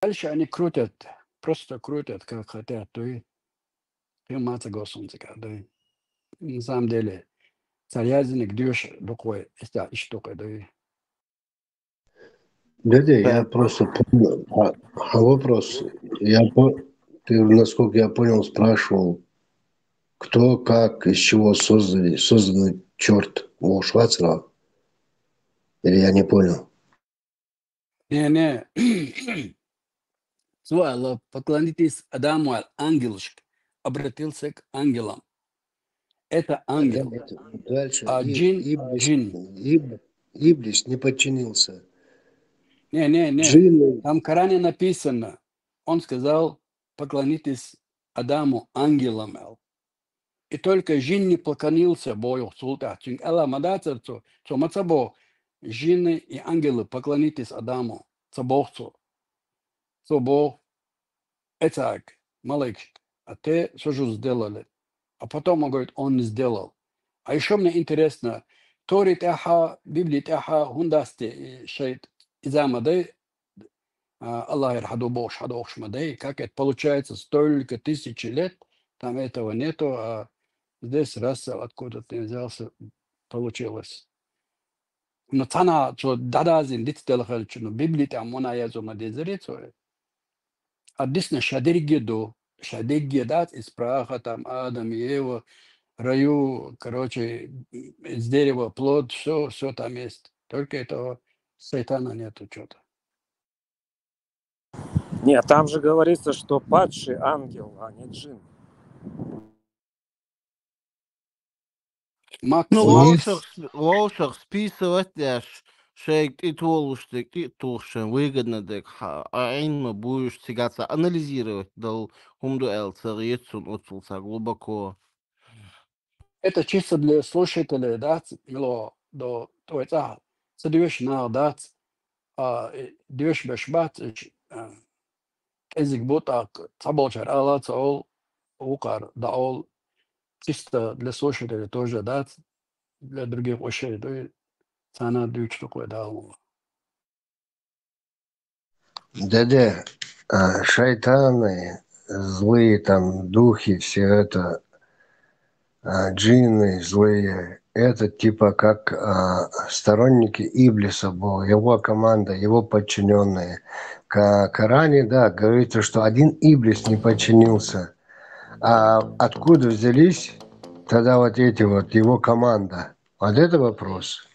дальше они крутят, просто крутят, как хотят. То и filmați gosунцика, да. На самом деле, царязник дюш такой, это штука, да. Дядя, я просто понял. Вопрос. Ты, насколько я понял, спрашивал, кто, как, из чего созданный черт у Шварцера? Или я не понял? Не. Свой, поклонитесь Адаму, ангелушек, обратился к ангелам. Это ангел. Дальше. А джин. Иблис не подчинился. Не. Джин. Там в Коране написано, он сказал, поклонитесь Адаму, ангелам. И только джин не поклонился Богу, султа. Çünkü Allah madацерцу, что мацабо, джинны и ангелы, поклонитесь Адаму, цабохцу. So Бог, это малык, а ты что же сделали? А потом он говорит, он не сделал. А еще мне интересно, Тори таха, Библии таха, хундасти, шейт, изамады, Аллах ирхаду Бог, шаду охшмады, как это получается, столько тысяч лет, там этого нету, а здесь раз откуда-то взялся, получилось. Но цана, что дадазин, дицтелхал, что Библии там монаязума дезерицу, а действительно шадиги дат из праха, там Адам и Ева, раю, короче, из дерева плод, все там есть. Только этого сайтана нету что-то. Нет, там же говорится, что падший ангел, а не джин. Лошах списывать ляж, шейк и толуштик, и толшен, выгодно дек, а именно будешь тягаться, анализировать, дал хумду эл, царецун, отцулся глубоко. Это чисто для слушателей, да, мило до то это садюш на да, дюш бешбат, язык будто цаболчар, алла цаол, укар, даол, чисто для слушателей тоже, да, для других ушей, то есть цана дюч такой дал. Дядя, шайтаны, злые там духи, все это, джинны злые, это типа как сторонники Иблиса Бога, его команда, его подчиненные. В Коране, да, говорится, что один Иблис не подчинился. А откуда взялись тогда вот эти вот, его команда? Вот это вопрос.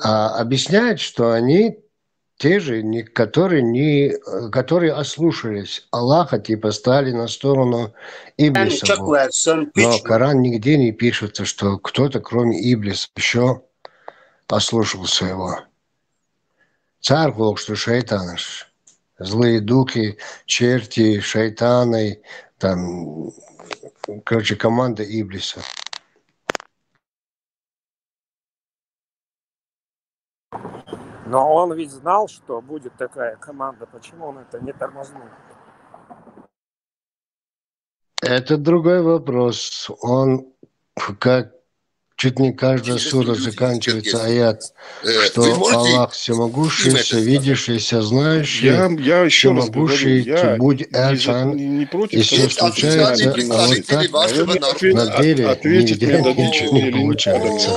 Объясняет, что они те же, которые ослушались Аллаха, типа стали на сторону Иблиса Бога. Но Коран нигде не пишется, что кто-то, кроме Иблиса, еще ослушался его. Царь Бог, что шайтаны, злые духи, черти, шайтаны, там, короче, команда Иблиса. Но он ведь знал, что будет такая команда. Почему он это не тормознул? Это другой вопрос. Он, как чуть не каждая сура заканчивается аят, что Аллах всемогущий, всевидящий, всезнающий, всемогущий, будь это, и все случается, а вот так на деле нигде ничего не получается.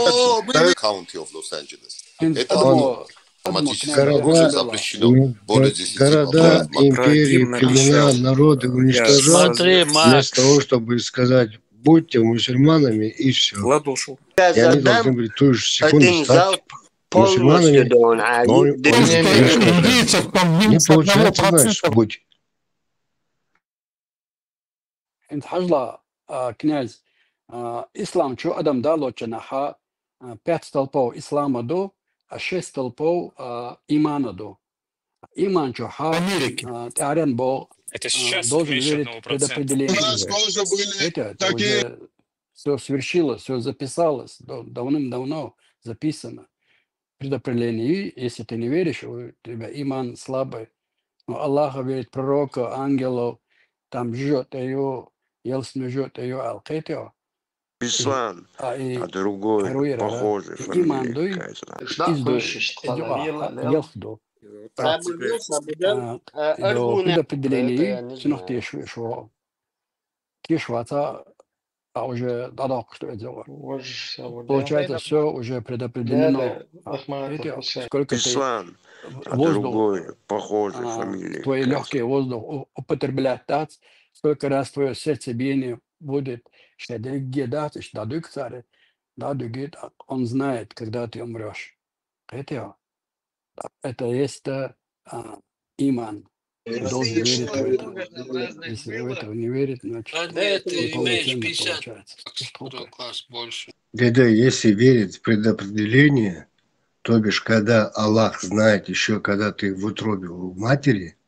Города, империи, племена, народы уничтожать, вместо того, чтобы сказать, будьте мусульманами, и все. И они должны были ту же секунду стать мусульманами, но не получается, знаешь, будь. Интхажла, князь, ислам, что Адам дало, чанаха, 5 столпов ислама до, а 6 столпов имана до. Иман чуха, Тарен Бог, должен верить в предопределение. Это уже все свершилось, все записалось, давным-давно записано. Предопределение. И если ты не веришь, у тебя иман слабый. Но Аллаха верит, пророка, ангелов, там жжет ее, елсми жжет ее, алкетио. Беслан, а другой похожий фамилия какая-то. Изду, елхду. Вот А так теперь. соблюдал до это я предопределений, не сынок знаю. тишваца, а уже дадок, что это дело. Можешь соблюдал. Получается, все уже предопределено. Да, Ахматов, Хусейн. Сколько ты Беслан, а воздух, другой, похожей фамилии. твой как легкий воздух употреблять, дать, сколько раз твое сердцебиение будет, что дать, что дадут царе, дадут, он знает, когда ты умрешь. Это есть иман. Ты должен верить в это. Если в это не верит, значит, неполноценно получается. Да, если верить в предопределение, то бишь, когда Аллах знает еще, когда ты в утробе у матери,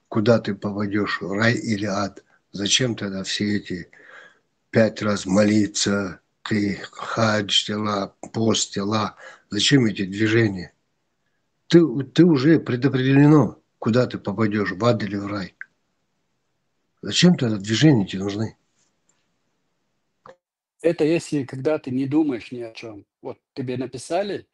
куда ты попадешь, в рай или ад, зачем тогда все эти 5 раз молиться, ты хадж дела, пост дела, зачем эти движения? Ты уже предопределено, куда ты попадешь, в ад или в рай. Зачем тогда движения тебе нужны? Это если, когда ты не думаешь ни о чем. Вот тебе написали,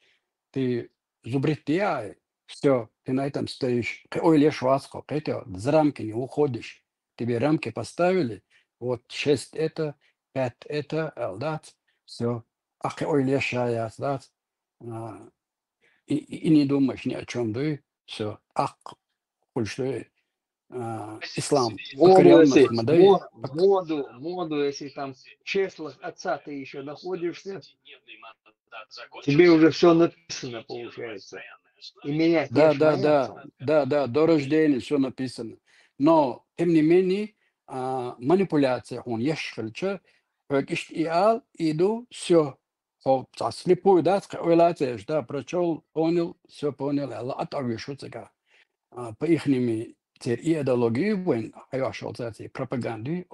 ты зубрития, все, ты на этом стоишь. Ой, лишь васко, это за рамки не уходишь. Тебе рамки поставили, вот 6 это, 5 это, алдат, все. Ах, ой, лишь дат. И не думаешь ни о чем, да, все. Ах, коль что ислам, покоренность, модель. Моду, если там в числах отца ты еще находишься, тебе уже все написано, получается. И менять Да, ешь да, моя. да, до рождения все написано. Но, тем не менее, манипуляция, он ешхальча, иал, иду, все. Слепую, да, ойлатешь, да, прочел, понял, все понял, Аллах отовешут сега. По ихними идеологии, вен, хайвашалзации, пропаганды,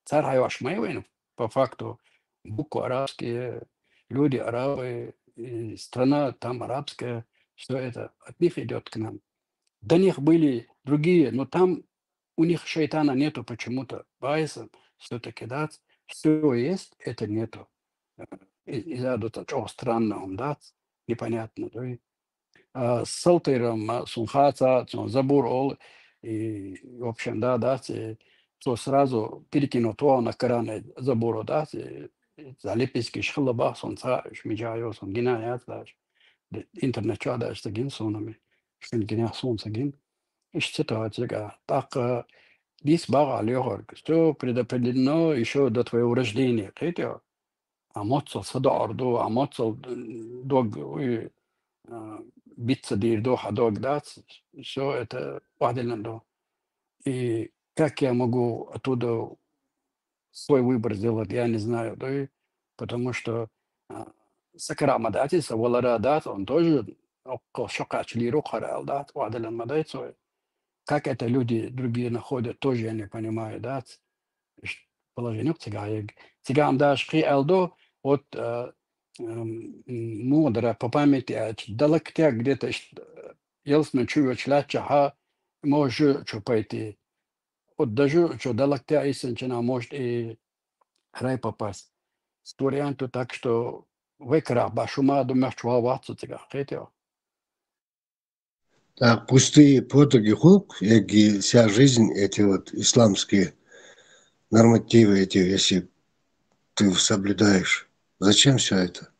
царь хайваш вен, по факту, буквы арабские, люди арабы, и страна там арабская, все это от них идет к нам. До них были другие, но там у них шайтана нету почему-то. Байса все-таки, да, все есть, это нету. Из-за того странного, да, непонятно. Да. Салтыром сунхаца, забур ол, и, в общем, да, то сразу перекинут на Коране забору, да, залеписки шхлаба, сунца, шмиджайо, сунгина, да, интернет чада, что гин сонами, что гин солнце гин, и ситуация, так, здесь бага легор, что предопределено еще до твоего рождения, это, а моцал садарду, а моцал дог, биться дир до ходок, да, все это падально до. И как я могу оттуда свой выбор сделать, я не знаю, да, потому что Сакрама датиса, Валара дат, он тоже шокачли рухарал, да, падалан мадайцой. Как это люди другие находят, тоже я не понимаю, да, положение цыгаек. Цыган даже при Элдо, вот мудро по памяти, далеко где-то елсно чую чляча, может, что пойти. Вот даже, что далеко истинно может и рай попасть. С варианту так, что векра, башума, думаешь, что ватsu цыган, хотел. Так, пустые потоки хук, и вся жизнь, эти вот исламские нормативы эти, если ты соблюдаешь. Зачем все это?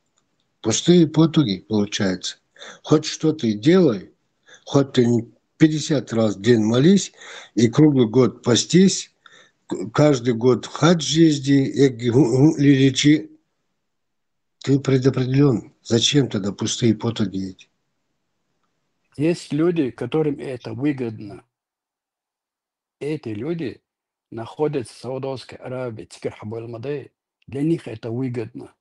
Пустые потуги, получается. Хоть что ты делай, хоть ты 50 раз в день молись и круглый год постись, каждый год в хадж езди, лечи. Ты предопределен. Зачем тогда пустые потуги эти? Есть люди, которым это выгодно. Эти люди находятся в Саудовской Аравии, Тикархабуэль-Мадей. Для них это выгодно.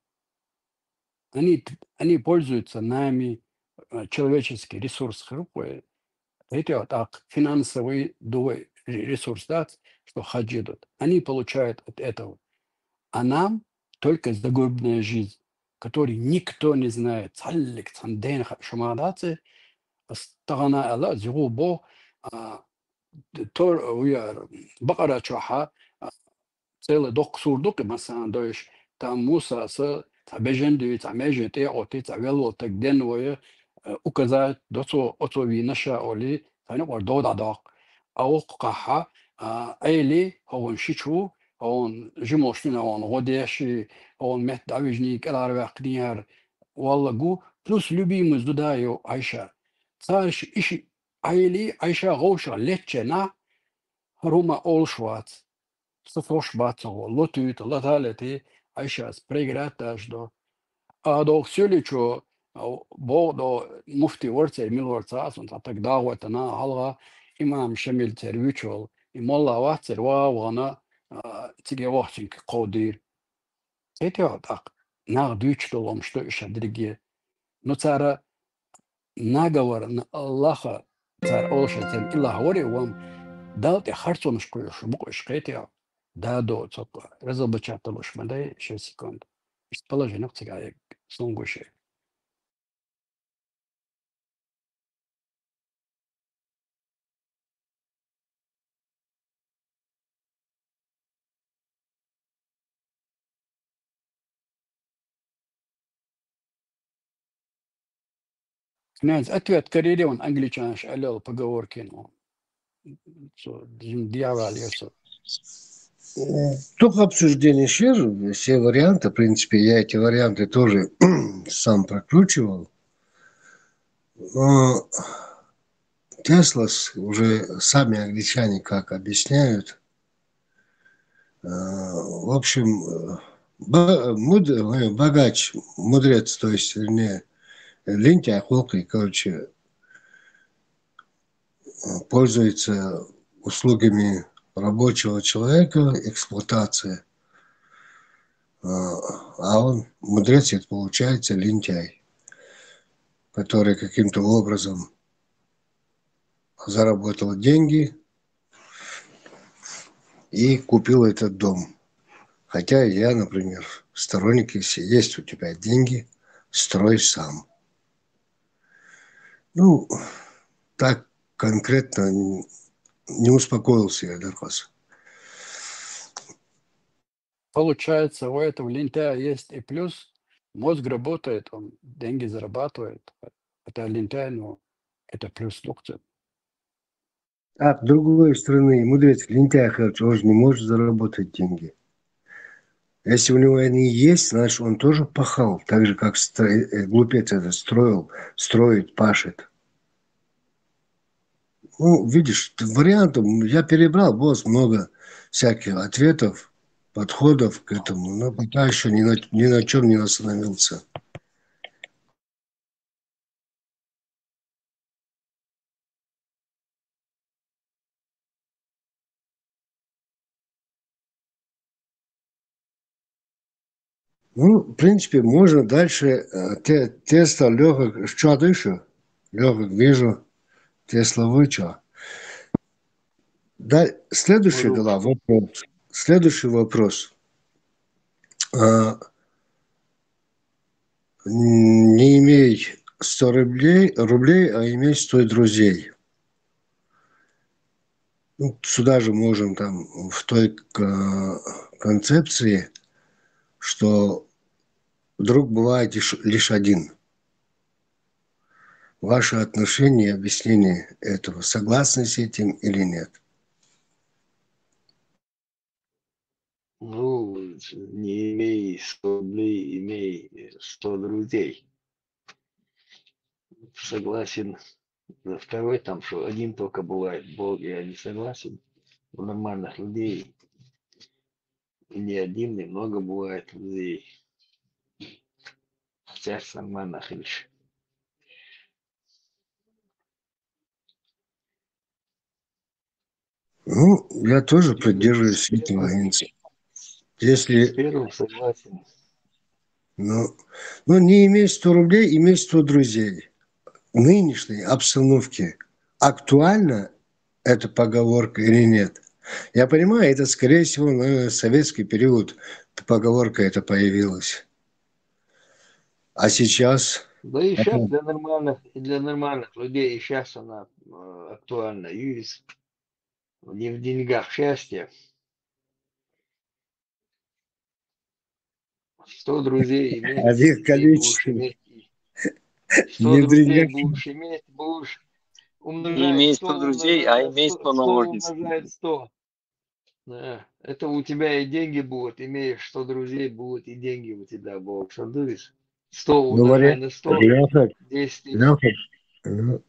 Они пользуются нами, человеческий ресурс группы. Это вот так, финансовый ресурс, да, что хаджи идут. Они получают от этого. А нам только загробная жизнь, которой никто не знает. Цаллик, цандейн, шамадаци, стагана Аллах, зигубо, бакара чуха, целый док сурдук, مثلا دوش تا موسى تا بجندی تا میجتی آتی تا ولو تا دنوی указать до винаша оли тани ордо дадак каха эйли он шичу он жимошнина он годеши он мет давижни келар вакнияр валлагу плюс любимый здудаю Айша царш иши эйли Айша гоша лечена Рома Олшвац Софош бацо лотут латалети Айша спрегратаж до до сюличу бо муфти ворцер мил ворцас und так давата на халга имам шамил тервичол и молла вацер wana тиге вахтинг qodир это так на дучтолом что еще другие но цара наговор на Аллаха цар олшатен илла говори вам дал те харцон шкою шбуко шкетя да до цоко разобачаталош мадай 6 секунд положено цигай сонгуше. Князь, ответ коррелирован англичан шалел поговорки, ну, дьявол, Только обсуждение еще, все варианты, в принципе, я эти варианты тоже сам прокручивал. Но Теслас уже сами англичане как объясняют. В общем, богач, мудрец, то есть, вернее, лентяй, холкой, короче, пользуется услугами рабочего человека, эксплуатация. А он, мудрец, это получается лентяй, который каким-то образом заработал деньги и купил этот дом. Хотя я, например, сторонник, если есть у тебя деньги, строй сам. Ну, так конкретно не успокоился я, Дархас. Получается, у этого лентяя есть и плюс. Мозг работает, он деньги зарабатывает. Это лентяй, но это плюс функция. А с другой стороны, мудрец лентяй, короче, он же не может заработать деньги. Если у него они есть, значит, он тоже пахал. Так же, как глупец это строит, пашет. Ну, видишь, вариантов я перебрал, босс, много всяких ответов, подходов к этому, но пока еще ни на чем не остановился. Ну, в принципе, можно дальше Тесла легок, что дальше? Легок вижу, Тесла выча. Да, следующий дала вопрос. Следующий вопрос. Не имей 100 рублей, а имей 100 друзей. Ну, сюда же можем там в той концепции, что друг бывает лишь один. Ваше отношение и объяснение этого, согласны с этим или нет? Ну, не имей 100 рублей, имей 100 друзей. Согласен. Второй там, что один только бывает Бог, я не согласен. У нормальных людей не один, и много бывает людей. Часть нормальных лишь. Ну, я тоже придерживаюсь этого принципа. Если... С первым согласен. Ну, не имей 100 рублей, имей 100 друзей. В нынешней обстановке актуальна эта поговорка или нет? Я понимаю, это, скорее всего, на советский период поговорка эта появилась. А сейчас... Да и сейчас для нормальных людей и сейчас она актуальна. И не в деньгах счастье. 100 друзей иметь, А в их детей будешь количестве... иметь. 100 Не друзей дрянешь. будешь иметь, будешь Не умножать имей 100 100 друзей, а умножает имей 100, 100 100 налогниц. умножает 100. Да. Это у тебя и деньги будут, имеешь 100 друзей, будут и деньги у тебя будут. Что думаешь? 100 Ну, умножай вариант, на 100, Леха, 10 тысяч. Леха,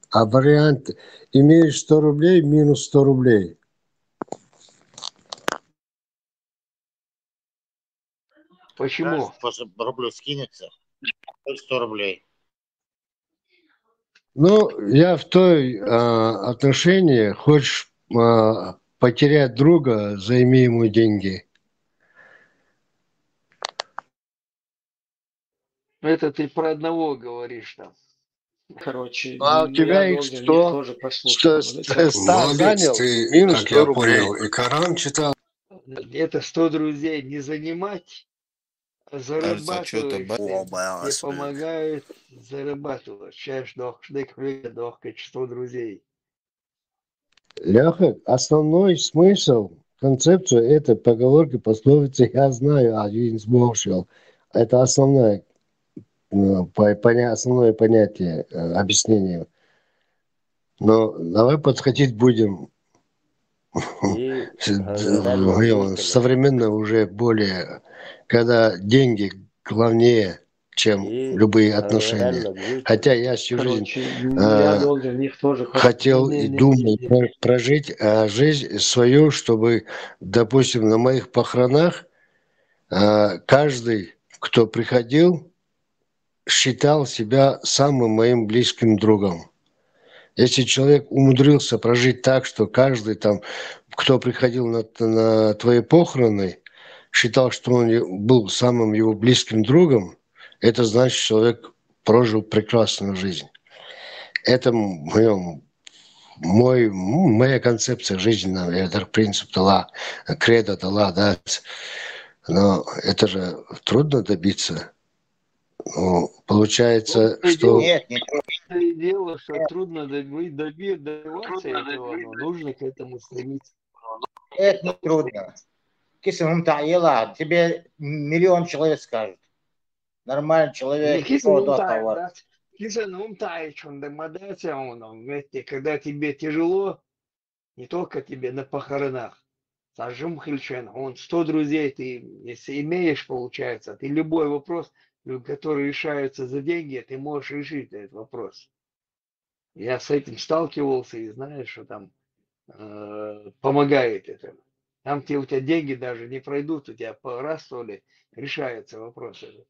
а вариант, имеешь 100 рублей, минус 100 рублей. Почему? После рублю скинется, 100 рублей. Ну, я в той отношении, хочешь потерять друга, займи ему деньги. Это ты про одного говоришь там. Короче, А у я тебя их должен их 100, тоже что послушать. Вот это 100 Молодец, занял, ты, минус как 100 я рублей. понял, и Коран читал. Это 100 друзей не занимать, а Кажется, что-то зарабатываешь, тебе помогают зарабатывать. Сейчас дохкать 100 друзей. Леха, основной смысл, концепцию этой поговорки, пословицы я знаю, а жизнь сбошил. Это основное, основное понятие, объяснение. Но давай подходить будем И говорят, современно уже более, когда деньги главнее, чем любые отношения. Хотя я всю жизнь Короче, я должен их тоже хотел и думал прожить жизнь свою, чтобы, допустим, на моих похоронах каждый, кто приходил, считал себя самым моим близким другом. Если человек умудрился прожить так, что каждый там, кто приходил на твои похороны, считал, что он был самым его близким другом, это значит, человек прожил прекрасную жизнь. Это моя концепция жизни, это принцип дала, кредо дала, да. Но это же трудно добиться. Ну, получается, что... Нет, не трудно. Это и дело, что трудно добиваться этого, но нужно к этому стремиться. Это не трудно. Кисим Ела, тебе миллион человек скажет. Нормальный человек. Когда тебе тяжело, не только тебе на похоронах, он 100 друзей, ты, если имеешь, получается, ты любой вопрос, который решается за деньги, ты можешь решить этот вопрос. Я с этим сталкивался и знаю, что там помогает это. Там, где у тебя деньги даже не пройдут, у тебя по раз, что ли, решается вопрос этот.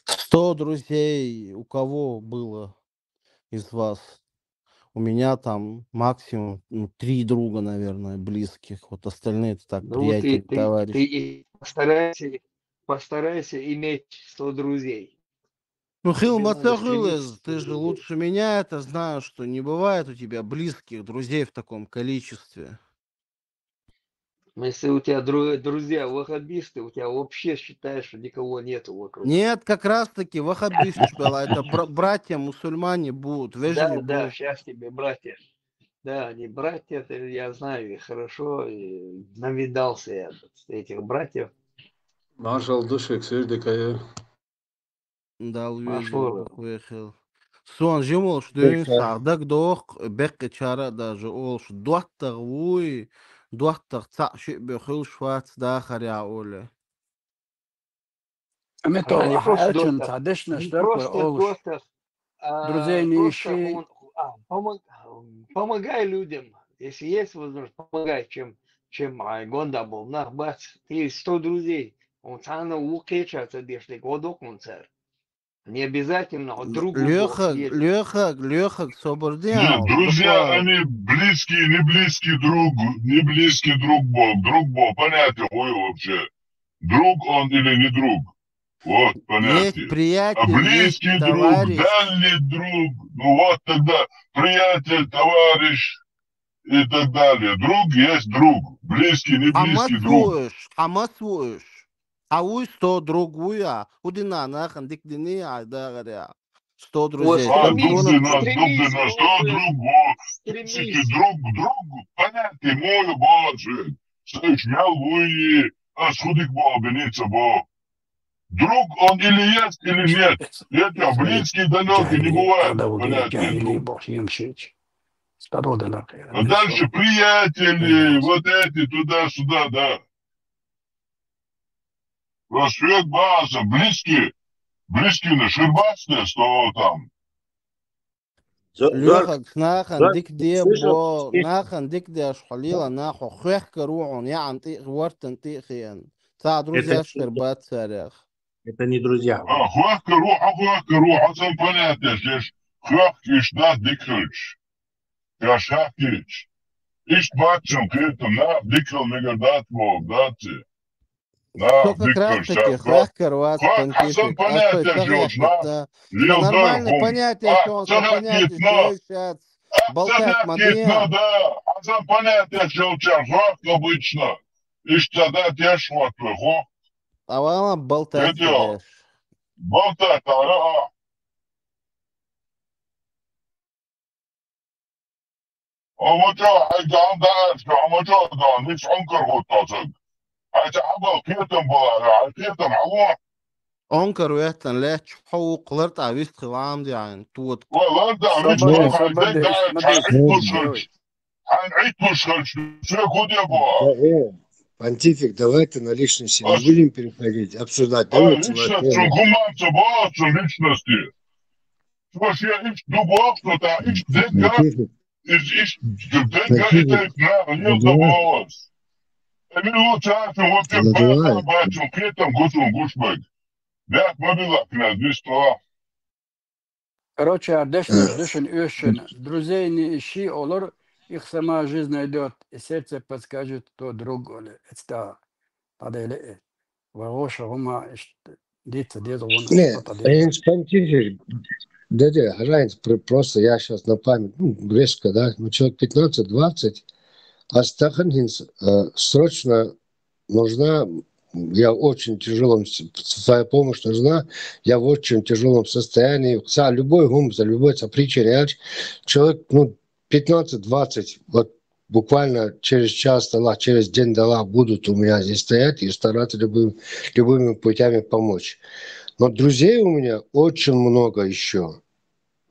Сто друзей у кого было из вас? У меня там максимум 3 друга, наверное, близких. Вот остальные это так, Ну, приятели, ты товарищи. постарайся иметь 100 друзей. Ну, Хил Тебе надо стремиться Мацахилес, 100 ты же друзей. лучше меня это знаешь, что не бывает у тебя близких друзей в таком количестве. Если у тебя друзья ваххабисты, у тебя вообще считаешь, что никого нету вокруг. Нет, как раз таки ваххабисты, это братья мусульмане будут, вежливы Да, будут. сейчас тебе братья. Да, они братья, я знаю их хорошо, и навидался я этих братьев. Маршал Душек, Сюрдикая. Да, Машура. уехал. Сон жимол, что им сардак дох, бек чара даже ол, что дуахтар цаши бехил швац да харя оле. Мето, Не просто Элчин, доктор, Цадешна, не Штерпер, просто Олш. доктор, Друзей не просто ищи. помогай людям. Если есть возможность, помогай, чем Гонда был. Бац, ты 100 друзей. Он цана укеча, цадешный годок он царь. Не обязательно другу Бог съездит. Леха, собордял. Нет, друзья, они близкий, не близкий друг, не близкий друг Бог, понятие ой вообще. Друг он или не друг? Вот понятие. Есть приятель, а близкий есть друг, товарищ. дальний друг, ну вот тогда приятель, товарищ и так далее. Друг есть друг, близкий, не близкий друг. Хамасвуш. А вы 100 другуя, удина нахан дикдини айдагаря. 100 друзей. Дубина, 100 друг, друг, понятие мой боже. Слышь, я луи, Асхудик Бог, бениться Бог. Друг он или есть, или нет. Это близкий, далекий, не бывает понятия друг. А дальше приятели, вот эти, туда-сюда, да. Проспект База, близкие на Шербатское, что там. لوخك ناخن ديك دي بو ناخن ديك دي اشحليلا ناخو خيخ كروعون يعني طيق ورتن طيقيا تا друзья шербат сарях. Это не друзья. Хвах круха, сам понятно, здесь хвах кишна дикхельч. Кашах кич. Ишт бачим китом, на дикхел мегадат мог, дати. Что как раз таки хвах карват понтифик. А что нормальное понятие, что он понятие, что сейчас болтать модерн. Да, а сам понятие, что у тебя хвах обычно. Ишт тогда тешь вот твой. А вам болтать. Болтать, ага. Амача, айдан дашка, амача дан, миш анкар готасак. Айта абал кетам бала, кетам ава. Анкар ويتن لا حقوق لرت عبيست خلام دي عن توت. والله ده مش هنعيد مشكلش. شو كود يا بوا. Понтифик, давай-то на личности не будем переходить, обсуждать. Личность, гуманца, богатство личности. Слушай, я ищу богатство, а ищу деньга. Деньга это не добавилось. Эмилу Чафин, вот ты бачил, кетам гусун гушбек. Да, мобила, князь, здесь что? Короче, дышен ющен. Друзей не ищи, олор. Их сама жизнь найдет, и сердце подскажет, кто друг ли. Это падали. Вороша, ума, дети, деду, вон. Нет, понтифик. Дядя, раньше просто я сейчас на память, резко, да, человек 15-20, а Стаханхинс срочно нужна, я очень тяжелом, твоя помощь нужна, я в очень тяжелом состоянии, за любой гум, за любой причиной, человек, 15-20, вот буквально через час дала, через день дала будут у меня здесь стоять и стараться любыми путями помочь. Но друзей у меня очень много еще.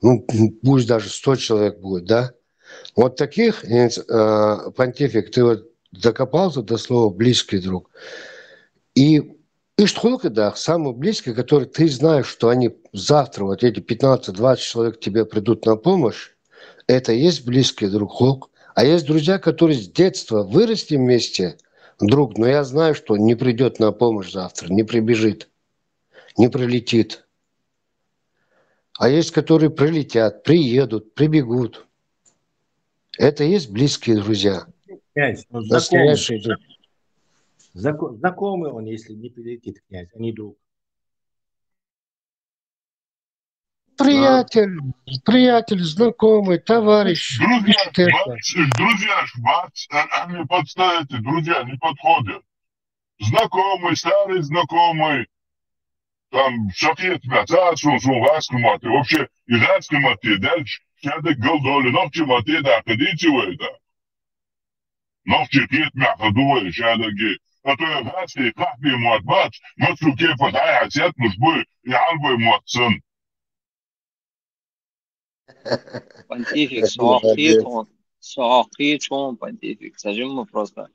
Пусть даже 100 человек будет, да? Вот таких, понтифик, ты вот докопался до слова «близкий друг». И штука, да, самый близкий, который ты знаешь, что они завтра, вот эти 15-20 человек тебе придут на помощь, это и есть близкий друг. А есть друзья, которые с детства выросли вместе, друг, но я знаю, что не придет на помощь завтра, не прибежит, не прилетит. А есть, которые прилетят, приедут, прибегут. Это и есть близкие друзья. Князь, настоящий друг. Знакомый он, если не прилетит, князь, а не друг. Приятель, знакомый, товарищ. Друзья, они подставите, друзья не подходят. Знакомый, старый знакомый, там, шахет мяцацу, сулгаски маты, вообще, иранский маты, дальше, сядек голдоли, ногчи маты, да, ходите вы это. Ногчи кет мяха, дуэ, сядеги. А то я гаски, кахби мат бац, мацу кефа, дай, асят, мужбы, и албы матцын. Понтифик, соахитон, понтифик. Сажим просто.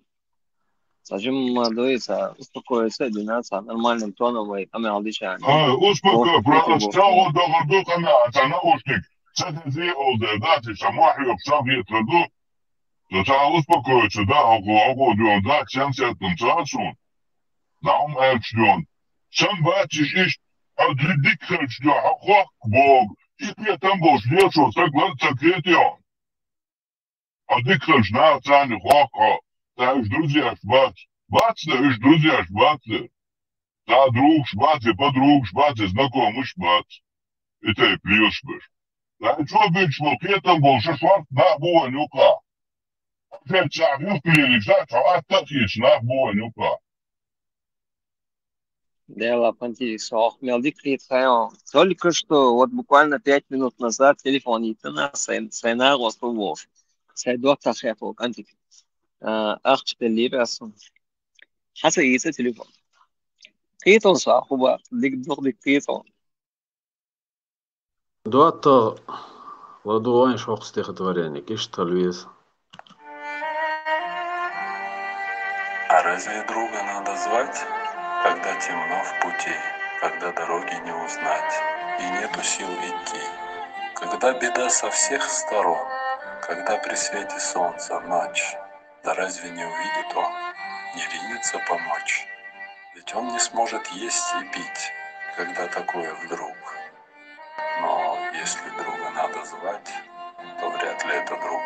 Сажим молодоиться, успокоиться, двинаться нормальным тоном и амиалдича. Успокой, просто стало договорду камята, наушник. Садзи олды, да, ты самахи, обшаги, траду. Да, успокоиться, да, огодион, да, 70-м цацун. Да, эльчден. Сам бачишь, ишь, а длидик хельчден, а хох бог. И при этом был ждешь, так глаза кретион. А ты хочешь на цане хока, да ишь друзья шбац. Бац, да ишь друзья шбацы. Да друг шбацы, подруг шбацы, знакомый шбац. И ты плюешь бишь. Да и что бишь, что при этом был шашварт на буанюка. Опять шагнул клиник, да, а так есть на буанюка. Дело понтифик, соахмелдик литхайон. Только что, вот буквально 5 минут назад телефон на сайна Ростовов. Сай доктор Шефов, антифик. Ахчпе либерсон. حسب يسا تليفون قيتون صاحبه ديك دوغ ديك قيتون Дуата ладуань шок стихотворение, киш тальвиз. А разве друга надо звать, когда темно в пути, когда дороги не узнать и нету сил идти, когда беда со всех сторон, когда при свете солнца ночь, да разве не увидит он, не ринется помочь, ведь он не сможет есть и пить, когда такое вдруг. Но если друга надо звать, то вряд ли это друг.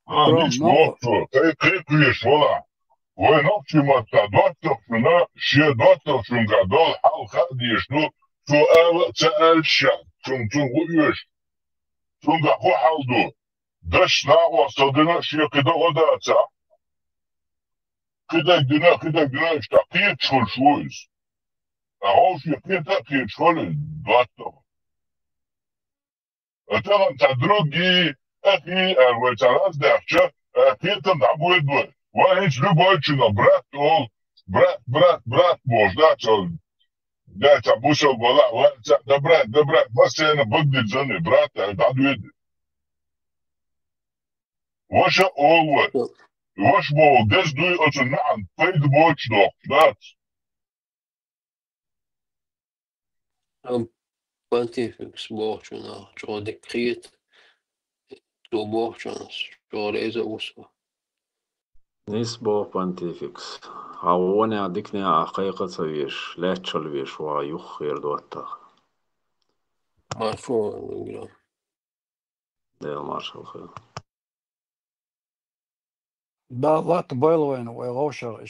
Nici mocul, că ești ăla. Voi nopții mă ta doată fână și doată fânga dol halka ești nu tu ăla ți elșa, tu uiești. Fânga cu haldu. Deci na o să dână și cât o dăța. Cât de dână ăștia, cât șulșuiți. Au și cât șulă doată. Ătălă ți-a drugii أخي الوترات دافشة كيتم دعبوه دوه وإنش لبوشنا برات موش دا تبوشو بلا دا برات بس أنا بقدر زني برات دعوه دي وش أول وش بو دس دوي أتنا عن فيد بوش دوك دات Pontifex borčuna, čo dekret, to borčunas, čo reiza usva. نسبة بانتيفيكس عواني عديكني حقيقة سويش لا تشلويش ويخير دوتا Marfo, ديل مارشال خير Da lat boiloin vai rošar,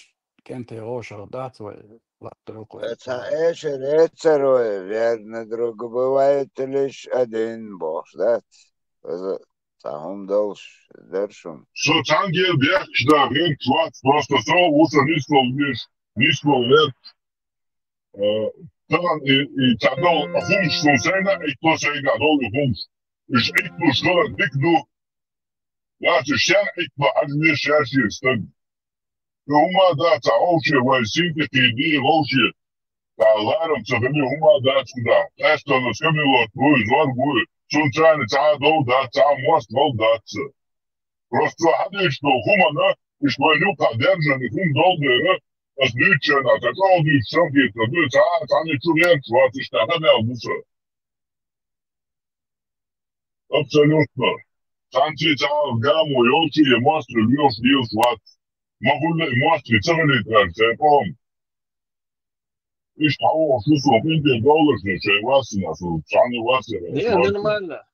kenti rošar dats vai lat трюкой. Эш рецеруй, верно, друг, бывает лишь один бог, да? Сам долж, держим. Соцангел бег, да, вен клад, просто сол, уса низко вверх. Тоган и тадол хумш сусена, и то сега дол и хумш. Иш икну школа дикну, лати шен икну агне шаши стаг. Ума да таоши вайсинки киди лоши. Та ларам цахами ума да цуда. Эсто на скамило твой звар будет. Sunčani cādol da, most valdāts. Просто hadīšu to humana, iš vai ļukā deržani doldēra, tas nīčēnā, tā kaudīšu šankīt, tad tāni čurienš vāc, iš tā hadēl musa. Абсолютно. Санчи цāl gāmu jauči, ja mostri ļoš dīls vāc. Maguļai mostri cavilīt vērts, pom. Iš того, что Индия долларный, что васина, что цаны васина. Не, нормально.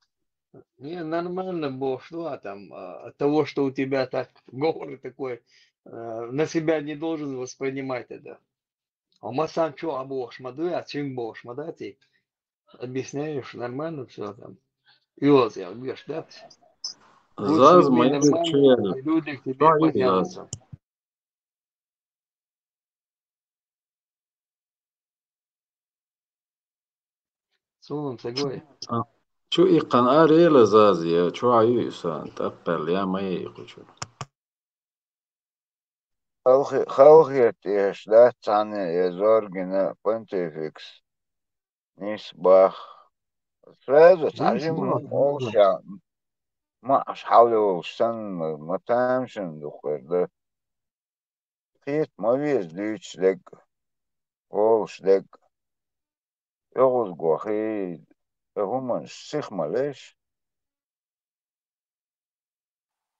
Не, нормально, бо что там, от того, что у тебя так говор такой, на себя не должен воспринимать это. А мы сам что, а бо шмадуя, а чем бо шмадати? Объясняешь, нормально все там. И вот я, видишь, да? Заз мои члены. Люди к тебе потянутся. Сулам сагой. شو إيقان آريلا زازيا شو عيوسان تقبل يا ما يقول خلقيت يشدات عن يزورجنا بونتيفيكس نسبخ سразу تعلم أوشا ما أشحاول وسن ما تامشن دخل ده خيط ما بيز ديش لك أوش لك يغز قوخي هما السيخ ماليش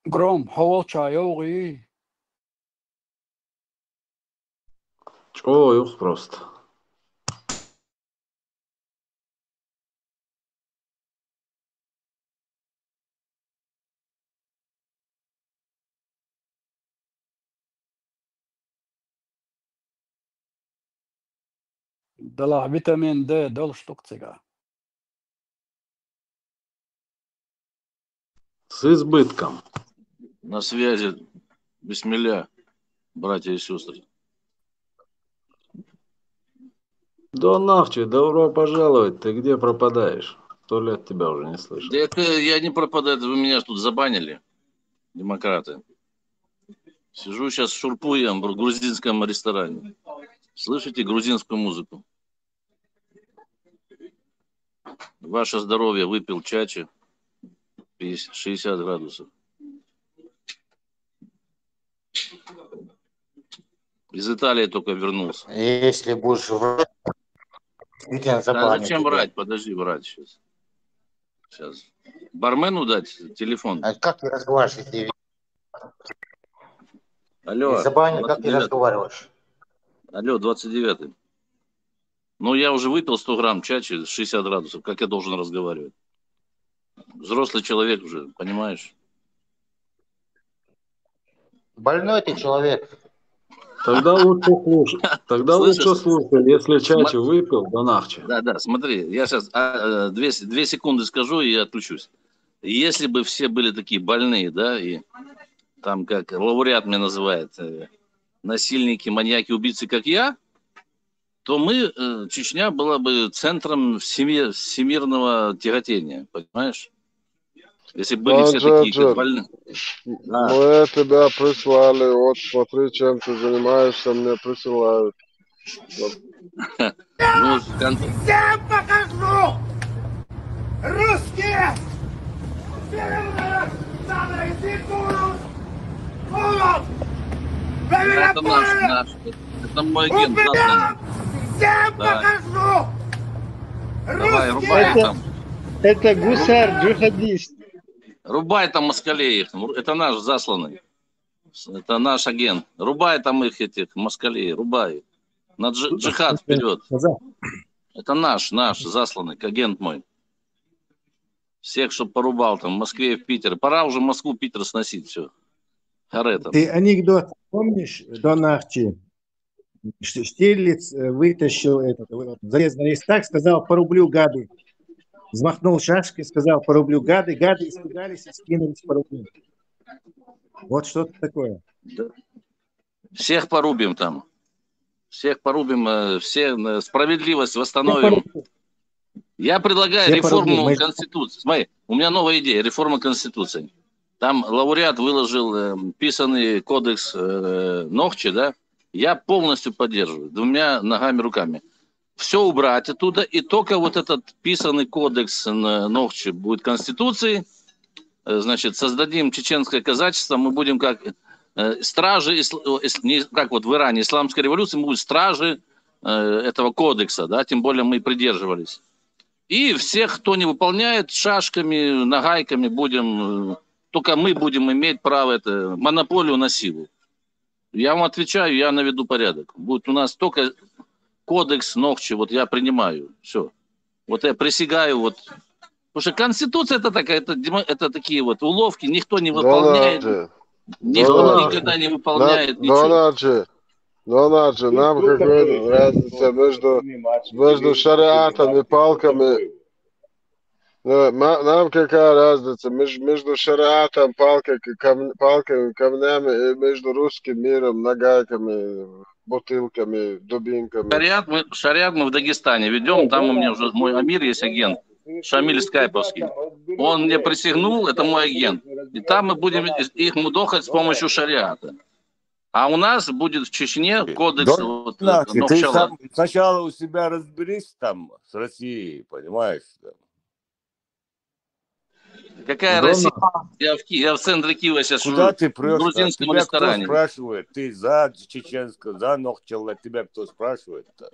Grom, hawalcha yogi. Чё, юх просто. Dala vitamin D, dol штукцига. С избытком. На связи. Бисмилля, братья и сестры. Да нахчи, добро пожаловать. Ты где пропадаешь? 100 лет тебя уже не слышу. Да это я не пропадаю, вы меня тут забанили, демократы. Сижу сейчас шурпуем в грузинском ресторане. Слышите грузинскую музыку? Ваше здоровье, выпил чачи 60 градусов. Из Италии только вернулся. Если будешь врать, Да зачем врать? Подожди, врать сейчас. Сейчас. Бармену дать телефон? А как ты разговариваешь, если Алло, забанил, как ты 29-й. разговариваешь? Алло, 29-й. Ну, я уже выпил 100 грамм чачи, 60 градусов. Как я должен разговаривать? Взрослый человек уже, понимаешь? Больной ты человек. Тогда лучше слушай. Тогда Слышишь? лучше слушай, если чачи выпил, да нахче. Да, смотри, я сейчас 2 секунды скажу и отключусь. Если бы все были такие больные, да, и там, как лауреат меня называет, насильники, маньяки, убийцы, как я, то мы, Чечня была бы центром всемирного тяготения, понимаешь? Если были все такие, как больные. Да. Мы тебя прислали, вот смотри, чем ты занимаешься, мне присылают. Ну, Всем покажу! Русские! Северная страна это наш, это мой ген засланный. Всем Да. покажу! Давай, рубай там. Это гусар-джихадист. Рубай там москалей их. Это наш засланный. Это наш агент. Рубай там их, этих москалей. Рубай. На джихад вперед. Это наш засланный, агент мой. Всех, чтоб порубал там в Москве и в Питере. Пора уже Москву, Питер сносить, все. Харетом. Ты анекдот помнишь, до Нахчи? Штирлиц вытащил залез на листак, сказал: по рублю, гады. Взмахнул шашкой, сказал: по рублю, гады. Гады испугались и скинулись по рублю. Вот что-то такое. Да. Всех порубим там. Всех порубим, все справедливость восстановим. Я предлагаю все реформу порубим. Конституции. Смотри, у меня новая идея. Реформа Конституции. Там лауреат выложил писанный кодекс Нохчи, да? Я полностью поддерживаю. 2 ногами, руками. Все убрать оттуда. И только вот этот писанный кодекс Нохчи будет Конституцией. Значит, создадим чеченское казачество. Мы будем как стражи, как вот в Иране исламской революции, мы будем стражи этого кодекса, да, тем более мы придерживались. И всех, кто не выполняет, шашками, нагайками будем, только мы будем иметь право монополию на силу. Я вам отвечаю, я наведу порядок. Будет у нас только кодекс Нохчи, вот я принимаю, все. Вот я присягаю, вот. Потому что Конституция это такая, это такие вот уловки, никто не выполняет. Никто никогда не выполняет ничего. Донаджи, нам какая разница между шариатом и палками? Нам какая разница между шариатом, палками, камнями и между русским миром, нагайками, бутылками, дубинками? Шариат мы в Дагестане ведем, там у меня уже мой амир есть агент. Шамиль Скайповский. Он мне присягнул, это мой агент. И там мы будем их мудохать с помощью шариата. А у нас будет в Чечне кодекс ты сам сначала у себя разберись там с Россией, понимаешь? Какая Россия? Я в центре Киева сейчас Куда ты прешь? в грузинском тебя ресторане. Кто спрашивает? Ты за чеченскую, за Нохчел, а тебя кто спрашивает-то?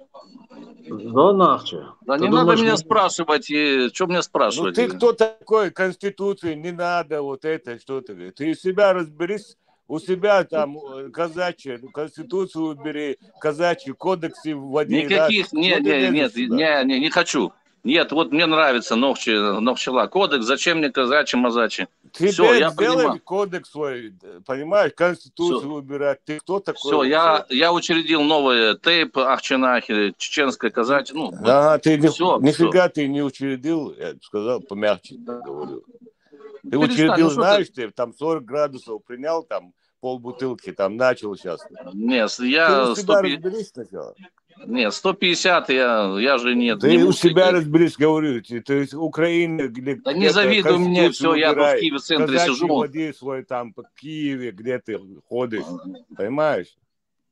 За Нахче. Да не надо меня спрашивать, что меня спрашивать? Ну ты кто такой? Конституции не надо, вот это, что ты. Ты у себя разберись, у себя там казачьи, Конституцию убери, казачьи кодексы вводи. Никаких, да? нет, не хочу. Нет, вот мне нравится Нохчела кодекс, зачем мне казачьи, мазачи? Тебе все, я сделали понимаю. Кодекс свой, понимаешь, Конституцию убирать. Ты кто такой? Все, я учредил новое ТЭЙП, Ахчинахи, чеченское казачье. Ну, ага, ты нифига ты не учредил, я сказал, помягче говорю. Ты Перестань, учредил, ну знаешь, ты там 40 градусов принял, там полбутылки, там начал сейчас. Нет, Ты я у себя разберись сначала. Нет, 150 я же нет. Ты не у муслик. себя разберись, говорю. То есть Украина, где Да не завидуй мне, все, я тут в Киеве в центре казачий сижу. води свой там по Киеве, где ты ходишь, понимаешь?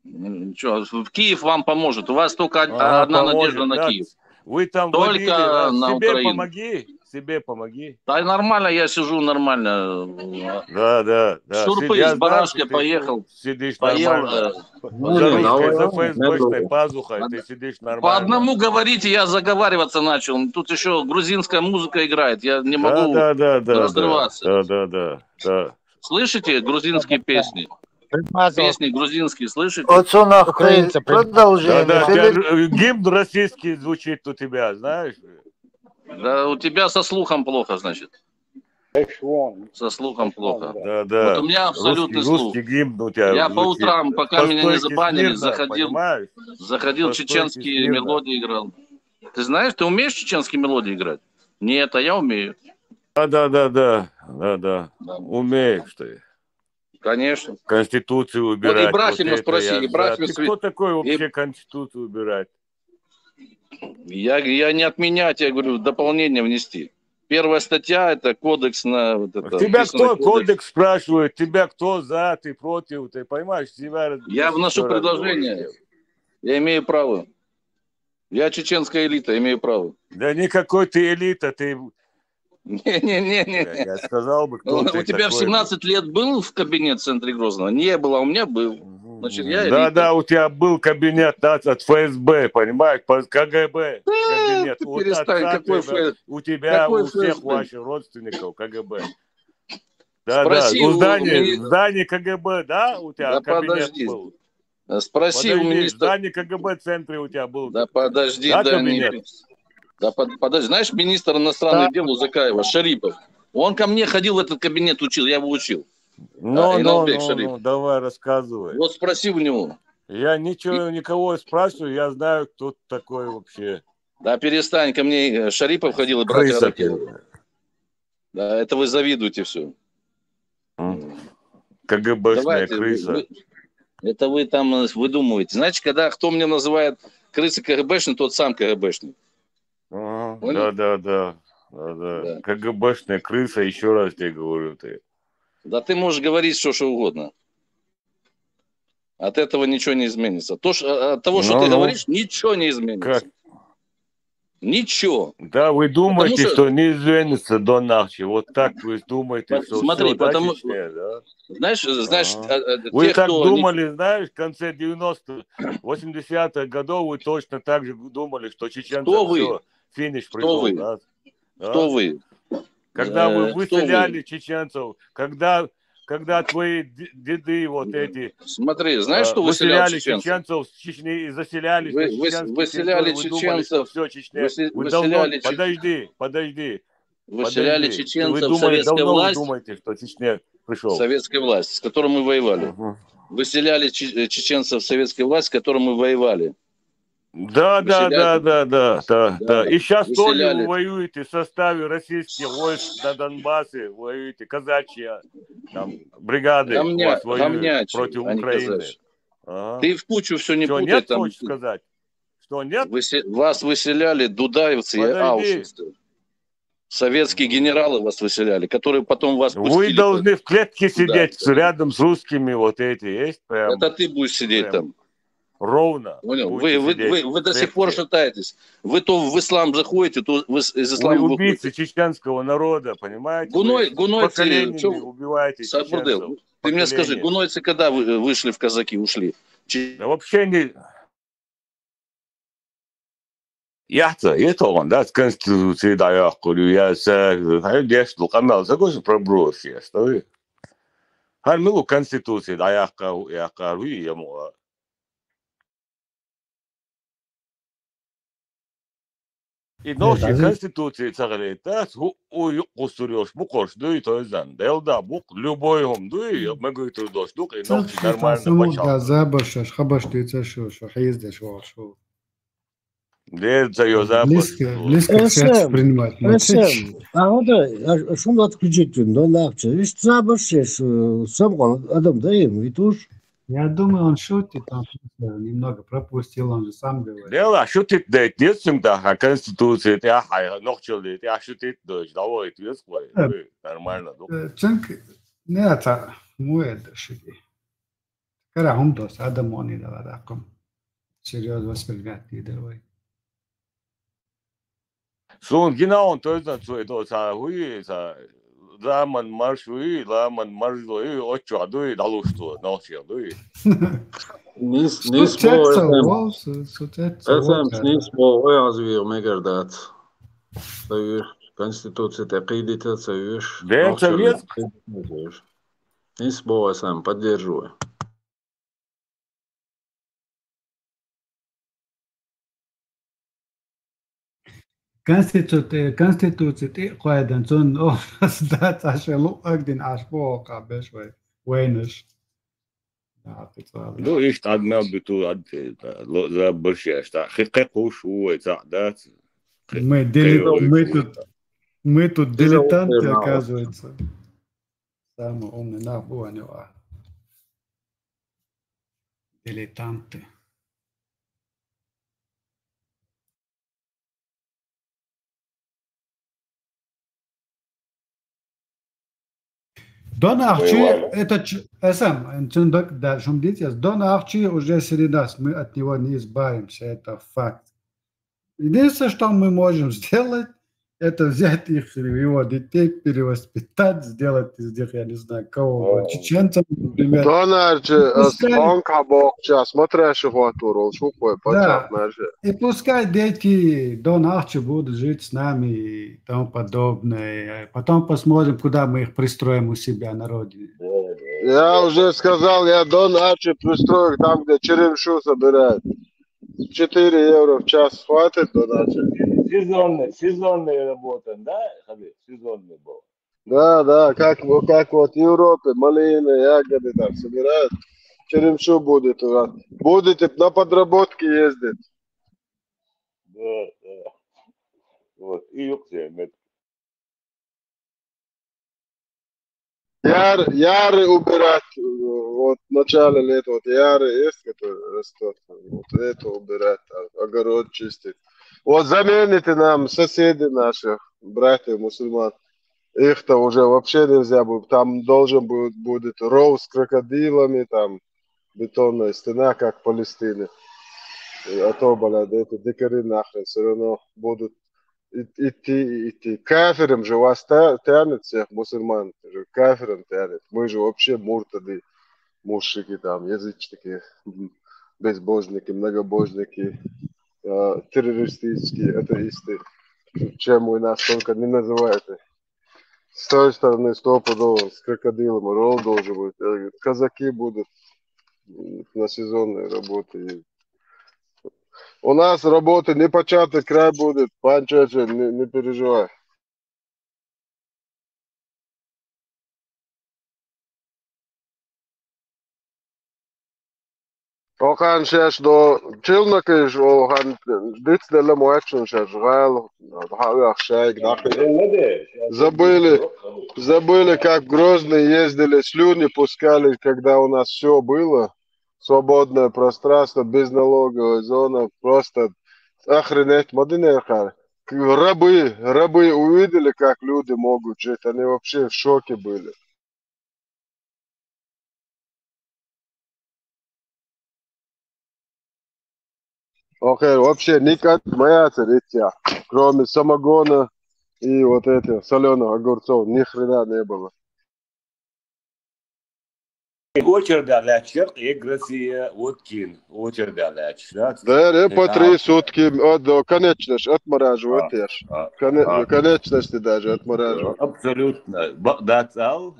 Ничего, в Киев вам поможет. У вас только одна поможет, надежда на да. Киев. Вы там Только водили, да? на Себе Украину. помоги, себе помоги. Да нормально, я сижу нормально. Да. Шурпы Я с барашкой знаю, что поехал. ты сидишь Поел. нормально. За ФСБшной пазухой ты сидишь нормально. По одному говорите, я заговариваться начал. Тут еще грузинская музыка играет. Я не могу разрываться. Да. Слышите грузинские песни? Песни грузинские, слышите? Продолжение. Да, гимн российский звучит у тебя, знаешь? Да, у тебя со слухом плохо, значит. Со слухом плохо. Да. Вот у меня абсолютный слух. Русский гимн у тебя Я звучит. по утрам, пока меня не забанили, смирно, заходил чеченские смирно. мелодии играл. Ты знаешь, ты умеешь чеченские мелодии играть? Нет, а я умею. Да. Умеешь ты. Конечно. Конституцию убирать. Вот Ибрахима спроси. Ты кто такой вообще Конституцию убирать? Я не отменять, я говорю, дополнение внести. Первая статья – это кодекс на... Вот это, тебя кто кодекс спрашивает? Тебя кто за, ты против? Ты понимаешь? Я вношу предложение. Я имею право. Я чеченская элита, имею право. Да никакой ты элита, ты... Не. Я сказал бы, кто ты у тебя такой. в 17 лет был в кабинет в центре Грозного? Не было, а у меня был. Значит, я элита. Да, у тебя был кабинет от ФСБ, понимаешь, КГБ. Кабинет. Перестань, какой ФСБ? У тебя, у всех ваших родственников КГБ. Да. У здания КГБ, да, у тебя кабинет был? Спроси у министра. В здании КГБ в центре у тебя был. Да подожди, кабинет? Да подожди, знаешь, министр иностранных дел Узакаева, Шарипов, он ко мне ходил в этот кабинет, учил, я его учил. Ну, давай рассказывай. Вот спроси у него. Я никого спрашиваю, я знаю, кто такой вообще. Да перестань, ко мне Шарипов ходил и братья Ракелов. Да, это вы завидуете все. КГБшная крыса. Это вы там выдумываете. Знаете, кто мне называет крысой КГБшной, тот сам КГБшный. Да. КГБшная крыса, еще раз тебе говорю. Да ты можешь говорить что угодно. От этого ничего не изменится. От того, что ты говоришь, ничего не изменится. Как? Ничего. Да, вы думаете, что не изменится до нахчи. Вот так вы думаете, что смотри, все, потому что... Да? Знаешь, вы так думали, знаешь, в конце 90-х, 80-х годов вы точно так же думали, что чеченцы все, финиш пришел. Да? Кто вы? Когда вы выселяли чеченцев, когда твои деды вот эти... Смотри, знаешь, что выселяли чеченцев с Чечни и заселяли... Выселяли чеченцев... Все, Чечня. Подожди. Выселяли чеченцев советская власть... Вы думаете, что Чечня пришел? Советская власть, с которой мы воевали. Выселяли чеченцев советская власть, с которой мы воевали. Да. И сейчас тоже вы воюете в составе российских войск на Донбассе, воюете, казачьи там, бригады воюют против Украины. Ты в кучу все не путай. Нет, хочешь сказать? Что нет? Вас выселяли дудаевцы и аушвицы. Советские генералы вас выселяли, которые потом вас пустили. Вы должны в клетке сидеть рядом с русскими вот эти. Есть прям? Это ты будешь сидеть там. Ровно. Понял? Вы до сих пор шатаетесь. Вы то в ислам заходите, то вы из ислама вы убийцы чеченского народа, понимаете? Гунойцы убиваете чеченцев. Ты мне скажи, гунойцы когда вышли в казаки, ушли? Да вообще не... Это он, да, с Конституцией дает, я дешл канал, загошу проброс, я стою. Хармилу Конституции дает, я кажу, ему. И ночи Конституции цагалет, да, устроишь, букош, да и то есть дан, да, бук, любой гом, да и мы говорим, что дождь, и ночи нормально почал. Да, забашаш, хабаш ты цешо, что ездишь, что. Где за ее запас? Близко к сердцу принимать. А вот шум отключить, да, нахче. Видишь, забашешь, сам он, адам, да, им, и туш. Я думаю, он шутит, он немного пропустил, он же сам говорит. Дела, шутит, да, тесим, да, Конституция, ты ахай, ногчили, ты шутит, да, давай, ты свой, нормально, да. Çünkü ne ata mued шути. Кара хумдос адам они да раком. Серьезно воспринимать лидерой. Сон, genau, то есть, это, хуи, Ламан маршуи, ламан маршуи, очо, дуи, далушту, ночи, дуи. Ниспо, оязвир, мегардат. Союз, Конституция, тaqidita, союз. Да, совет. Ниспо, я сам поддерживаю. Конституция قاعدة تون بس دات عشان لو أقدن عشبوق بشوي وينش. Ну, есть одна биту, за большая, что хекуш, это, да. Мы тут дилетанты, оказывается. Самый умный набу, они дилетанты. Дон Арчи, это сам, да, Дон Арчи уже среди нас, мы от него не избавимся, это факт. Единственное, что мы можем сделать, это взять их, его детей, перевоспитать, сделать из них, я не знаю, кого, чеченцев, например. Дон Арчи, он кабок, смотришь его туру, шукой, да, и пускай дети Дон Арчи будут жить с нами и тому подобное. Потом посмотрим, куда мы их пристроим у себя на родине. Я уже сказал, я Дон Арчи пристрою там, где черемшу собирают. 4 евро в час хватит, Дон Арчи? Сезонная работа, да, Хабиб? Сезонный был. Да, как вот в Европе, малины, ягоды там собирают. Черемшу будет у вас. Будете на подработки ездить. Да. Вот, и юксия. Яры убирать, вот в начале лета, вот яры есть, которые растут, вот это убирать, огород чистить. Вот замените нам соседи наших, братьев мусульман, их-то уже вообще нельзя будет, там должен будет ров с крокодилами, там бетонная стена, как в Палестине. А то, блядь, эти дикари нахрен все равно будут идти. Кафиром же вас тянет всех мусульман, же кафиром тянет. Мы же вообще муртады, мушрики там, язычники, безбожники, многобожники, террористические, атеисты. Чем вы нас только не называете. С той стороны стопудово, с крокодилом, ролл должен быть. Казаки будут на сезонной работе. У нас работы непочатый край будет, пан Чечен, не переживай. Okan şeş do çılnak iş okan ditslele moaçın şeş gal havi akşay забыли как в Грозный ездили, слюни пускали, когда у нас все было, свободное пространство, безналоговая зона, просто охренеть, рабы увидели, как люди могут жить, они вообще в шоке были. Окей, вообще никак моя царица, кроме самогона и вот этих соленых огурцов, ни хрена не было. Очередь алячер, и Россия Уткин, очередь аляч. Да, по 3 сутки, до конечности отмораживают, конечности даже отмораживают. Абсолютно, да, цел.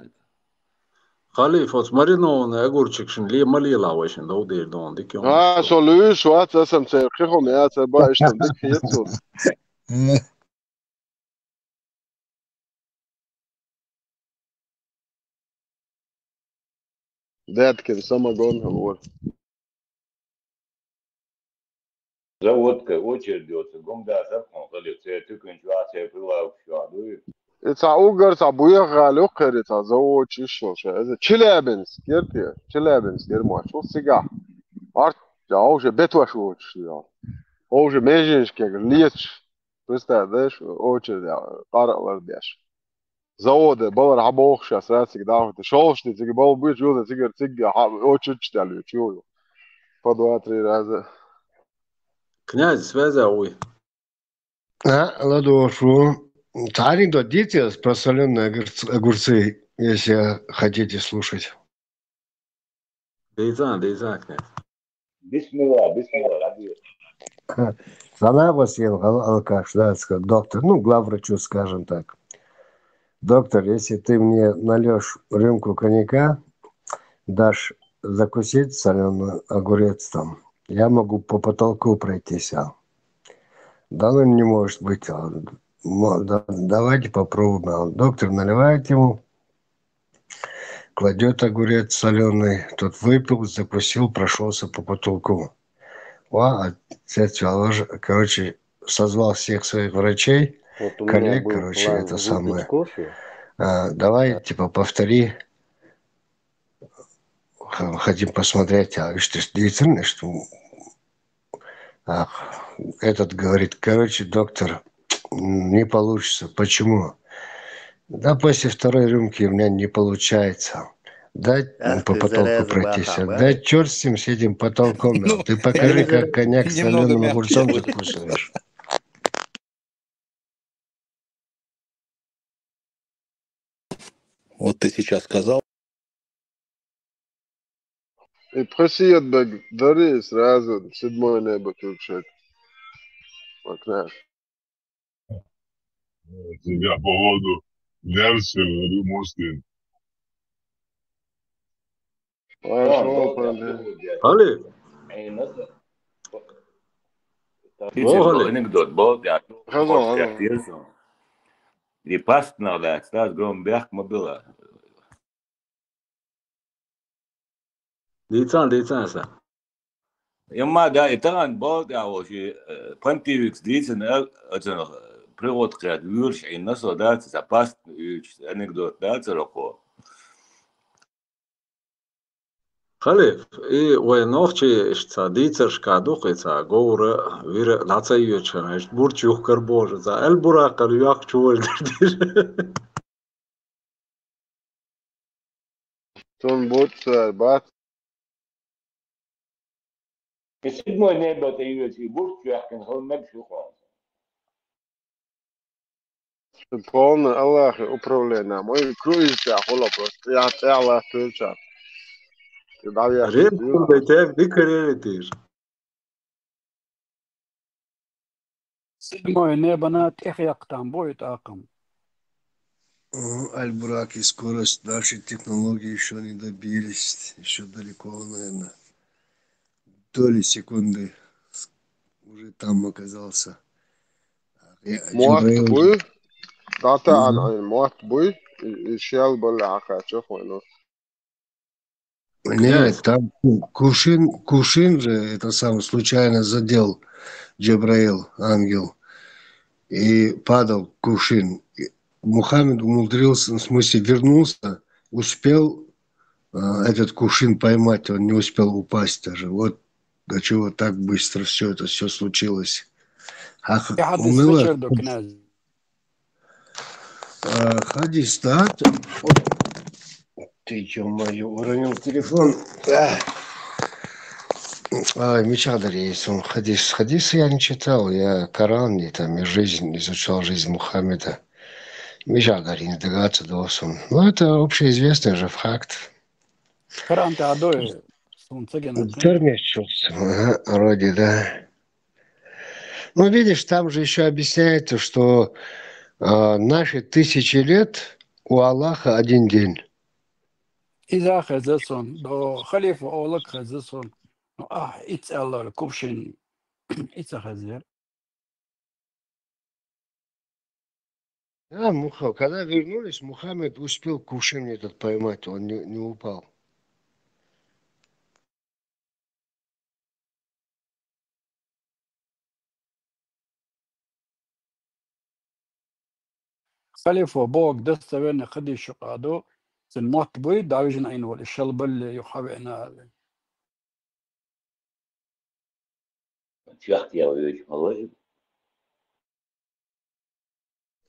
Халиф, маринованный огурчик, малила очень, да, удир, да, он дикий. Солюш, вот, сам цел, хихом, я цебаешь, там дикий яцу. Дядкин, самогон, вот. Заводка, очередь идет, гомда, сарком, халиф, ты кончуация была в шаду. Это угар, это буяга, легкий, это завод еще что. Это Челябинск, где? Челябинск, германия. Что сега? Арт, я уже бетваш учил. Уже межинский, лечь. Представляешь, очередь, каралар бьешь. Заводы, балар хабох сейчас, раз всегда. Ты шел, что ты бал быть, что ты цигар, очередь читали, чего? По 2-3 раза. Князь, связи, ой. Ладошу. Анекдот details про соленые огурцы, если хотите слушать. Дейзан, князь. Бисмилlah. Санаба съел алкаш, да, доктор, ну, главврачу, скажем так. Доктор, если ты мне нальешь рюмку коньяка, дашь закусить соленый огурец там, я могу по потолку пройтись. Да, ну не может быть. Давайте попробуем. Доктор наливает ему, кладет огурец соленый, тот выпил, закусил, прошелся по потолку. Короче, созвал всех своих врачей, Вот у меня коллег, был короче, план это выпить самое. кофе. Давай, типа, повтори. Хотим посмотреть, что действительно, что этот говорит, короче, доктор, не получится. Почему? Да, после второй рюмки у меня не получается. Дай Ах по ты, потолку зараза, пройтись. баха, Да черт с этим потолком. Ты покажи, как коньяк с Немного соленым мягче огурцом будет. закусываешь. Вот ты сейчас сказал. И просит дари сразу, седьмое небо включать. Окна. Тебя по поводу версии, говорю, Муслим. Пошел, пойди. Халиф, Dice, о, bu Халиф. anekdot, bu yani Хазал, podcast diyorsun. Die passt noch das grom berg mobila. Дейцан, са. Имма да итан bu ya o şey Pontifex dicen это привод к вирш и насо да это passt anekdot да это роко. Халиф, и военновчи, что дицер шкадухица, говоря, вира нацаюча, что бурчух карбожа, за эльбура кальяк чувал дирдир. Тон бутса, бат. Седьмой небо ты ее будешь чуяхкин, он не пшухал. Полный Аллах управление. Мой круиз я хула просто. Я Аллах тылчат. Да, я Рем хитил. курдайтек дикарелитиш. Седьмое небо над Эхяктам будет аком. Аль-Бурак и скорость нашей технологии еще не добились. Еще далеко, наверное. Доли секунды уже там оказался. موات Джабраил. بوي قاطع عن موات بوي الشيال بالعقا شوفوا انه Нет, там Кувшин же это сам случайно задел Джабраил, ангел, и падал Кувшин. Мухаммед умудрился, в смысле вернулся, успел этот Кувшин поймать, он не успел упасть даже. Вот до чего так быстро все случилось. Я хадис Уныло. вечер до князь. Хадис, да? Ты, ё-моё, уронил телефон. Мечадар есть. Он хадис я не читал. Я Коран и там и жизнь, изучал жизнь Мухаммеда. Мечадар не догадаться должен. Ну, это общеизвестный же факт. Коран-то адой. Сунцегена. Термещился. Вроде, да. Ну, видишь, там же еще объясняется, что наши 1000 лет у Аллаха один день. إذا خزسون دو خليفة أولك خزسون إتس الله كوبشين إتس خزير. Да, когда вернулись, Мухаммед успел кувшин этот поймать, он не упал. خليفه بوك دست وين خدي شقادو سن موت بوي داوجن عين ولا الشلبل يحبنا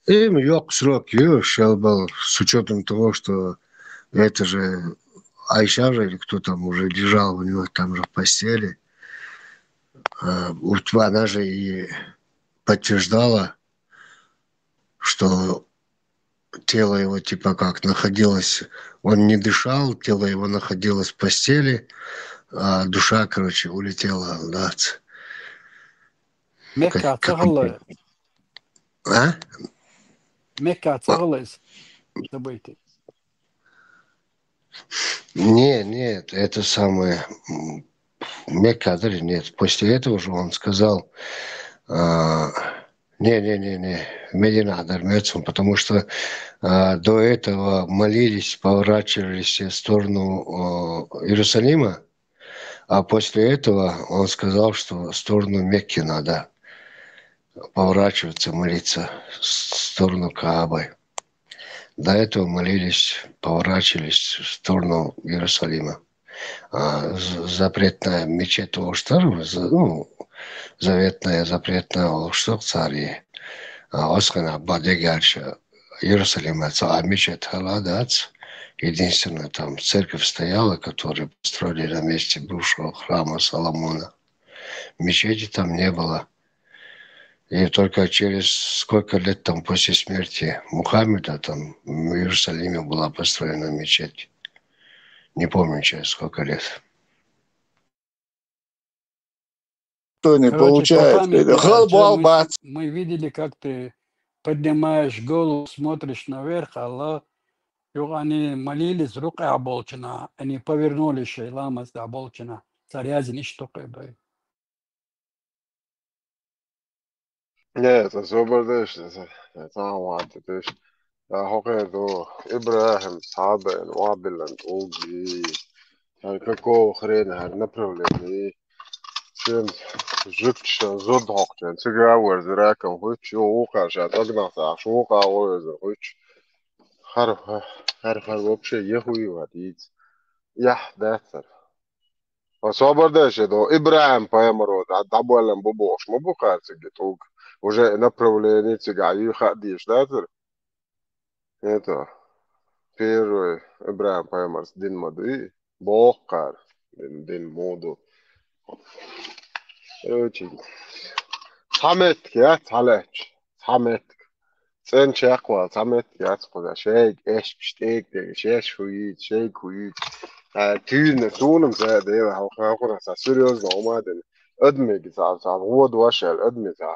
Им yok срок, шелбал, с учетом того, что это же Айша же, или кто там уже лежал у него там же в постели. Она же и подтверждала, что тело его типа как находилось, он не дышал, тело его находилось в постели, а душа, короче, улетела, да. Мекка تغلى А? Мекка تغلى событий. Нет, это самое Мекка, нет. После этого же он сказал, не, Медина Дармецум, потому что до этого молились, поворачивались в сторону Иерусалима, а после этого он сказал, что в сторону Мекки надо поворачиваться, молиться в сторону Каабы. До этого молились, поворачивались в сторону Иерусалима. Запретная мечеть Оштар, заветная запретная Оштар цари. Осхана Бадегарша Иерусалима, а мечеть Халадац, единственная там церковь стояла, которую построили на месте бывшего храма Соломона. Мечети там не было. И только через сколько лет там после смерти Мухаммеда там в Иерусалиме была построена мечеть. Не помню, через сколько лет. Что не получается? Мы видели, как ты поднимаешь голову, смотришь наверх, Аллах. Они молились, рука оболчена. Они повернулись, шейлама оболчена. Царязин, что такое? Нет, это зубрдыш, это аматыш. Хокеду Ибрахим Сабен Вабилан Уги. Какого хрена направление? Чем жутче зодохчен. Цигауэр зраком хуч укаша тогнаса шука ойзер хуч. Харф вообще ехуй вадить. Я датер. Освободишь до Ибрахим поэмрод, а дабуэлем бубош. Мубухар цигитуг. Уже направление цигаю хадиш датер. Это первый Ибрахим поэмрс дин мады. Бохкар. Дин моду. Очень. Самет я талач. Самет. Sen çakwa samet yatsqoda şey eşpiştek de şey şuyi şey kuyi tüyün tunum za de ha sa серьезно умаден admi sa вод вашел admi sa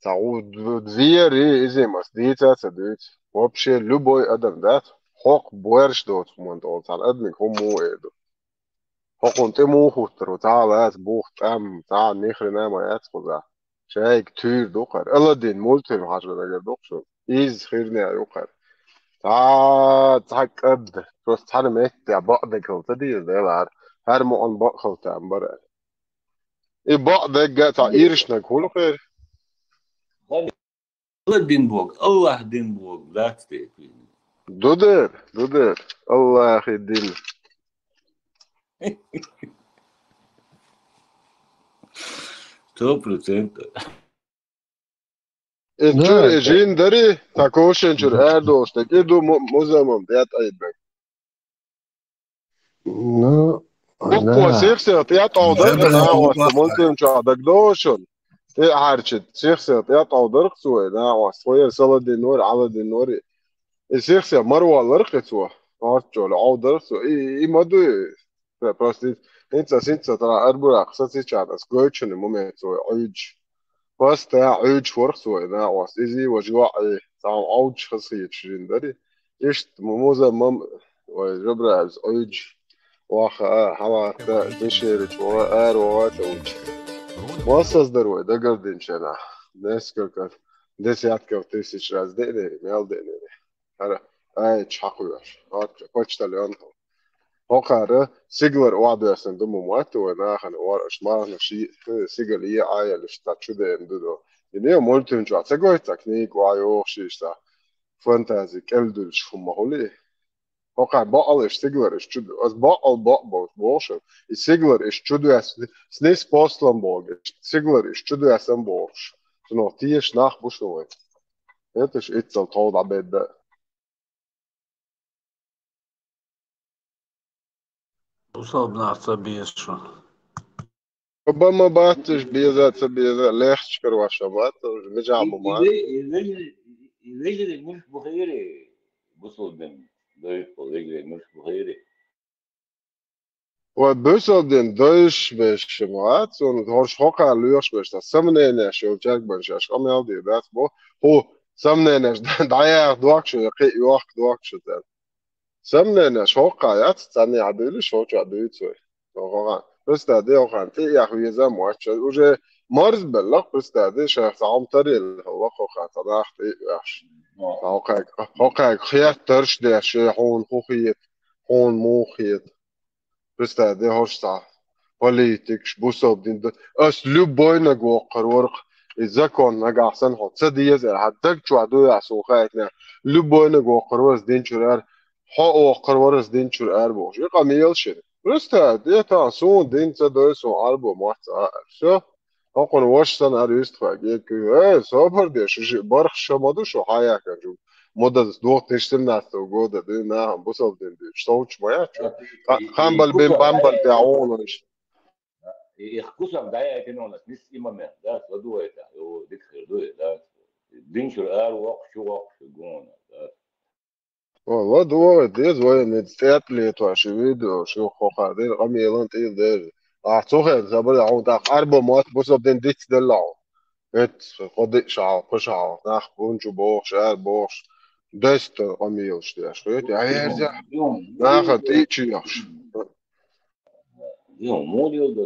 двери изимас дитяца дит вообще любой адам да хок боерш дот мон дот сал admi кому эду хокон тему хутру таалас бухт ам та нихрена ма яцқода شايك تير دوقر ألدين مولتين حاجة دقر دوقشو إيز خيرني أيوقر تعقد بس تعالى ميت بعض كلتا دي ده لار هر مو أن بعض كلتا أمبر إيه بعض جا تعيرش نقول خير الله دين بوق لا تستيقظ دودر الله أخي الدين Enčur žin dari, tako šenčur erdoštek, idu muzamam, dēt aidbek. Ну, Bukko sirsiet, ietaudark nāvasta, multimčādak došun. Te harčit, sirsiet, ietaudark soja nāvasta, vai saladin nori, aladin nori. Sirsiet, marwa larketso, harčo, audark so, imadu, prostīt. Inca, tā arburāk, sacīčātas, goičuni moments, vai oidž. بس تاع عيد فرص وإذا واسيزي وجوعي تاع عود خصيت شرين دري إيش موزة مم وجبر عز عيد واخا حوا تا تشيرت وآر واتوج واسس دروي دقر دين شنا ناس كركر دس ياتكر تيسيش راز ديني ميال ديني هلا أي تشحقوش كوتش تليون هوكاره سيجلر وعدو يسن دمو مواتو وناخن وارش مارنا شيء سيجل إيه آية لشتات شده يمدودو إنه مولتون جوا تقوي تكنيك وآيو خشيشتا فانتازي كالدلش فما هولي وقع بقل إيش سيجلر إيش تشدو أز بقل بقبل بوشة السيجلر إيش تشدو سنيس بوستلان بوغ سيجلر إيش تشدو يسن بوش شنو تيش ناخ بوشنو إنتش إتصل طود عبيد ده بوصل بنعصى بيشو ربما باتش بيزات بيزات ليش تشكر واشبات نجعبوا معك رجل مش بخيري بصل بن ضيف رجل مش بخيري وبوصل دين دوش بشمعات ونهارش حقا ليش بش سمنه نش وجاك بنشاش أم يالدي ذات بو هو سمنه نش دعيا دوكش يقي يوخ دوكش ذات سمنه نش حقا يات تاني عدلش هو عدلت سوي وقعا بس ده وقعا تي يا خوي زم واتش وجه مرز بلق بس ده شيخ عم تري هو وقعا تداخ تي ياش حقا خيات ترش ده شي هون خوخيت هون موخيت بس ده هوش صح politics بوسوب دين ده اس لبوينا جو قرورق إذا كان نجا أحسن هات سديز حتى شو عدو يعسو خايتنا لبوينا جو قرورس دين شرار حق قرورس دين شرار بوش يقاميل شيء بس ده تعسون دين تدرس وعربو محتاج شو أقول واش سنة أريست فاجيك إيه صبر ده شو برخ شمادو شو حياك جو مدة دوق تشتم ناس وجودة دين نعم بوسوب دين شتوش ما يعرف خامبل بين بامبل تعون يخكسم دعاية كنا ناس إمام ده صدوا إيه هو ديك خير ده دين شو قال وق شو جون والله دو ديز وين نتسياتلي تواشي فيديو شو خوخا دين قمي يلان تيل دير أعتوخي زبر عون تاق أربع موات بوسوب دين ديتس دلعو إت قدي شعو قشعو ناخ بونجو بوخ شعر بوخ دست قمي يلش ديش خيط يعني يرجع ناخد تيتشي يخش يوم مو اليوم ده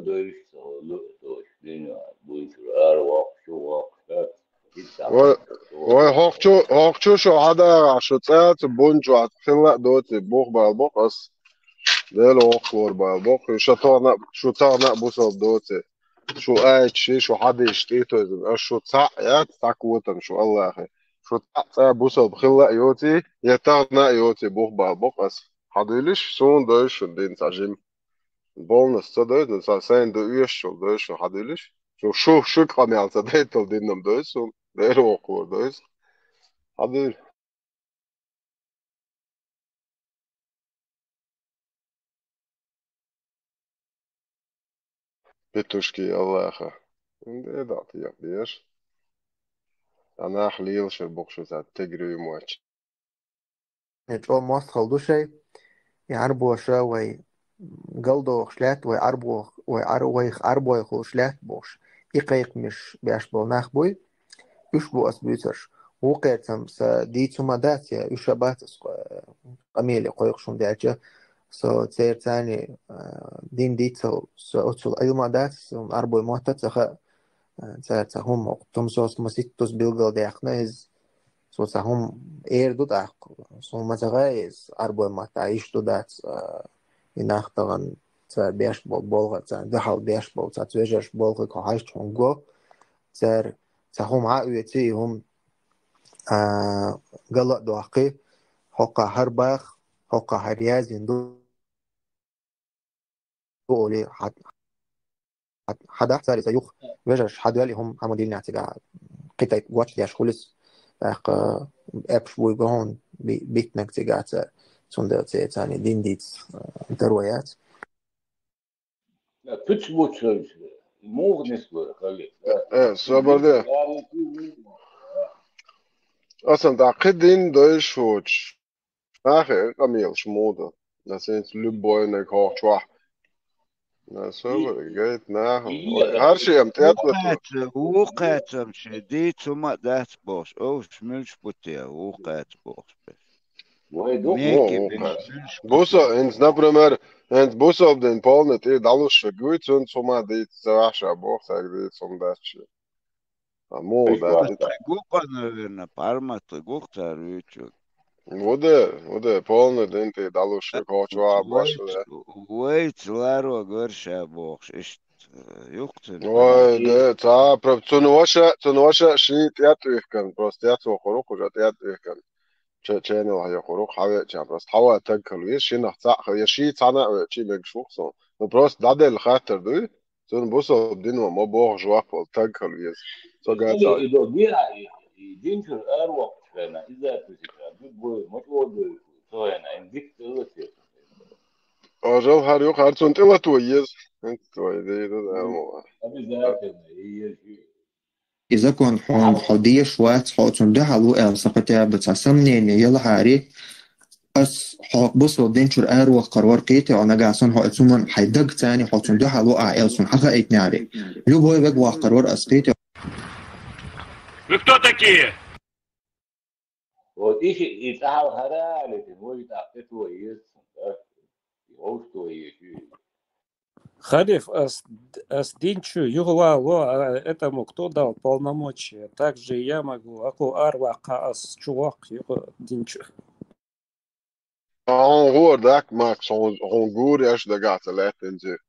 دوش دين بوين شو قال وق شو وهوكشو شو هذا شو تسات بونجو عتخلق دوتي بوخ بالبوخ أس ديلو وقور بالبوخ شو تانا بوصل دوتي شو قاعد شو حدا يشتيتو إذن شو تسع يا تسع كوتن شو الله أخي شو تسع بوصل بخلق يوتي يتانا يوتي بوخ بالبوخ أس حدا يليش سون دوش شو دين تاجيم بولنس صدق نسا سين دو يش شو دوش شو حدا يليش شو قامي على صديتو دينم دوش ديلو وقور دوش حاضر بتشكي الله أخا إيه ده طيب ليش أنا أحليل شربوك شو ذات تجري مواتش جو موصل دو شيء يعربو شوي قلدو خشلات ويخ عربو خشلات بوش يقيق مش بيش بولناخ بوي يشبو أسبوتر وقيتم ديتو مداتيا يشباتس قميلي قويق شون دياتيا تسير تاني دين ديتو أتسل أي مداتس عربو موتا تخا هم تمسوس مسيتوس بيلغل ديخناز هم إيردو داق متغايز عربو ما تعيش دات إناخ طبعا بيش بولغة دحل بيش بول تتوجش بولغة كهاش تونغو هم عاويتي هم قلق دواقي حقا هرباخ حقا هرياز يندو قولي حدا ساري سيوخ وجش حدا اللي هم عمودين نعتقى قطعة واتش دياش خلص أبش بويقون بيتنك تقاعد سندر تاني دين ديت ترويات تش بوتش مو نسبة خلي صبر ده أصلا تعقدين دوش واتش آخر قميل شموده نسيت لبوي إنك هو شوح صبر جيت ناهم هرشي أمتيات وقعتم شديد ثم دات بوش أوش ملش بوتيا وقعت بوش Buso, ins например, ins Buso den Polnet ir daluši guits un sumā dīt savāšā boksā dīt sum dači. Mūda. Гука, наверное, пармата гукта рючу. Уде, Polnet inti daluši kočvā bošā. Уэйц ларо горшā бокш. Ишт юктен. Ой, да, tā, tu noša šī tietūhkan, prost tietū horuku, ja tietūhkan. تشاني وهي خروج حاجة بس حوا تنكل ويش شيء يشي تانا شيء مكشوخ بروس دادي الخاطر دوي سون بوسو بدينو ما بوغ جواك والتنكل ويش سو قاعد اللي إذا دير يدينشر أروق لنا إذا تسيبها بيبوي ما تقول توينا عندك تلتي أجل هاريوك هارتون تلا تويز انت توي دي أبي ذاتنا هي إذا كان حدية شوات حوتون ده حلو سقطة بتسمني يلا هاري أس بصوا دينشر أروق قرار كيتي أنا جالسون حوتون حيدق تاني حوتون ده حلو ألسون حقا إتناري لو بوي بقى قرار أسقيتي. Вы кто такие? Вот их и тахал харали, ты можешь так это есть, да? Вот что есть. Халиф, Динчу, Югла, этому кто дал полномочия? Также я могу, Аку Арвака, Ас Чувак, Динчу. Han hoor dat maakt zo'n goede als je dat gaat te letten.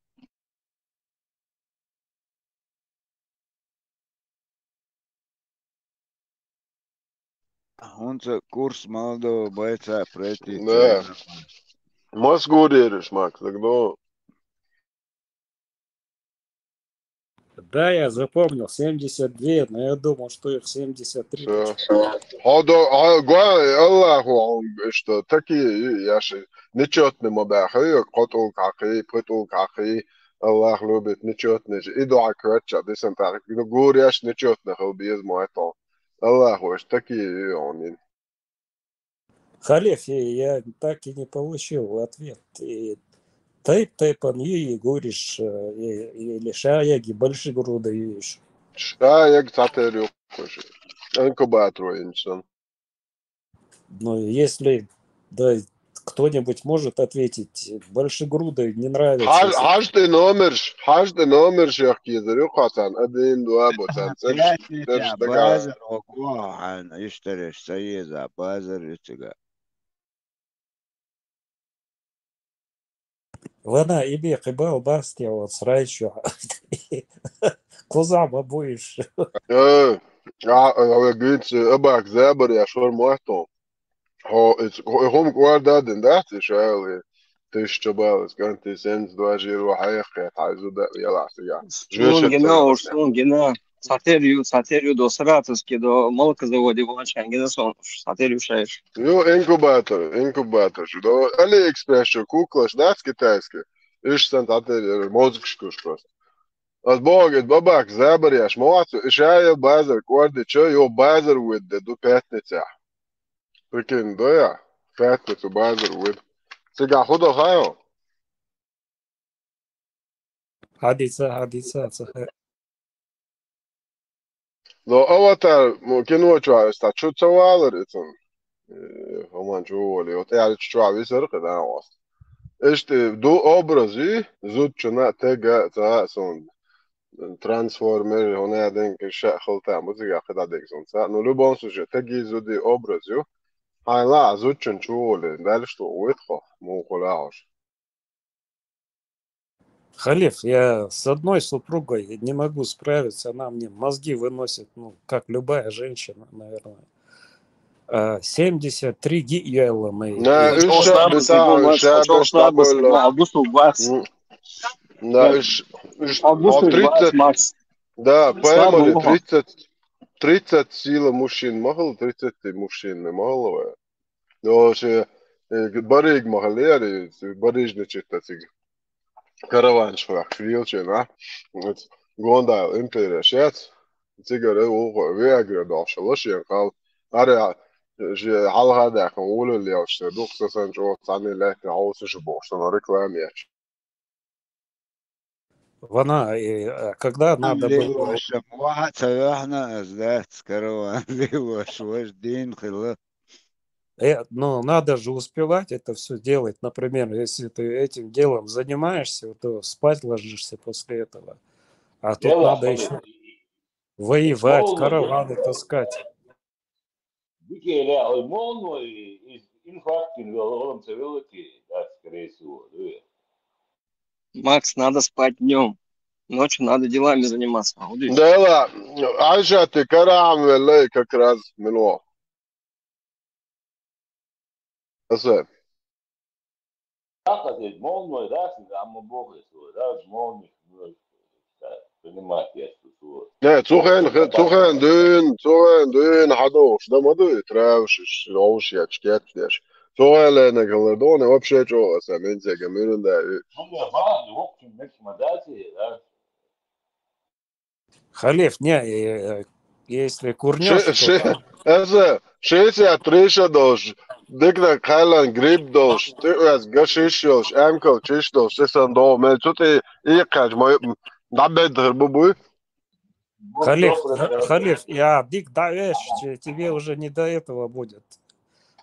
Onze koers молодого бойца пройти. Да. Москву режешь, Макс, так ну. Да, я запомнил, 72, но я думал, что их 73. هذا الله هو что такие яши нечетные мабахи قطعوا كعقي قطعوا كعقي الله لوبت نечетные иду аквача десен так ну говоришь нечетные хо без моето الله هو такие они. Халиф, я так и не получил ответ. Тайпан и говоришь, или шаяги, большегрудые видишь. Шаяг цатерю кожи. Инкубатор инсан. Ну, если да, кто-нибудь может ответить, большегрудые не нравится. Каждый номер шахки зарю хасан, один, два, ботан. базар окуан, иштереш союза, базар итига. Вона иби хибал басти вот срайчу. Кузама будешь. Ja, gits abak zaber ja shor moato. Ho it's hom guarda den dat is ali. Tish chabal ganti sens do ajir wa hayqi haizu da yala siga. Шун гена сатерию до саратовски до молокозаводе ванчан гена сон сатерию шаешь. Jo inkubator. Do AliExpress kuklaš dat китайский. Иш сан tater mozgshkush просто. Az bogat babak zabaryash moacu ishaya bazar kwardi cho yo bazar with the do petnica. Прикинь, да я пятницу bazar with. Сега худо хаyo. Hadisa. Do avatar кино sta чуцавалер итон. Хоман чували. Вот я чувал висер когда was. Este do obrazi zut chuna tega ta son transformer هنا دينك الشيء خلطة موسيقى خدا ديك سونسا نو لو بون سوجي تجي زودي образю هاي لا زوتشن чули дальше что уитхо му колаош. Халиф, я с одной супругой не могу справиться, она мне мозги выносит, ну, как любая женщина, наверное. 73 гиела мои. Да, да, поймали 30 сил мужчин махал, 30 мужчин не махал. Но ще барыг махалери, барыжны читатик. Караван швах вилче, на. Гондал империя шец. Тигаре о вегре дашалошен кал. Аре je halga kan wolen leeuwste dochter zijn zo aan die lijkt een halve borst dan reclame. Вона, когда надо было... Ну, надо же успевать это все делать. Например, если ты этим делом занимаешься, то спать ложишься после этого. А тут надо еще воевать, караваны таскать. Дикие молно из инфарктин велом цивилки, да, скорее всего, да. Макс, надо спать днем. Ночью надо делами заниматься. Да ладно, Айша, ты карам велей как раз минуло. أسا Tāpēc Molnoja rāsni, kā man bohlis, rāds Molnis, لا تخن دون حدوش ده مدو تراوش روش يا شكات فيش تخن لأن كلردون وبشيء جو أسامين زي جميل ده Халиф, не, если курнешь, то там... أسا شيء تريشة دوش دكنا كايلان جريب دوش تقرأ قشيش دوش أمكو تشيش دوش تسان دو مل توتي إيقاج ما نعبد هربوبوي Халиф, я дик даешь, тебе уже не до этого будет.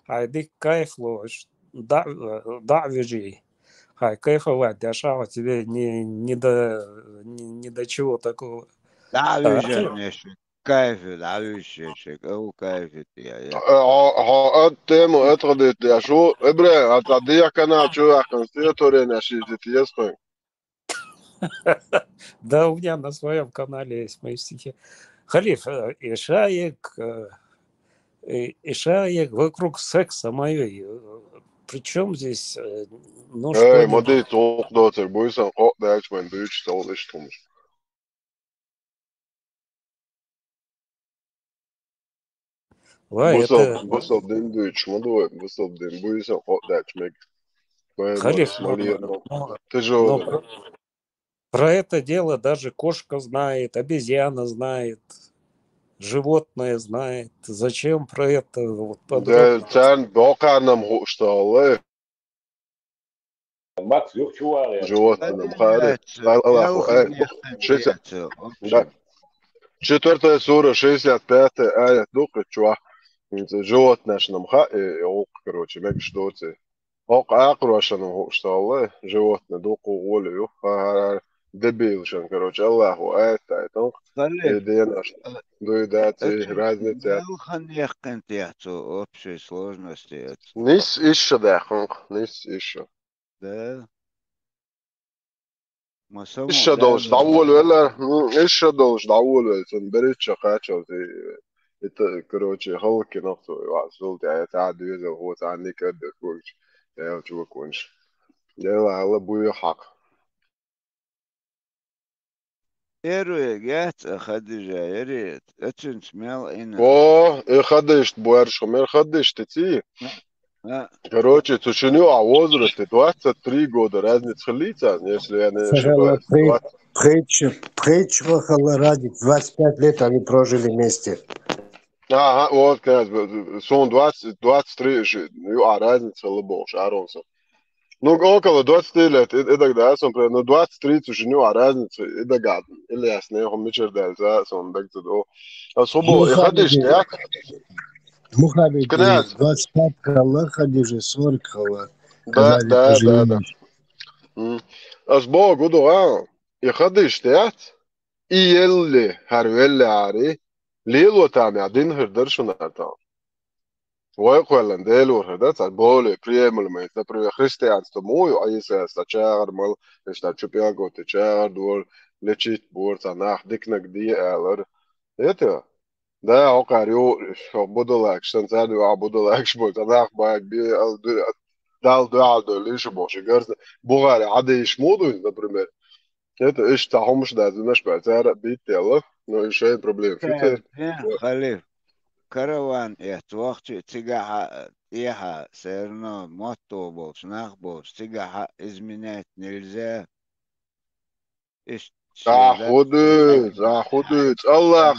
Хай дик кайфлош, да вижи. Хай кайфовать, дешево тебе не до чего такого. Да, вижу, кайфы, да, вижу, кайфы, я. тему отходит, я шо, эбре, отдадия канал, чё я конституторе наши детьесхой. Да, у меня на своем канале есть мои стихи. Халиф, Ишаек вокруг секса моей. Причем здесь, ну что... Эй, моди, toch dat er boys aan God, dat mijn buurt stel is soms. Высоп дым дуч, модой, высоп дым, boys aan God, dat mijn. Халиф, Ты же... Про это дело даже кошка знает, обезьяна знает, животное знает. Зачем про это вот подробно? Sen bakanım hoştalı. Макс, yok çuvar ya. Животным хари. Четвертая сура, 65 аят, духа чуа. Животное нам хари, короче, мег что ты. Ок акрушаным hoştalı, животное духа волю, дебил шан, короче, Аллаху аят, так. Дуидации, разница. Общей сложности. Nis еще, да, nis еще. Да. Еще должен дауэль, еще должен дауэль, сон беречь хачо, это, короче, халки нахто, васулт, я تعد ويزا هو تعني كده كويس، يا شو كويس. يلا على بوي حق. يروي خديجة يريد اتشنش ميل إنا خدشت بوارش خمير خدشت تي короче тушеню а возрасте 23 года разница лица если я не ошибаюсь Притчва Халарадик 25 лет они прожили вместе. Ага, вот как сон 23 разница лобош аронса. Ну, около 20 лет, и тогда, ну, 23 тушеню, а разница, и догад. Или ясно, я вам мечер дал, за сон, так то. Особо, и ходишь, так? Мухаммед, 25 хала, ходишь, 40 хала. Да. Особо, году, и ходишь, так? И елли, харвелли, ари, лило там, один хердершун, там. ويقول ديلو هذا تقول بريمل ما يتبري خريستيان استمو يعيسى استشار مال استشوبيا قوت تشار دول لتشيت بورت ناح ديكنك دي الر يتا ده عقاريو بدلاك شنزادو عبدلاك شبوت ناح باك بي دال ليش بوش جرز بوغاري عادي يشمودو например это ايش تاعهمش ده مش بعتار بيت يلا نو شيء بروبليم فيك خليف كروان وقت تيجا إيها سيرنا موتو بوش نخبوش تيجا إزمينات نلزا إيش خودت الله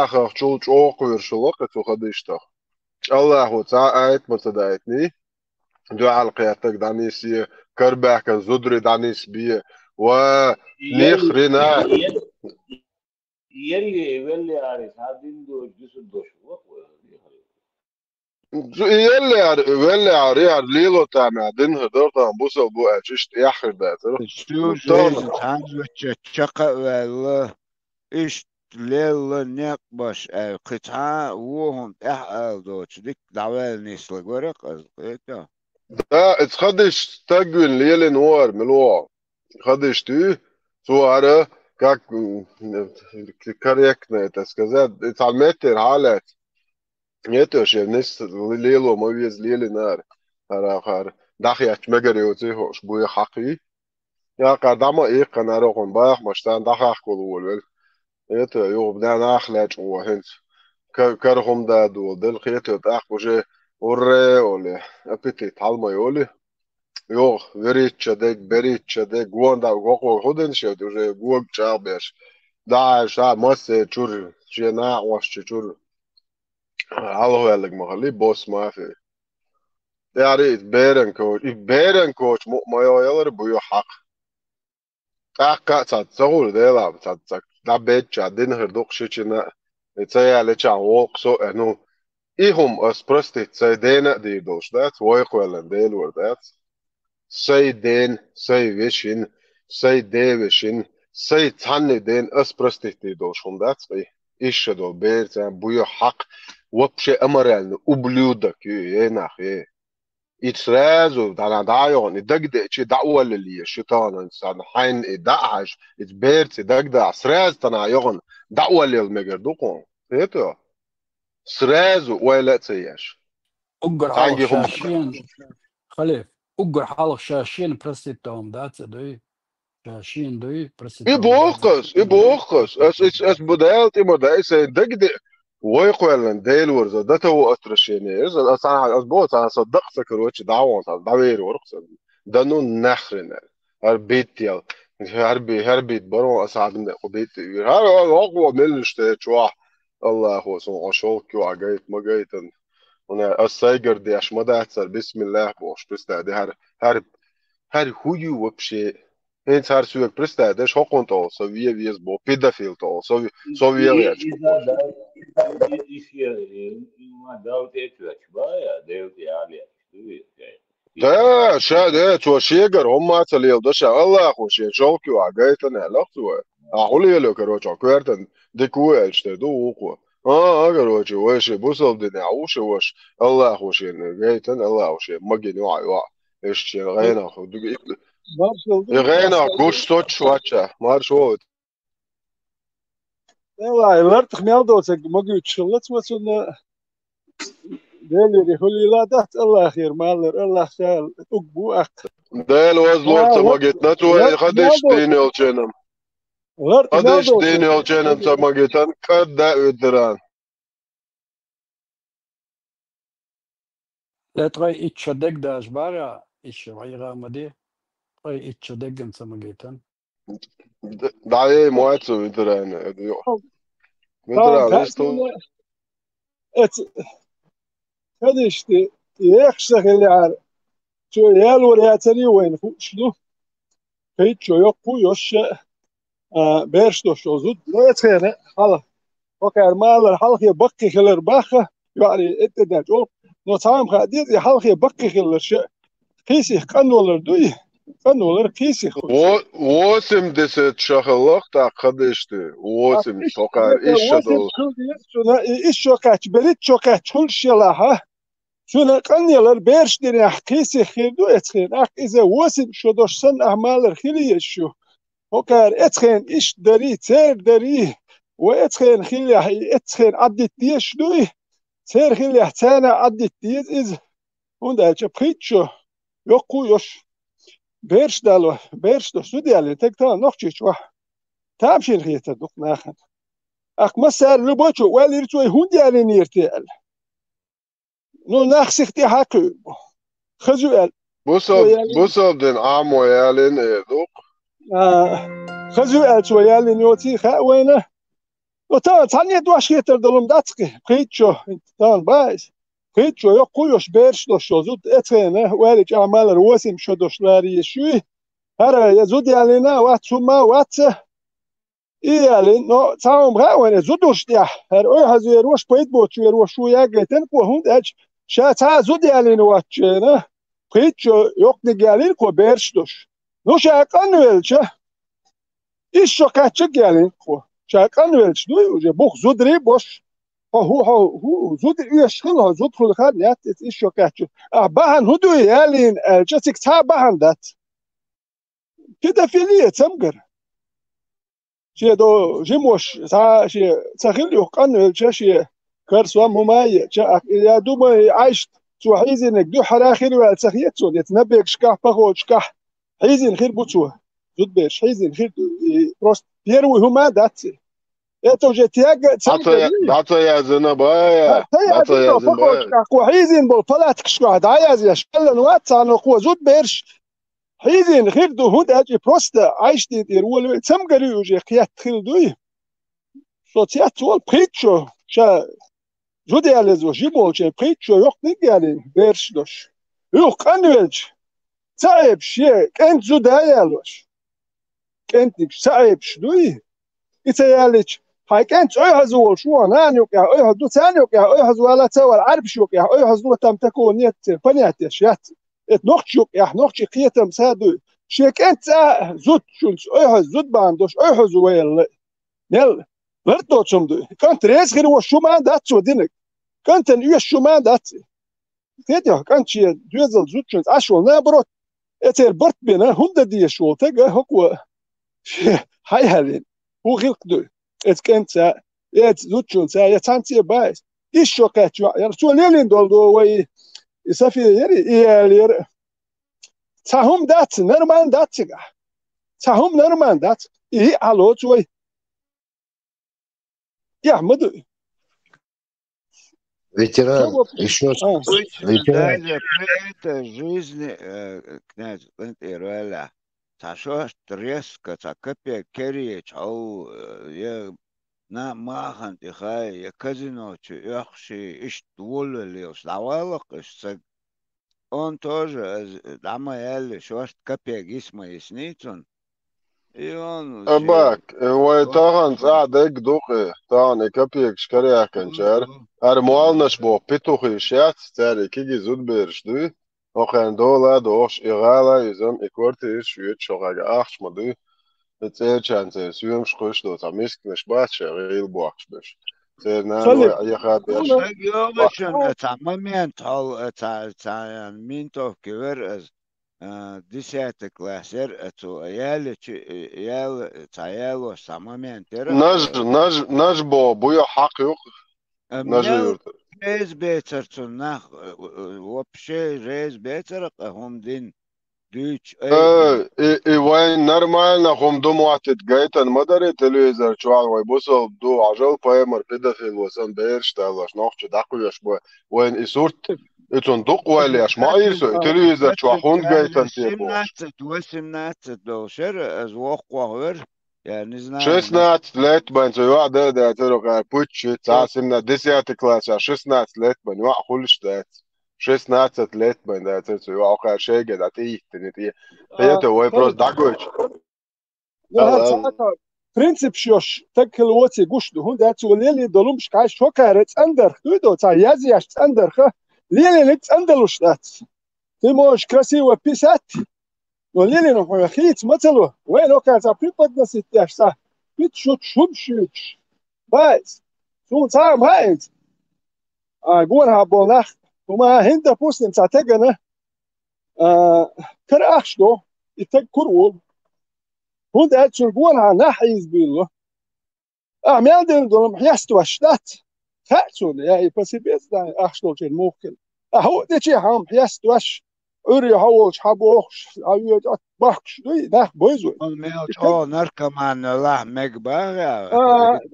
خخشول چوق ورشلوق تو خديشتا الله تعايت متدايتني دعاء القياتك دانيسي كرباح كان زدري دانيس بيه ونخرنا يلي عارف هادين دو جسد دوش يلي عاري ليلو تاع دين هدر تاع بوسو بو اتشت ياخر ده شو جايز تانجو تشقا والله ايش ليل نقبش قطعة وهم احقل دوش ديك دعوال نيسل ورق ازقيتا ده اتخدش تقوين ليل نوار ملوع خدش تي سوارة как корректно это сказать, это метр халет. Ietieši, nes lielo mavies lielināt ar dahiat megariozi hoš buja haqi. Ja qadama iqan aroqon baah mashtan dahaq kulul. Ietio jo bdan akhlaj wa hens. Karhum da do del qiyetio taq buje urre ole apetit halma yoli. Jo berit guanda goqo huden şevdi uje guog çağbeş. Da şa mas çur jena was çur. Hallo eigenlijk maar bos maar. Ja, dit beren coach. Ik beren coach maar jou boeien hak. Kat zo de la dat dat beetje din herdok shitje het zei alle cha walk zo en nu ihom as prostit zei dena die dos dat hoe ik wel en deel wordt dat. Zei den, zei wishin, zei de wishin, zei tanne den as prostit die dos om dat bij. Is do beer zijn boeien hak. Вообще аморально, ублюдок, нахуй. И сразу, да дайон, и дагда, че дауал ли, шитан, инсан, хайн, и дааш, и берти, дагда, сразу танайон, дауал ли мегердукон. Это сразу, ولا تسيش. أقر حالك شاشين، خليف، أقر حالك شاشين برستهم دات دوي. شاشين دوي برستهم. إبوخس، اس بدأت إما دايسة دagda. ويقولن ديلورز ده تو أترشينيز أصلا أسبوع أنا صدقت كروتش دعوة دعوير ورقص ده نو نخرنا هربيتيال هربيت برو أسعدنا قبيت هذا أقوى من الشتات شو الله هو سو عشوق كيو عجيت ما جيتن أنا السايجر دي عش ما دعتر بسم الله بوش بس ده هر هويو وبشي هنت هر سوق بس ده شو كنت أو سويه بيز بو بيدافيل تو سويه ليش ده شا ده تو شيغر هم اتليل ده شا الله خوش شوكي وعجيتن علاقته اقولي له كروچ كورتن دكو اشته دو وقو كروچ وش بوصل دي نعوش وش الله خوش جيتن الله خوش مجني وعي ايش غينا خد غينا كوش توتش واتشا مارشوت والله لرتخ ميالدوتك مجيت شلت وصلنا ديلي هولي لا دات الله خير مالر الله خير أقبو أك ديل وزلور تماجت نتوه خدش ديني الجنم خدش ديني الجنم تماجتن كدا ودران لا ترى إتشدق دا أجبارا إيش غير مدي ترى إتشدق أنت تماجتن دعي مواتسو ودران ودران استو هذا إشتي يخشى اللي عارف شو يالور ياتري وين شنو هيك شو يقو يش بيرش دو شو زود لا يتخيل خلاص وكان مال حلق يبقي خلر باخه يعني انت ده جو نصام خديت حلق يبقي خلر شيء كيسي قنولر دوي قنولر كيسي واسم دست شخلق تا قدشتي واسم سوقار ايش دو ايش شوكات بريت شوكات كل شيء لها شو قنيلر بيرش دنيا كيسي خيردو اتخين اك اذا واسم شو دوشسن اعمالر خلي شو وكار اتخين ايش دري تير دري واتخين خلي اتخين عدت ديش دوي تير خلي تانا عدت ديز از وندا جبخيتشو يقو يش بيرش دالو بيرش دو سوديالي تكتا نوخشيش واح تامشين خيتا دوق ناخن اك مسار لبوچو والي رتوي هونديالي نيرتيال نو ناخسختي حاكو خزوال بوصل دين عامو يالين دوق خزوال شويالي نيوتي خاوينه وتا تاني دواش خيتر دلوم داتقي قيتشو تان بايس قيتشو يقويوش بيرش دو شوزود اتخينه والج اعمال رواسم شدوشلاري شوي هرا يزود يالينا واتسوما واتسه إيالي نو تاوم غاوين زودوش ديا هر اوي هزو يروش بيت بوتشو يروش شو ياقيتن كو هوند اج شا تا زود يالين واتشينا قيتشو يقنق يالين كو بيرش دوش نو شا قنويلشا إيش شو كاتشك يالين كو شا قنويلش دوي وجه بوخ زود ريبوش هو زود يشخلها زود خلخال نيات إيش شو كاتشو باهن هدو يالين جاتك تا باهن دات كده في ليه تمقر شيء دو جيموش تا شيء تخيل يقنويل شيء كرسوا مماية يا دوب عشت تو حيزنك دو حراخير والسخيتون يتنبيك شكاح بخوت شكاح حيزن خير بوتشوه زود بيش حيزن خير بروست يروي هما داتي يتو جتياج تسمى داتا يا زنبايا داتا يا زنبايا حيزن بالفلات شكاح داياز يا شكلن واتسانو قوة زود بيرش حيزن خير دو هود اجي بروست عشت يروي تسمى يوجي قيات خير دوي صوتيات وال بريتشو شا زود يالزو جيبول شا بريتشو يوق نيجالين بيرش دوش يوق انويج صعب شيء كنت زود يالوش كنت صعب شدوي يتيالج هاي كنت اي هزول شو انا يوق يا اي هدو ثاني يوق يا اي هزول لا تسوى العرب شو يا اي هزول تم تكون نيت فنياتش يات نوخش يوق يا نوخش قيتم سادو شي كنت زود شو اي زود باندوش اي هزول نل Verto zum du. Kan tres gir was schon mal dazu dinek. Kanten ües schon mal dazu. Geht ja, kan chi duzel zutchens ashol na brot. Eter bart bena 100 die shol tega hokwa. Hay halin. Hu gilk du. Et kent sa et zutchens sa ya tanti bais. Ish shokat ya so lelin doldo way isafi yeri yer. Tahum dat normal dat ga. Tahum normal dat. I alo way. Я Мadu. Ветеран, еще ветеран. Это жизнь, князь Лентируэля. Сашо треска, цакапе керие чау, я на махан тихай, я казино, яхши, иш двулли, славалок, он тоже, дама элли, шо капе гисма ясницун. أباك وطاغن ساعد إك دوخي طاغن إكابيك شكريا كنشار أرموالنش بو بيتوخي شات تاري كيجي زود بيرشدوي وخان دولا دوش إغالا يزن إكورتي إش ويت شوغاقا أخش مدوي تسير شانسي سيوم شخوش دو تاميسك نشبات شغيل بوخش بش تسير نانو أيخات بيش يومشن تعممين تال مين توف كبير از 10 класер, это ял таяло самоментера. Наш бо буя хак yok. Наш юрт. Рез бетер нах вообще рез бетер هم دين دوч. И وين нормально هم دو معتد جايتن مدري تلويزر شوال وي بوصل دو عجل بايمر بيدافيل وسن بيرش تالاش نوخش داقويش بو وين إسورت اتون دوق والياش ما يرسو تلويزر شو خوند جايتن تيبو 18 دوشر از وقوهر يعني знаю 16 лет бен зоя да тero путч цасимна 10 класс 16 лет бен ва хулш да 16 лет бен да тero ва шей да ти это ой просто дагоч принцип шош так лоци гушду хун да цулели долумш кай шокарец андер дуйдо ца язяш андер ха Лилин Андалуштат. Ты можешь красиво писать, но Лилин хит мацалу. Вен оказа преподносить яшса. Пит шут шумшич. Байс. Сун сам хайт. Гуан хабонах. Ума хинда пустим цатегана. Карахшдо. Итек курвол. Хунд ачун гуан ха нахиз било. Мелден долом хясту аштат. خاتون يعني بس بيزدا أخشلو جن موكل أهو دشي هم يستوش أري هوش حبوش أيوة بخش دوي ده بوزوي الميل نركمان لا مقبرة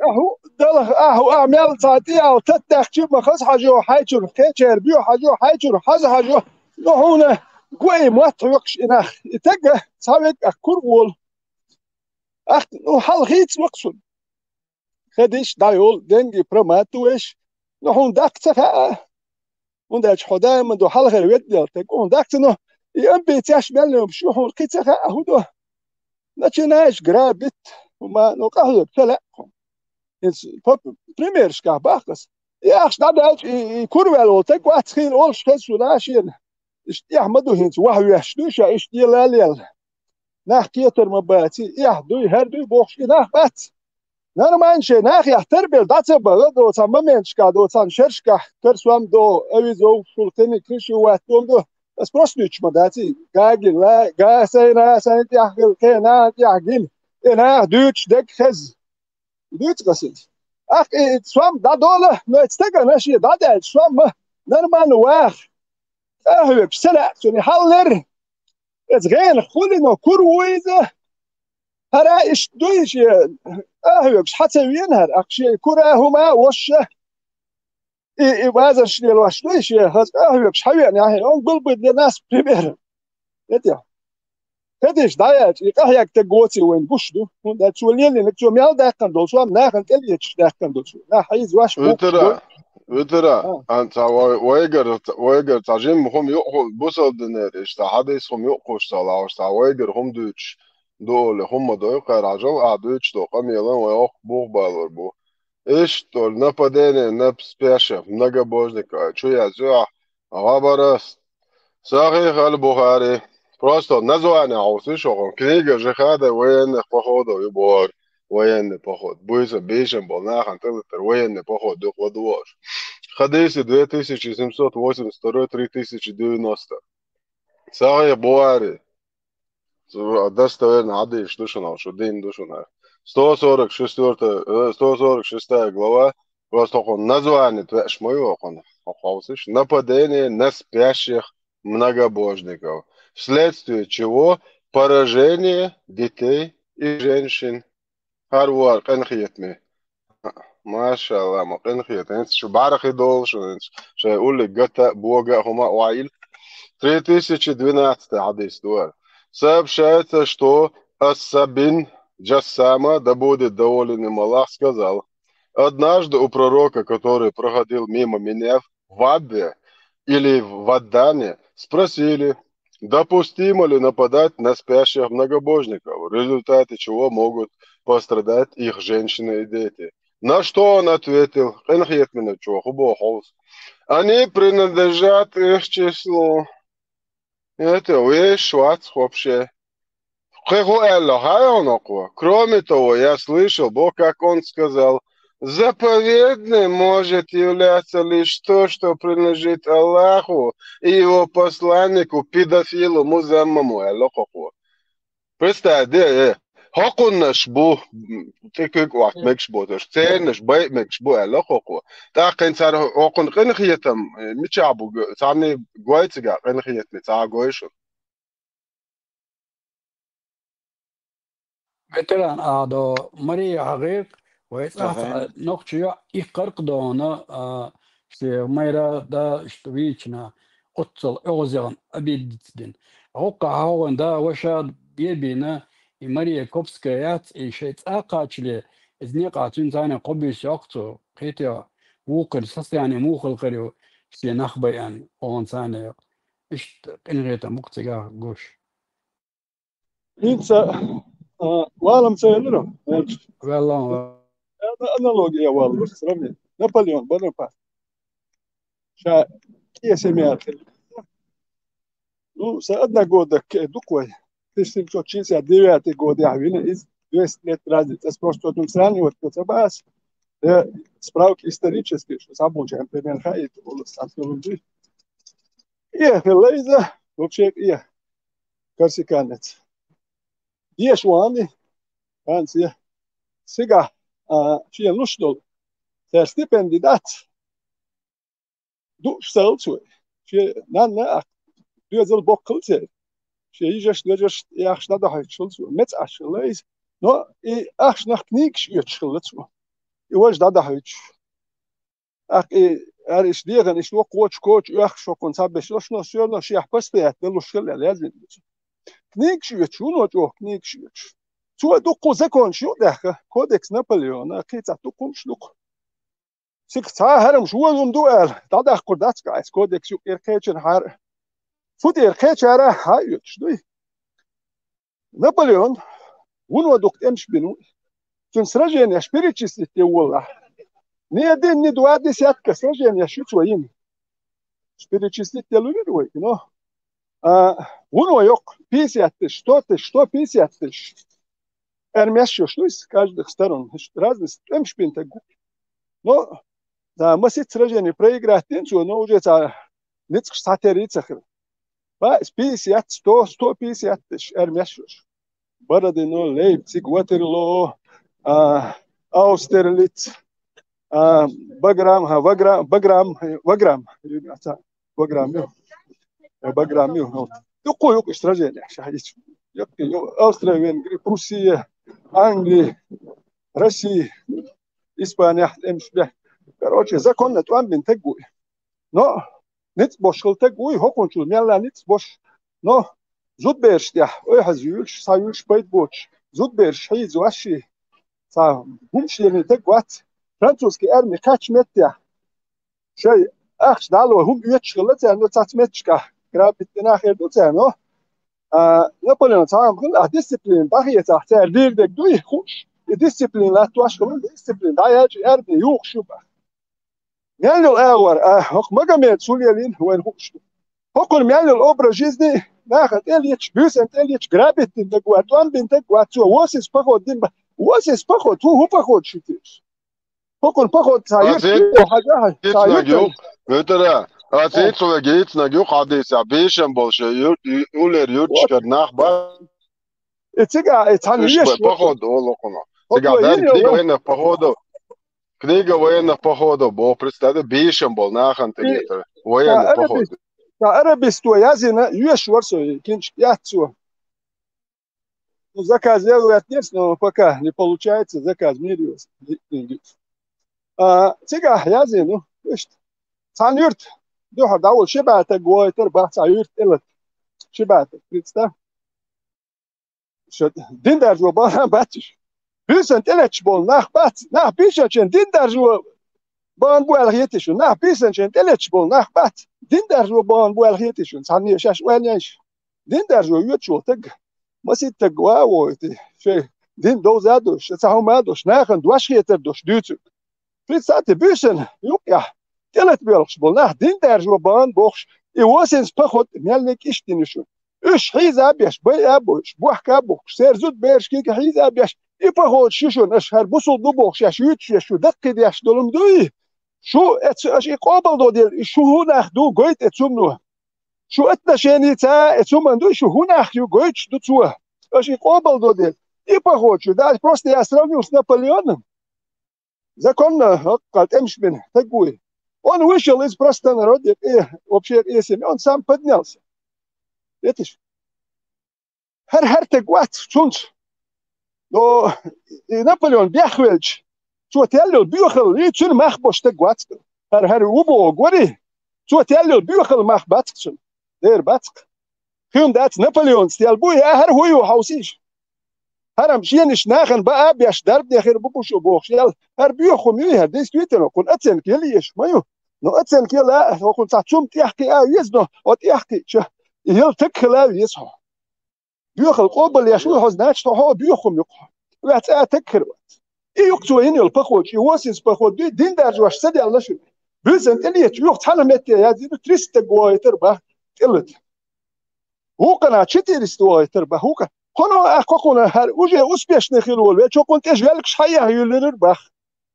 أهو ده أهو أعمل ساعتي أو تتخشي ما خص حاجة حيجر كيشر بيو حاجة حيجر حاجة حاجة نهونا قوي موت وقش إنخ يتجه سابق أكرول أخ وحال خيت مقصود خديش دايول دنجي برماتوش نحن داكتها ونداش حدا من دو حلقة الوديل تكون داكتنا ينبيتاش ملهم شوحون قيتها أهدو نتشناش قرابت وما نقهر بتلاقهم بريميرش كاباقس ياخش داداش يكورولو تكوا تخيل أولش كسو ناشين يحمدو هنس وحو يحشدوشا اشتيلاليل نحكي ترمباتي يحدو يهردو بوخش نحبات نرمانشي ناخ يحتربل داتبل دو تمامنشكا دو تنشرشكا كرسوام دو اويزو سلطني كريشي واتوم دو بس بروسنيتش مداتي غاغين لا غاسينا سنت يحقل كينا يحقين انا دوتش دك خز دوتش غسل Ах, swam da dole, no etstega nashi da da swam normal waar. Ahwek sala suni haller. Het geen goede no kurwize. Hara is doish ahwek حتى وينها اكشي كره هما وش اي وازر شنو واش دويش هاز ahwek حوي يعني اون قلب الناس بريمير. Etja. Het is dat je kan je te goed zien in bush do. Dat zo lelijk dat zo meer daar kan doen. Zo maar kan je het daar kan doen. Nou, hij is was goed. وترى انت ويجر تعجين هم يقوا بوصل دينار اشتا حدث هم يقوا اشتغلوا اشتا ويجر هم دوتش دول هم دوقة رجل عدوتش دوقة ميلان ويقوا بوغ بالور بو ايش تول нападение на спящих многобожников что я зюа غابرس صحيح البخاري просто название услышал книга жихада военных походов и бор военный поход бойся бежим был нахан военный поход докладываешь حديث 2782-3090 صحيح بواري достоверно حديث душина что день душина 146 глава просто он название твоешь моего он нападение на спящих многобожников вследствие чего поражение детей и женщин هاروار قنخيتني ما شاء الله ما قنخيت انت شو بعرف يدول شو يقول لك جتا بوجا هما وعيل 3012 حديث دول سبب считается что Ас-Сабин Джассама, да будет доволен им Аллах, сказал: однажды у пророка, который проходил мимо меня в Аббе или в Адане, спросили, допустимо ли нападать на спящих многобожников, в результате чего могут пострадать их женщины и дети. На что он ответил: они принадлежат их числу. Это вещь вообще. Кроме того, я слышал, Бог, как он сказал: заповедным может являться лишь то, что принадлежит Аллаху и его посланнику, педофилу, музаммаму. Представь, حقنش بو تكيك وقت مكش بو تشتنش باي مكش بو الله خو تا كان صار حقن قنخيتم متشابو صارني غويتغا قنخيتني تا غويش Veteran ado Maria Hagek ويتعرف نقطة يقرق دونا في ميرا دا اشتويتنا أتصل أوزان أبيدتدين عقا هون دا وشاد بيبينا Мария Копская и шесть акачли из некоторых заны кобис яхту хотя вукр состояние мухал корю все нахбаян он заны ишь инрета муктига гош Инца валом цейлером والله аналогия вал сравнение Наполеон Бонапарт ша кесемят ну за одна года дукой 1969 год я вина из 200 лет разницы. Это просто одно сравнивать, это бас. Справки исторические, что события, например, Хаит, археологии. И Хелейза, вообще, и Корсиканец. Есть вами, Франция, сега, чья нужно, это стипендиат, душ селцуй, чья на две боккалцы. شيء نجش يخش نده شلتو مت أشليز نو أخش نخنيكش يتشلتو يواج ده هيش أريش ديغن إيش لو كوتش يخش وكون سبش لوش نسير نش يحبس ليه دلوش كله لازم كنيكش يتشو نو كنيكش يتش تو دو زكون شو ده كودكس نابليون كيت أتوكم شلوك سكت هرم شو يوم دوال ده كودات كايس كودكس يو إركيتشن هر فودير كيتشارا هايوتش دوي Наполеон он докторш бину тун сражение спиричистите ула не один не два десятка сражения шутвоим спиричистите луидуй но он yok 50 тысяч 100 тысяч 150 тысяч армящу что из каждых сторон разные эмшпинта но да масит сражение проиграть тенцу но уже за ницк сатерицах50 100 150 тысяч армящу Бородино, Лейпциг, Ватерлоо, Аустерлиц, بقرام ها بقرام يو يقول يق استرجع شحيش يق أوستراليا وين روسيا أنجلي روسيا إسبانيا إمش به كروتشي زكون نتوان بنتجوي نو نت بوشل تجوي هو شو ميلا نت بوش نو زود بيرش ده حزيولش سايولش بيت بوش زود بيرش هي زواشي صار هم شيء تجوات فرانسوسكي أرمي كاتش متى شيء أخش دالو هم يتشغلت يعني تاتمتشكا قراب بتنا خير دوتانو نابليون تاعهم كل ديسيبلين باهية تحت دير دك دوي خوش الديسيبلين لا تواش كمان ديسيبلين دا يجي أرمي يوخ شوبه يعني الأول هق ما جمعت سوليالين وين خوش هقول يعني الأوبرا جيزني ناخد إليتش بيسنت إليتش قرابت دك وان بنتك واتسو واسس باخد دين واسس باخد هو باخد شتيش هقول باخد ساير حاجة ساير مترا أتيت سوجيت نجيو قاديس عبيشن بولشة يولر يوتشكر نخبر تيجا تانيش باخد والله قنا تيجا دان كنيجا وين باخده كنيجا وين باخده بو برستاد بيشن بول ناخن تنيتر وين باخده كعربستو يازنا يش ورسو кинч пятцу заказ я отнесло пока не получается заказ мириус تيجا يازنا تانيرت دوح داول شبعت جويتر بحث عيرت إلت شبعت بريتستا شد دين درجو بان باتش بيسنت إلتش بول ناخ بات ناخ بيشن دين درجو بان بو الغيتشون ناخ بيسنت إلتش بول ناخ بات دين درجو بان بو الغيتشون ثانية شاش وانيش دين درجو يوتشو تج مسيت تجوا ويتي شيء دين دوزادوش تساهمادوش ناخن دواش خيتر دوش دوتو بريتستا بيسن يوكيا تلت بيلخش بولناه دين درجو بان بوخش يواسنس باخد مالك اشتنشون اش حيزا بيش بي ابوش بوحكا بوخش سير زود بيرش كيك حيزا بيش يباخد شيشون اش هر بوصل دو بوخش ياش يوتش شو دق دياش دولم دوي شو اش يقابل دو ديال شو هو ناخدو قويت اتسمنو شو اتنشيني تا اتسمن دو شو هو ناخيو قويتش دو تسوه اش يقابل دو ديال يباخد شو داش بروست ياسرانيوس نابليون زكون قالت امش منه تقوي Он вышел из просто народа, и вообще, если он сам поднялся. Видишь? Хер тегуат, чунч. Но Наполеон Бяхвельч, что телил бюхал, и чун махбош тегуат. Хер убо говори, что телил бюхал махбатчун. Дер батк. Хюн дат Наполеон стел буй, а хер хуй хаусиш. هرم شينش ناخن بقى بيش درب نخير بوشو بوخش يلا هر بيوخو ميها ديس تويتر كون اتسن كيليش مايو نو اتسن كيلا كون تاچوم تيحكي يزنو وتيحكي ش يل تكلا يسحو بيوخل قبل يشو حزناش تو هو بيوخم يقح وات تكر اي يقتو هنا البخوج يوسس بخوج دين درجواش سدي الله شو بيزن اليت يوخ تعلمت يا دي تريست جويتر با قلت هو قنا تشتيرست جويتر با هو خونو اخوكونا هر وجه اسبيش نخيلول وچو كنت اجلك شحيه يلنر بخ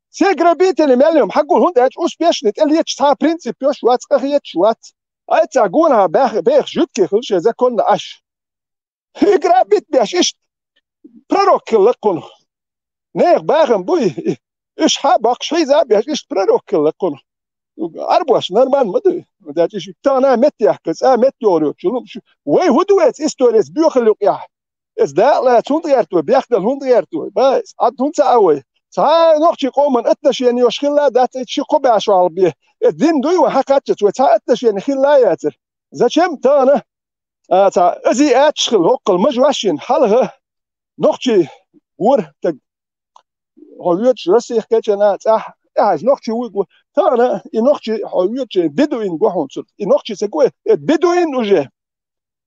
سيغرابيت اللي مالهم حقول هند اج اسبيش نتليت تا برينسيب يوش وات قخيت شوات ايت اغونا بخ جوتكي خلش اذا كنا اش غرابيت بيش اش بروك لكون نيغ باغم بوي اش حابق شي زابيش اش بروك لكون اربوش نورمال مدري داتش تانا متيحكس متيورو شنو وي هدوات استوريس بيخلق يا is dat laat 100 jaar toe, biecht al 100 jaar toe. Bas, ad 100 ouwe. Sa nog je komen etnas yani yoshkhilla dat it shiqoba asho albi. Din doy wa haqat tu ta etnas yani khilla yater. Zachem tana ta azi atshkhil hoqal majwashin halha nog je hoor te hoyt rasih kachana tah ja nog je hoor tana nog je hoyt beduin gohon nog je se go beduin uje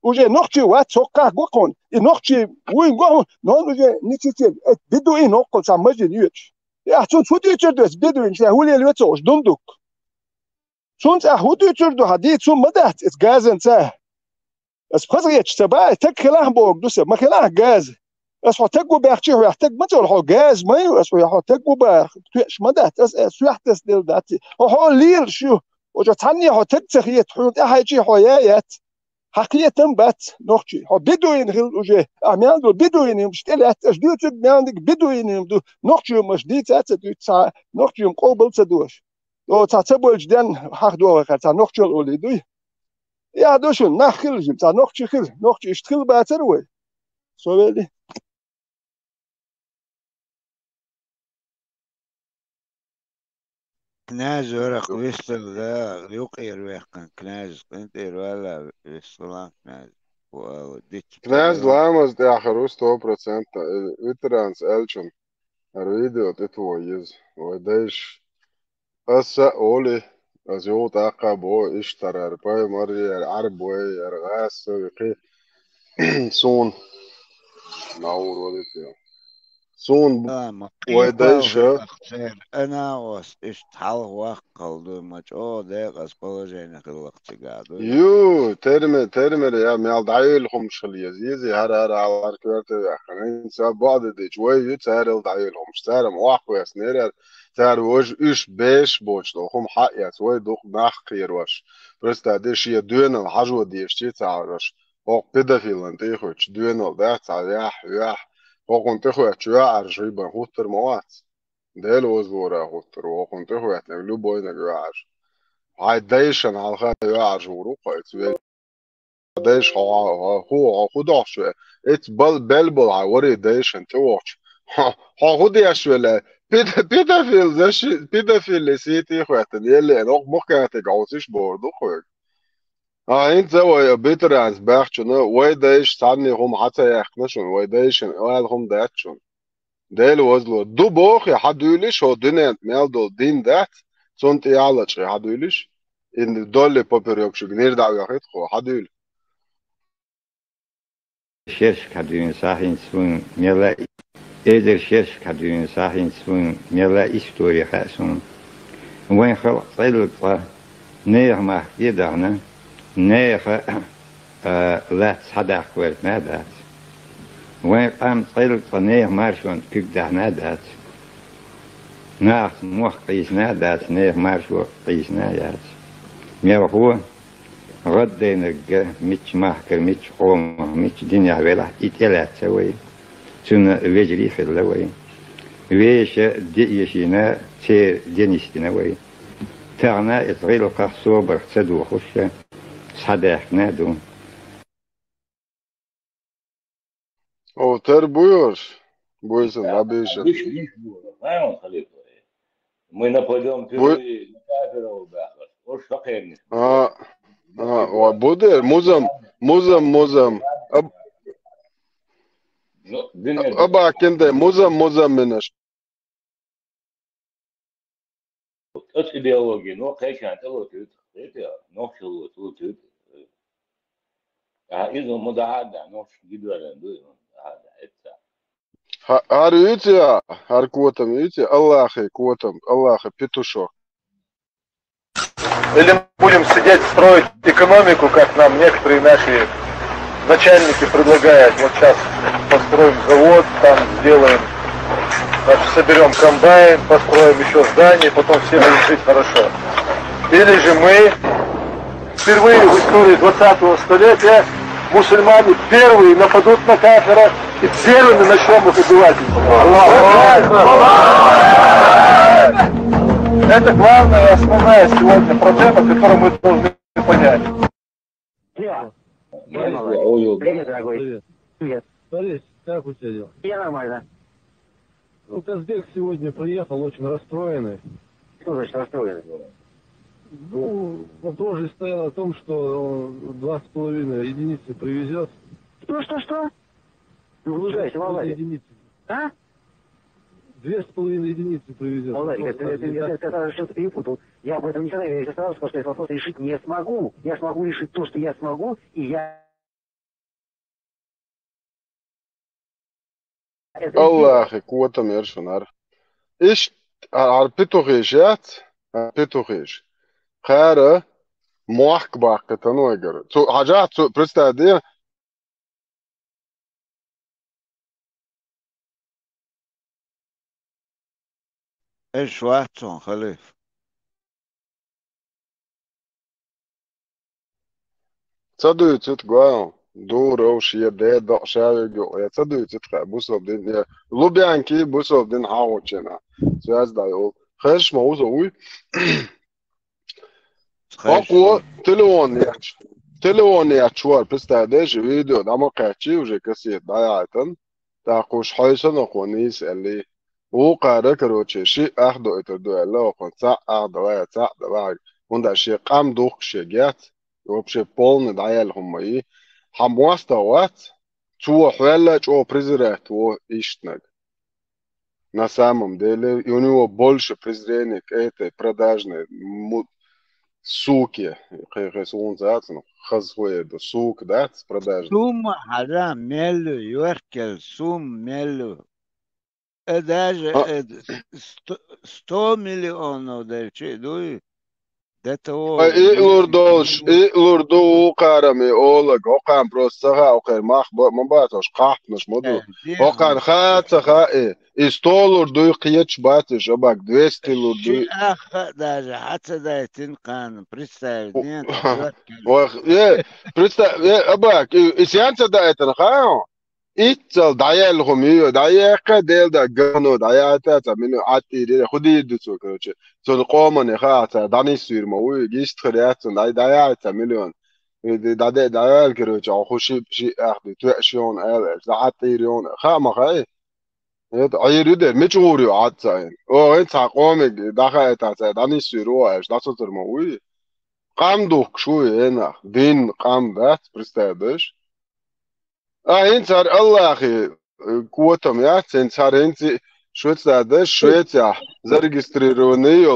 وجه نقطة وات سوقع قوقون نقطة وين قوقون نقول نتيجة بدوين نقول سامجد يوتش يحصل سودي تردس بدوين شهولي الوتوش دندق سونت أهودي تردو هديت سوم مدهت إسجازن ساه بس خزيتش تبع تكلاه بوق دوسة ما كلاه جاز بس هو تجو بيحكي هو يحتاج ما تقول هو جاز ما يو بس هو تجو بيح توش مدهت سو يحتس دل داتي هو لير شو وجو تاني هو تكتخيت حوت أحيجي هوايات حقيقة بات نوختي هو بدوين غير وجه أميان دو بدوين مش تلات أجدوت مياندك بدوين دو نوختي مش دي تات دو تا نوختي قبل تدوش دو تا تبول جدًا حق دو وقت تا نوختي الأولي دوي يا دوشون نخل جم تا نوختي خل نوختي اشتغل باتر وي سوالي كناز ورق ويستل ذا يقير ويحكن كناز كنت ولا ويستلان كناز وديت Knēs lēmums tie ar uz 100% veterāns Elčun ar video tituojiz. Vai أسا أولي أزيوت أقابو إشترى باي مري العربوي أرغاس ويقي سون ناور وليتيا سون ويدايشة أنا وس إشتحال وقل دو ماش أو ديق أسبولوجيني خلقتي قادو يو ترمي يا ميال دعيلهم شليزيزي هر على الكوارت خنين ساب بعض دي شوي يتسارل دعيلهم شتارم واحد ويسنير تار وج إيش بيش بوش دوخم حق يا سوي دوخ ناخ خيروش بس تادي شيء دوين الحجو دي اشتي تعرش هو بيدافيل انتي خوش دوين الده تعيح يح هو كنت خوش شوية عرشي بن خوتر موات ده لوز بورا خوتر هو كنت خوش نقلو بوي نقلو عرش هاي دايشن على خير يعرش وروقا اتسوي دايش هو خدا شوية ات بلبل عوري دايشن توش خودي شوية بيدافيل زش بيدافيل سيتي خواتن يلي نوق مخكاتك عوسيش بوردو خوك انت زو بيتر از باخشن ويدايش ساني هم حتى يخنشن ويدايشن وال هم داتشن ديل وزلو دو بوخ يا حدوليش هو دينت ميلدو دين دات سنت يالش يا حدوليش ان دول بوبر يوكش غير داو يخيت خو حدول شيرش كادوين صاحين سون ميلا إذا شيرش كادوين صاحين سون ميلا إستوري خاسون وين خلق طيلق نير ما يدعنا نير لا تصدق ورد ما دات وين قام طيلق نير مارشون كيك دعنا دات ناخ موخ قيسنا دات نير مارشو قيسنا دات مير هو غدينك ميتش ماحكر ميتش قوم ميتش دنيا ولا إتلات سوي سن وجري في اللوي ويش ديشينا تير دينيستنا وي تغنا إطغيل قصو برخصد وخش صداح نادو او تر بويوش بويسن ربيشن Мы нападем впервые на кафедру, уж факерни. وبودر مزم أبا كنده مزم منش От идеологии, но конечно, это вот это, но что вот это. إذا مدعاة نوش جدولا دوين هذا إتسا هار يوتيا هار كوتم يوتيا الله أخي كوتم الله أخي بيتوشو Или мы будем сидеть строить экономику, как нам некоторые наши начальники предлагают. Вот сейчас построим завод, там сделаем, значит, соберем комбайн, построим еще здание, потом все будут жить хорошо. Или же мы впервые в истории 20-го столетия мусульмане первые нападут на кафира и первыми начнем их убивать. Это главная и основная сегодня проблема, которую мы должны понять. Привет, дорогой. Привет. Борис, как у тебя дела? Я нормально. Ну, Казбек сегодня приехал очень расстроенный. Что значит расстроенный? Ну, вопрос же стоял о том, что он 2,5 единицы привезет. Что? Ну, выезжайте, Володя. Единицы. А? 2,5 единицы привезет. Володя, ты сказал, что ты перепутал. Я об этом не сказал, я сказал, что этот вопрос решить не смогу. Я смогу решить то, что я смогу, и я... الله أخي كوتم يرشنار إيش عربيتوغيجات عربيتوغيج خارة موحك باقي تنوغر حاجات برستادية إيش واتسون خليف صدقت قوام دور أو شيء ده ضع شاي جو يا صدقت خا بوسو بدين يا لوبي عنكي بوسو بدين حاول شنا سواز دا يقول خش موضوع أقوى تلوان يعشوار بستعدش فيديو ده ما قاعدشي وجه كسيت ضيعتن تاقوش حيشن أقونيس اللي وقارة كروتشي شيء أخدو إتدو اللي أقون ساعة أخدو ويا ساعة دواعي وندا شيء قام دوخ شيجات وبشي بولن دعيال هم إيه حمواستا وات تو حوالا تو بريزرات و إشتنك نسامم ديلي يونيو بولش بريزرينيك إيتي براداجني سوكي خيسون زاتن خزوي دو سوك دات براداجني سوم حرام ميلو يوكل سوم ميلو اداج 100 مليون ده شيء دوي ده تو إلوردو قارمي أولك وقام بروسها وقير ما باتوش قاحت مش مدو وقام خاتها إستولوردو قيتش باتش أباك 200 لوردو أخ ده حتى ده تنقان بريستايدين أباك إسيانتا ده يتنخاو إتل دعيالهم يو دعياقة ديل دا جانو دعياتا منو عاتي دي خدي دوتو كروتشي سون قوما نخاتا داني سير موي جيست خرياتون دعياتا مليون دعيال كروتشي خوشي بشي أخدي توأشيون ألش دعاتي ريون خاما خاي عيرو دي مجهوريو عاتاين او انت قومي داخل اتا داني سيرو اش داسو ترموي قام دوك شوي هنا دين قام دات برستادش انت الله اخي قوتهم يا انت شويتساده شويتسا зарегистрированный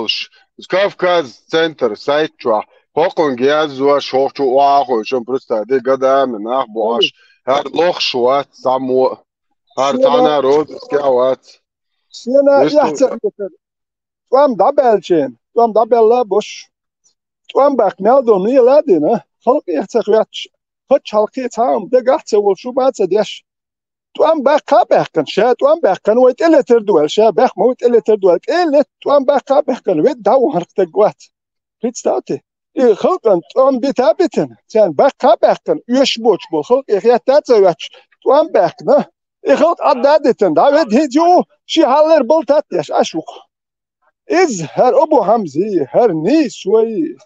Кавказ центр сайтча хокон гязва шохчу واخو شون برستاده قدام ناخ بواش هر لوخ شوات سامو هر تانا روز سكاوات سينا يحتر توام دابلشين توام دابلا بوش توام باك نالدون يلادينا خلق يحتر واتش خش حلقي تام دقحت والشو بات ديش توام باك باكن شا توام باكن ويت إلا تردوال شا باك موت إلا تردوال إلا توام باك باكن ويت داو هرق تقوات ريت ستاوتي إيه خلقن توام بيتابتن تان باك باكن يشبوش بو خلق يحتاج واتش توام باكنا إيه خلق عدادتن داود هيجو شي حالر بلتات يش أشوق إز هر أبو حمزي هر نيس وي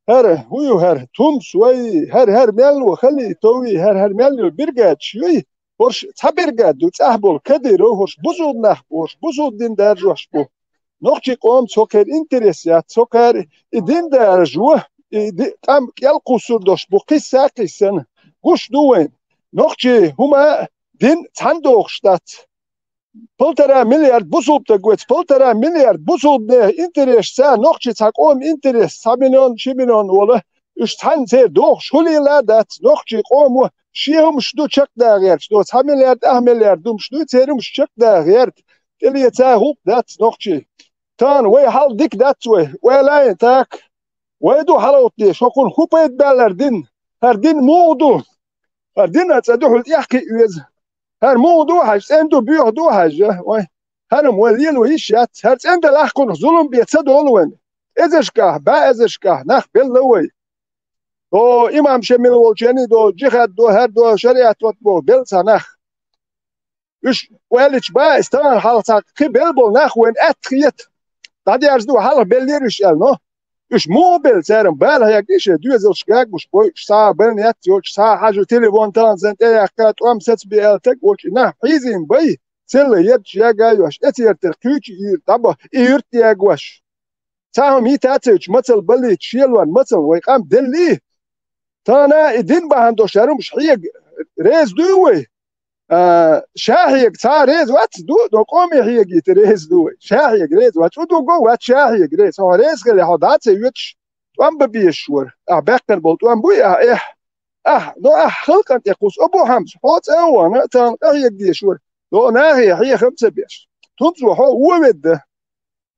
هر هو هر توم سوي هر ملو خلي توي هر ملو برجات شوي ورش تبرجات دو تحبل كديرو ورش بزود نح ورش بزود دين درجوش بو نقطي قوم سكر انترسيات سكر دين درجوه تام يلقو سردوش بو قصة وش دوين نقطي هما دين تندوخ شتات полтора миллиард бузулд тагвец полтора миллиард бузулд интерес са нохчи цаг ом интерес сабинон шибинон ола үш тан зер дох шулила дат нохчи қому шиум шду чак дагер шду 3 миллиард 1 миллиард дум шду церум чак дагер тели ца хуп дат нохчи тан вай хал дик дат вай лай так вай ду халот дي шокун хупет балардин هردين موضوع هردين تصدحوا يحكي يز هر موضوع هاش عنده بيوضوع حاجة هر مولين وهيشات هر عنده لاحقون ظلم بيتصدقون وين ازشكاه با ازشكاه نخ باللوي دو امام شميل والجاني دو جهاد دو هر دو شريعة وطبو بلسا نخ اش والج با استوان حالتاك كي بلبول نخ وين اتخيت دادي ارزدو حال بليرش النو اش مو بلسارم بالا يقيش دوزل شكاك مش بوي ساعة بلنيات يوش ساعة حاجة تليفون تلان زنت ايه حكات وام ست بيالتك وش نح حيزين بي سل يدش ياقايوش اتير تركيوش يير طبا ايرت ياقوش ساهم يتاتيوش مثل بلي تشيلوان مثل ويقام دلي تانا ادين باهندوش يارو مش حيق ريز دوي شاهيق تا ريز وات دو قومي حيق ريز دوي شاهيق ريز وات ودو جو وات شاهيق ريز هو ريز قال هو دات يوتش وام ببيشور باكن بولت وام بويا نو خلق انت يقوس ابو حمز حوت انا تان حيق دي شور لو ناهي هي 5 بيش تنزو هو ود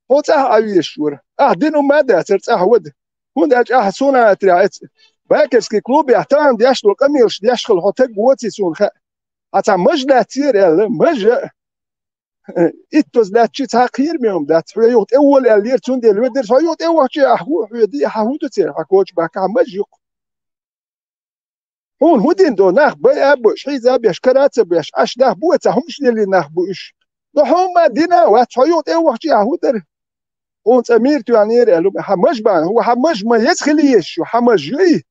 حوت ايشور دينو ما داتر ود هون داج سونا تريات باكسكي كلوب يحتان ديش لو قميرش ديشخل هوتك وتي سون خ حتى مش داتير يلا مش إتوز داتشي تغيير ميوم دات فيوت أول اللي تون دي الودر فيوت أول شيء أحو دي حهود تير حكوش بقى مش يق هون هودين دو ناخ بي أبوش حيز أبيش كراتس بيش أش ناخ بوتس همش اللي ناخ بوش نحوم دينا واتحيوت إيه وحشي هودر هون أمير تيانير قالوا حمش بان هو حمش ما يسخليش وحمش جي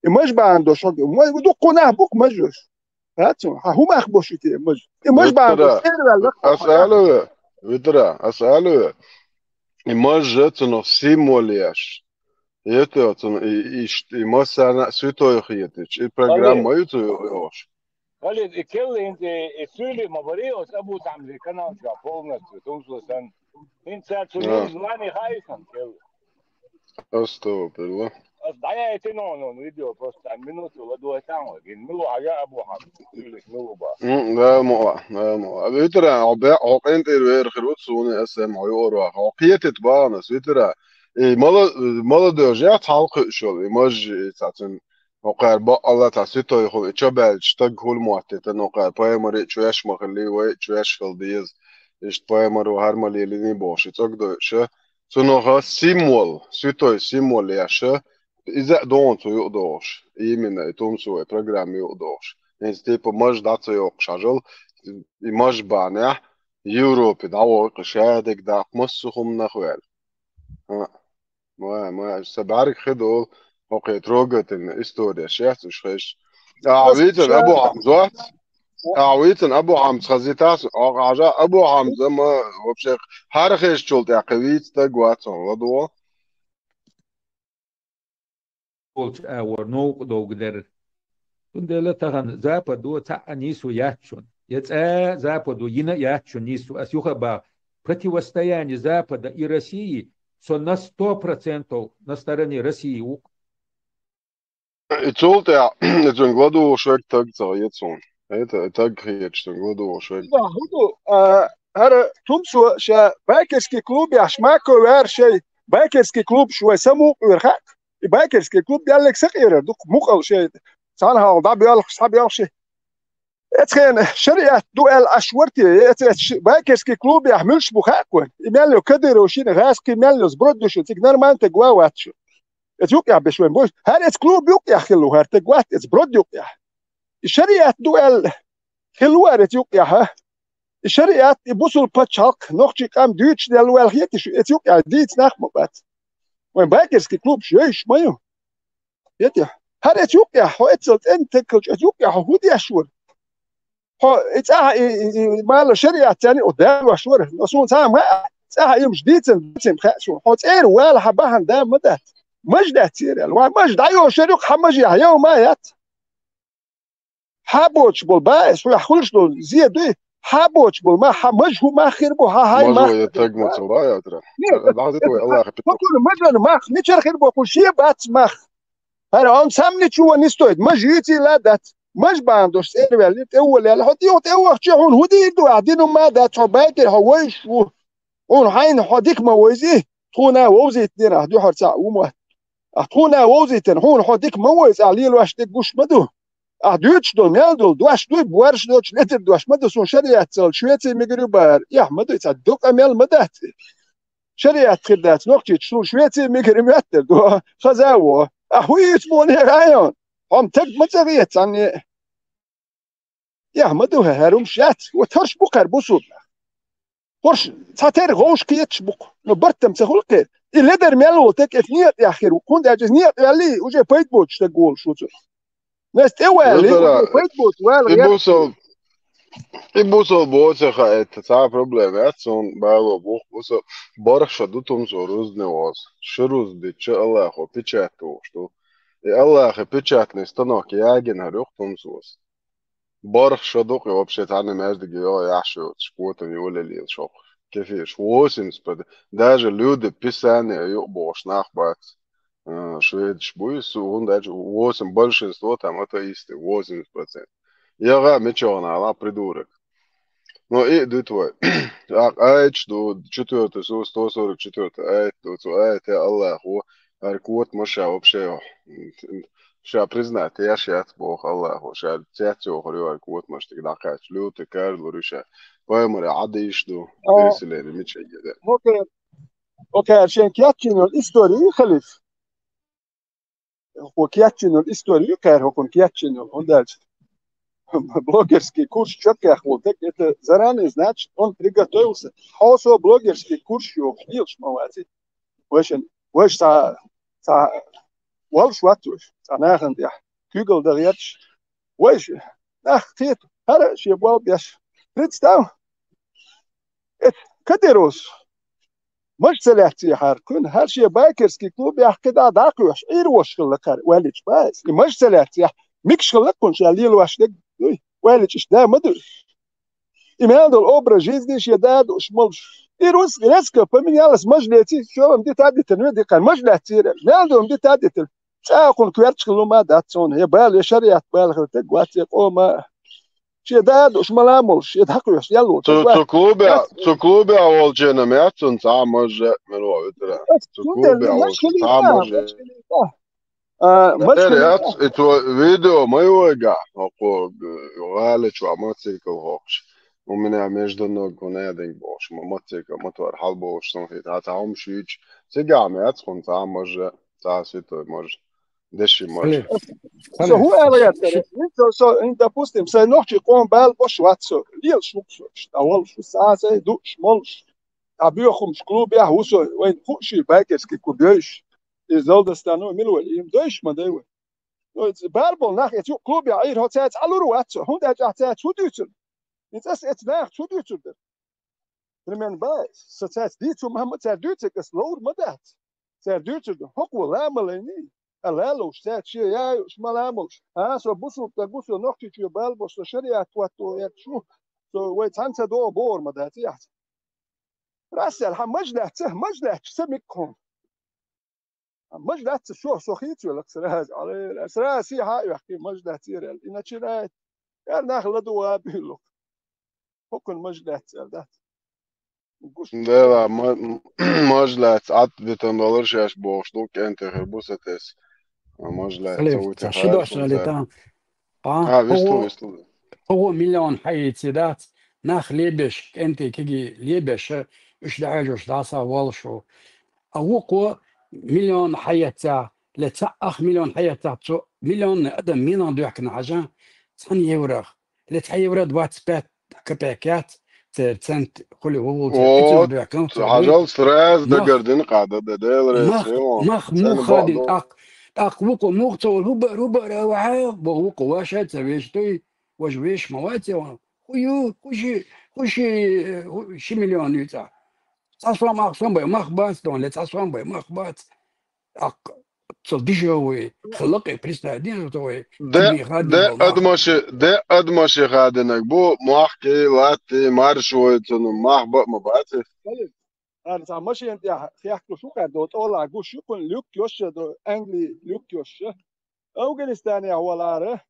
مش بان دو شو ودو قناه بوك مجوش هاتو هم أخبوش تي مش بان دو سير ولا أسأله وترى أسأله إماج تنو سيمولياش يتو تنو إماج سنة سوتو يخيتش البرنامج ما يتو يوش خالد الكل انت السولي ما بريوس ابو تعمل كنا شافونا تونسو سن انت تونين زماني خايفا كل استغفر الله ضيعت تنون فيديو بوست عن منوت ودو تاعو جن ملو حاجه ابو حمد سولي ملو با لا مو بيترا عقين تير خروت سوني اسم عيورا عقيت تبانا سيترا مالا دوجا حلق شو ايماج تاعتن وقال با الله تاسيتو يخو تشبال تشتق هول مواتت نوقع بايمر تشواش مخلي وي تشواش فالديز اشت بايمر وهر مالي ليني بوش تقدر شو سنوها سيمول سيتو سيمول ياشا إذا دونتو يقدرش يمين تومسو برنامج يقدرش يعني تيبو ماج داتو يوق شاجل ماج بانع يوروب دعوة قشادك داق مصخم نخوال ها ما سبارك خدول وقيت روجت إن إستوريا شيخ وشخش عويتن أبو حمزات عويتن أبو حمز خزيتاس عجا أبو حمزة ما وبشيخ هارخيش شولت عقويت تقواتون وضوه ورنوق دوغدر تندل تغن западу та нису ячун яца западу ина ячун нису асюха ба противостояние Запада и России со на 100% на стороне России. Ицолт ja, het een gladu schwek tag za jetson. Het tag het een gladu schwek. Ja, hudo هر تومسو شا باكرسكي كلوب يا شماكو وير شي باكرسكي كلوب شو سمو ورخاك باكرسكي كلوب قال لك سقير دوك مقل شي صانها ضاب يالك صحاب يالك شي اتخين شريعة دوال اشورتي باكرسكي كلوب يحملش بخاكون يملو كدر وشين غاسكي ملو زبردوش تقدر ما انت جواواتش اتيوك يا بشوين بوش هر ات كلوب يوك يا خلو هر تقوات اتبرد يوك يا الشريعة دوال خلوار اتيوك يا ها الشريعة يبصوا الباتشالك نوختي قام دوتش ديال الوالخيات اتيوك يا ديت نخمو بات وين باكرسكي كلوب شيش مايو يتي هر اتيوك يا هو اتسلت انت كلش اتيوك يا هو دي اشور هو اتساها مال شريعة تاني قدام اشور نصون ساعة ما اتساها يوم جديد خاسون هو تسير ولا حباها دام مدات مجد تسير الوان مجد ايوه شريك حمجي يوم ما يات حابوش بالباس ولا خلش دول زيادة حابوش بالما حمج هو ما خربو هاي ما هو يتق متصورايا ترى بعدت الله يخبط كل مجد ما نيتشر خربو كل شيء بات ما انا ام سامني شو نستويد مجيتي لا دات مش باندوش سير ولا اول لا هدي او تشون هدي دو قاعدين ما دات باكر هويش ون حين حديك ما ويزي خونا ووزي تنين هدي حرصا وما خونا ووزي تن هون حديك ما ويز علي الواش تقوش مدو دوتش دول ميل دول دوش دوي بوارش دوش لتر دوش مدو سون شريعة تسال شويتي ميغري بار يا مدو يتصدق اميل مدات شريعة خدات نوقتي تشون شويتي ميغري ميتر دو خزاوه اهوي يتموني رايون هم تق متغيت يعني يا مدو هاروم شات وترش بقر بوسود ورش تاتر غوش كيتش بق نبرتم تخلق اللي در ميلو تك اثنيت يا اخي وكون دا جزنيت اللي وجه بيت بوتش تقول شو ناس توالي بيت بوت ولا Ibuso boce het ta problem et son balo buh buso барша дутом зоруз невоз шрус диче Аллаху печату что и Аллах печатный станок яген харюх томсус барша дук вообще тане между я яшу шпотом юля лил шок كيفيش 80 даже люди писания юбош нахбат шведш буйс und даже 8 большинство там атеисты 80%. Я мечона, она придурок. Ну и du твой. Айт, что 4 144 айт, айт, Аллаху, аркут маша вообще. Ша признать, я шат Бог Аллаху, ша тятю говорю, аркут маш тогда кач, люты, каждый руша. Поэмори, адиш, ду, переселение, меча еда. اوكي عشان كياتشين الاسطوري خلف هو كياتشينو الإستوريو كار هو كياتشينو هندالج بلوجرski kurs čakah voltek это заранее значит он приготовился also блогерский курс yok hilš mavaci وش تا والش واتوش تا ناخن دي كيغل دريتش وش ناخ تيت هذا شيء بوال بيش بريتستاو ات كدروس مش سلاتي حركون هر شيء باكرسكي كلوب يحكي دا داقوش ايروش خلقار والج باس مش سلاتي ميكش خلقون شاليل واش دك والج ده مدر إيمان الأوبرا جيزنيش يداد وشملش إيروس راسك فمن يالس مجلتي شو مدي تعدي تنوي دي كان مجلتي نالدو مدي تعدي تل شاكون كويرتش كلو ما داتون هي بال شريعة بال خلتك واتي ما شي داد وشملامولش يدحقوش يلو تكلوبي أول جينا مياتون تعمج مروع وترى تكلوبي أول تعمج مش اتو فيديو ما يوقع هو غالش وعماتيك وهوش ومن عميش دنوك ونادين بوش ماماتيك مطور حلبوش صنفيت هاتعهم شيج تيجامعات خون تعمج تعسيتو مج دشي مج So hoe er so in допустим се ночи кон бал бош ватсо лил шуксо штавал шусазе ду шмолш абиохум клуб я хусо вен хуши байкерски кубеш изол дастано милвел им доиш мадеwe barbol nach et klub ja ir hat jetzt alluru watso hund hat jetzt zudutzen jetzt nach zudutzen men bei so jetzt die zum haben zerdütze das load madat zerdütze hokwo lameleni alalo stat shi ya shmalamol so busu tagusu noch chi balbo so sharia twatto yak shu so wait hansa do bor madat ya rasel hamajdat semikom مجدات شو سخيت ولا كسرها على سرها سي هاي يحكي مجدات يرال إن شيء يعني ناخذ دواء بيلو هكون مجدات ده لا مجدات عط $2 شاش بوشلوك أنت خربوستس مجدات سويت شو عشان لتام هو مليون حي سيدات ناخ ليبش أنت كي ليبش إيش دعاجوش دعسا والشو أوقو مليون حياة لتأخ مليون حياة مليون أدم مين دوحكنا عجان ثاني يورغ لتحيورد واتسبات كباكات تسنت كل هو عجل ستريس دقردين قاعدة ديل مخ مو خادم أق وقو مغتو روبا روعة وقو واشد سويشتوي وجويش مواتي خيو خشي مليون يتاع تصوم أقسم بي مخبات دون لا تصوم بي مخبات تصديجه خلقي بريستا دين توي ده أدمش خادنك بو محكي لاتي مارشويتن محبط مباتي أنا سامشي أنت خياكو شو كده تقول أقول شو كن لوكيوش دو أنجلي لوكيوش أوغانستاني أولاره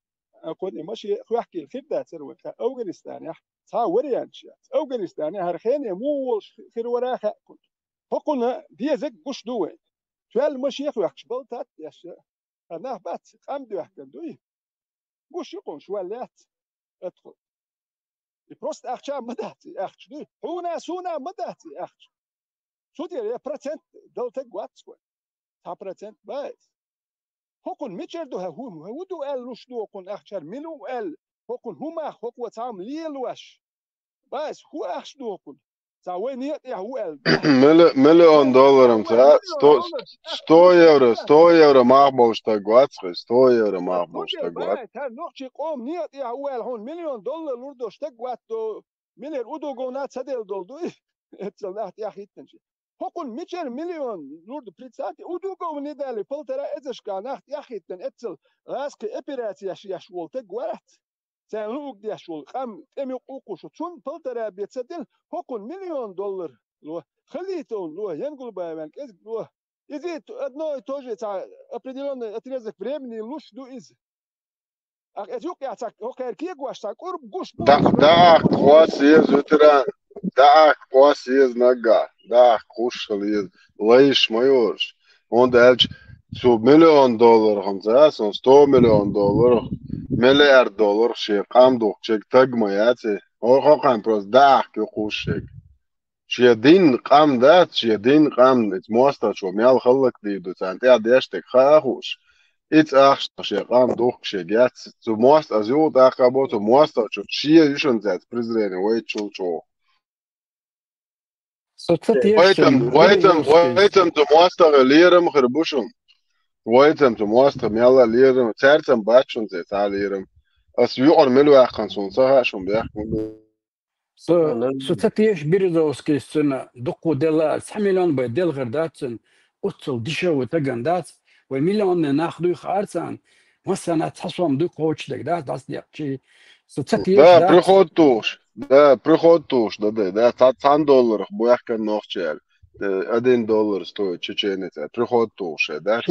كوني ماشي خياكي الخبدة تروي أوغانستاني تا وريانش أوغانستاني هرخيني مو خير وراها فقلنا دي زك قش دوين شوال ماشي يخياكش بلتات ياش أنا بات قام دو يحكي دوي قش يكون شوالات أدخل بروست أخشى مداتي أخش دوي هونا سونا مداتي أخش شو دي برسنت دلتك واتسكو تا برسنت بايز هكون ميتشردو هو دو ال لوش دو كون أخشر ملو ال هكون هما هكو تعم ليلوش بس هو أخش دو كون تعوي نيت هو ال مليون دولار مثلا 100 يورو مقبوش تقواتس 100 يورو مقبوش تقوات تا نوخشي قوم نيت هو ال هون مليون دولار لوردو تقوات مليون اودو قونات سدل دولدو اتسلناحت يا أخي تنشي هكون 200 مليون لورد بريتساتي ودوكو من ندالي فلترا ازش كاناخت ياخيتن اتسل راسك ابيراتي يشول تقوات سان لوك دي يشول خام تمي قوقوشو تون فلترا بيتسدل هكون $1 مليون لو خليتون لو ينقل بايبانك ازك لو يزيد одно и то же определенный отрезок времени луч ду из اتوك يعتك هوكر كي غواشتا قرب غوش دا قواس يزوتران دا قواس يزنغا دا قوشل ليش مايورش وندالج سو $1 مليون خمسة 100 مليون دولار مليار دولار شي قامدوق چك تگماياتي او قام پروس دا قوشك شي دين قام دات شي دين قام اتموستا شو ميال خلق دي دو سانتي ادشتك خاخوش It's actually قام دوخ شيء جات تو ماست از يو داخل تو ماست شو شيء يشون ذات بريزرين ويت شو ويتم تو ماست ليرم خربوشون ويتم تو ماست ميلا ليرم تارتم باتشون ذات ليرم as يو أرملو أخن سون صح شون بيحكم So تاتيش بيرزوسكي سنة دقو دلا سحميلون بيدل غرداتن قتل ديشو وتجندات ومليون ناخدو يخارسان مثلا تحسهم دو كوتش دك داس ديابشي so تاتيش ده приходтуш ده $10 بيحكي نوخشال $1 стоит чеченец приходтуш ده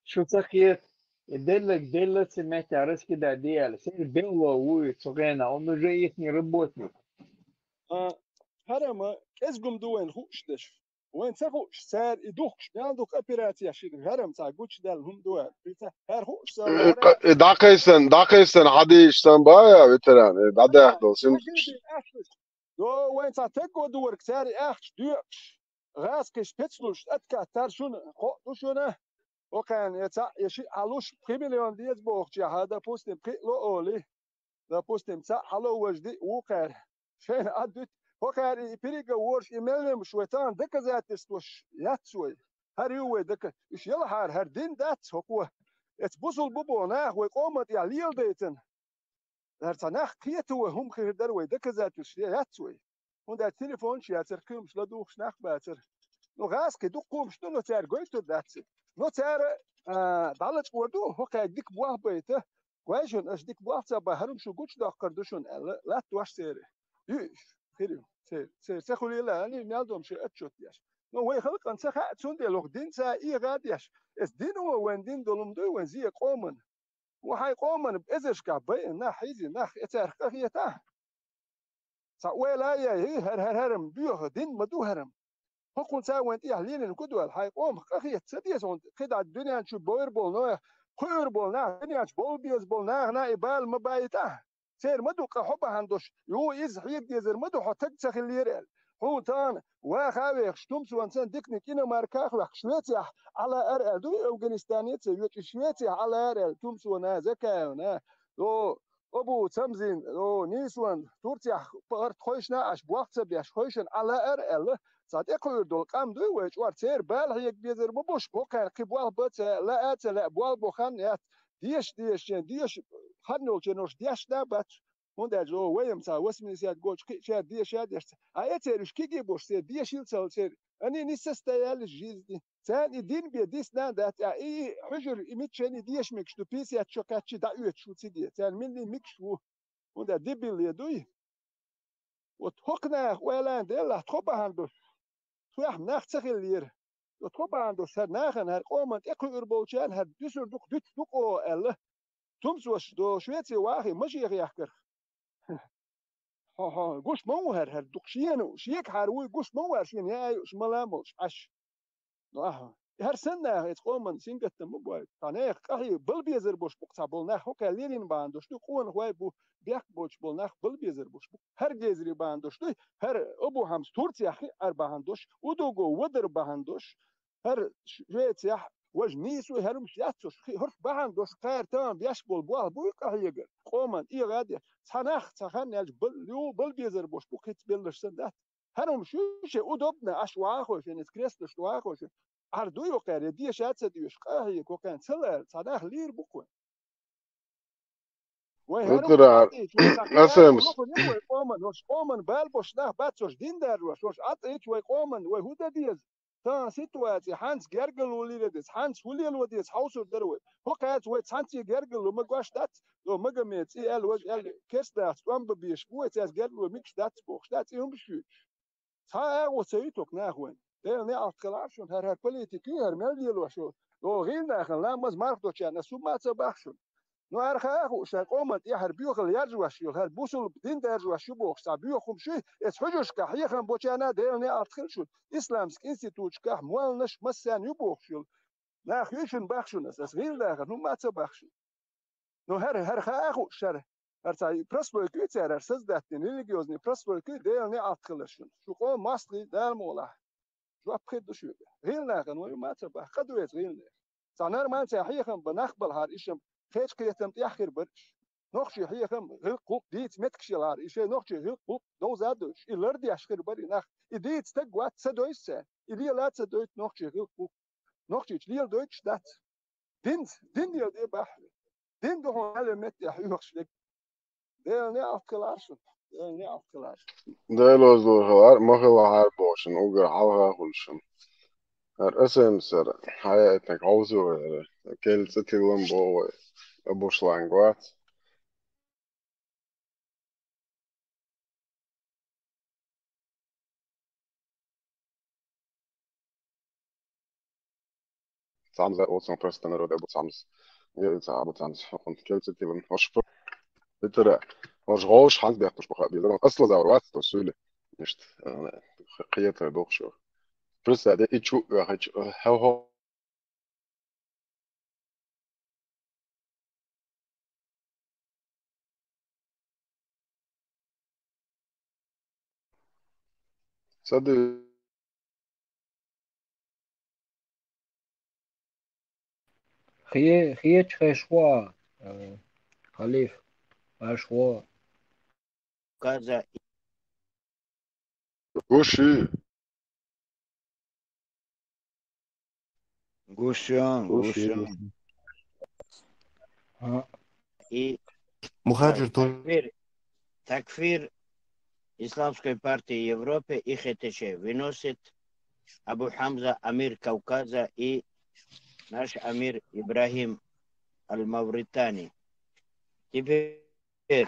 شو تخيل دلك سمعت عرسك ده ديال سير بيلو وصغينا ونجيتني ربوتني هرم ازقم دوين خوشدش وين سخوش سار يدوخش بيعندك ابيراتيا شيء هرم تاع قوتش دال هم دوال هر خوش سار داكيسن عاديش سنبايا ويتران بعد يحضر دو وين تاع تكو دورك ساري اخش دوكش غاسك سبيتسلوش اتكا تارشون قوشونه وكان يتا يشي علوش مليون ديز بوخش هذا بوستم لو اولي ده بوستم تاع حلو وجدي وقال شين ادت وكان بريغا ورش يملم شويتان دك ذات استوش ياتسوي هريوي دك ايش يلا هر دين دات هو اتبوصل بوبو ناخ ويقومت يا ليل ديتن هرتناخ قيتو هم خير دروي دك ذات ايش ياتسوي ودا تليفون شي اتركمش لدوخش ناخ باتر نو غاسك دوقوم شنو تار قلت دات نو تار دالت وردو هو ديك بواه بيته واجن اش ديك بواه صبا هرم شو قلت داخر دوشون لا توش سيري يش خير سير خلي لا أنا نادم شيء أتشوت ياش نو هي خلق أن سخاء تون دي لوك دين سا إيه غاد ياش إس دين هو وين دين دولم دو وين زي قومن وهاي قومن بإزش كعبي ناح حيزي ناح إتارخ أخيته سأويلا يا هي هرم بيوه دين مدو هرم هكون سا وين إيه لين الكدوال هاي قوم أخيت سديس وند كده الدنيا نشوف بوير بول نوع خير بول ناح الدنيا نشوف بول بيز بول ناح نايبال مبايته سير مدو قحبة هندوش يو إز حيد جزر مدو حتى تسخلير هو تان وخاوي شتمس وانسان ديكنيك إنا ماركاخ وشويتي على أرل دو أفغانستانية يوتي شويتي على أرل تمس ونا زكاة ونا دو أبو تمزين دو نيسوان تورتي بارت خوشنا أش بوقت بيش خوشن على أرل ساعات يقول دول قام دو ويش وار سير بال هيك بيزر ببوش بوكان قبوال بات لا أت لا بوال بوخان يات ديش خدنو جنوش ديش دابت هوندا جو ويم تا وسمي سياد جوج كي ديش يادش ايترش كي بوش سي ديش يلسل سير اني نسستيال الجيزدي ثاني دين بيديس نادات اي حجر ايميتشني ديش ميكش تو بيسي اتشوكاتشي دا يوت شو تسيدي ثاني مني ميكش هوندا ديبل يدوي وتحقنا ولا ديلا تخبا هندوش توح ناخ تخيلير وتخبا هندوش هر ناخن هر قومنت اكو اربوچان هر ديسر دوك او ال تمسوش دو شويتي واخي ماشي يحكر ها قوش موهر دوقشينو شيك حاروي قوش موهر شين يا شملاموش عش هر سنه يتقومن سينجت مبوي تانيخ قهي بلبيزر بوش بوقتا بولناخ هوكا ليرين باندوش تو قون هواي بو بيك بوش بولناخ بلبيزر بوش هر جزري باندوش تو هر ابو همس تورتي اخي ارباندوش ودوغو ودر باندوش هر شويتي وج نيسو هرمش ياتوش هرف باندوش قار تام بيشبول بواه بو قهيجر قومن اي غادي صناخ صخن يج بلبيزر بوش بوكيت بيلش سندات هرم شوشه ودبنا اشواخوش يعني سكريستش واخوش أردو يقاري دي شات سديوش قاهي كوكان سلال صداخ لير بكون وترى أسمس قومن بالبوش ناخ باتوش دين داروش وش أطيت وقومن وهودا ديز تا سيتواتي هانس جرجل وليدس هانس وليل وديس هاوسر دروي هوكات ويت هانسي جرجل وما قاش دات لو ما قميت اي ال وج ال كيستاس وام بيش بويت اس جرجل وميكس دات بوخ دات يوم بشوي تا وسيتوك ناخوين ده نه أتكلمشون هر پلیتیکی هر ملیلو شو لو غين داخل لا مز مارفتو چان سو ما تبخشون نو ارخا خو شقومت يا هر بيوخل يرجوش يو هر بوسل دين درجوش بوخ سابيو خم شي اس حجوش كح يخن بوچانا ده نه أتكلشون اسلامسك انستيتوت كح موالنش مسان يبوخ شو لا خيشن بخشون اس غين داخل نو ما تبخشون نو هر خاخو شر هر تاي برسبل كيتر هر سزداتن ريليجيوزني برسبل كي ده نه أتكلشون شو قوم ماستري دال مولا جو après de chute rien là quand on m'a ça pas cadouet rien صنار ما نسيحيهم بنخبل هار إيشم خيش كيتم تأخر برش نخشي حيهم هلقوق ديت متكشل هار إيش نخشي هلقوق دو زادوش إلردي أشخر بري نخ إديت استقوات سدويسة إدي لا تسدويت نخشي هلقوق نخشي ليل دويتش دات دين يدي بحر دين دو هون على مت يحيوخش لك ده نعرف كلاشن ده لازم ما هو عاربوشن أوجر حالها كلشن اسم سر حياتك عوزو كل ستي لمبو أبو شلانقوات Samse åt prästen och det Sams. Abu Sams und كلمة من أشبر بترى وجهوش حد بيحتش بخا بيقولون أصلا زوروات تسولة مش قيادة دوخشوا بس هذا إيشو هو صدق خيشوا خليف أشوا كذا وشي Гущан. И مهاجر такфир Исламской партии Европы и ХТЧ выносит Абу Хамза, амир Кавказа и наш амир Ибрахим Аль-Мавритани. Теперь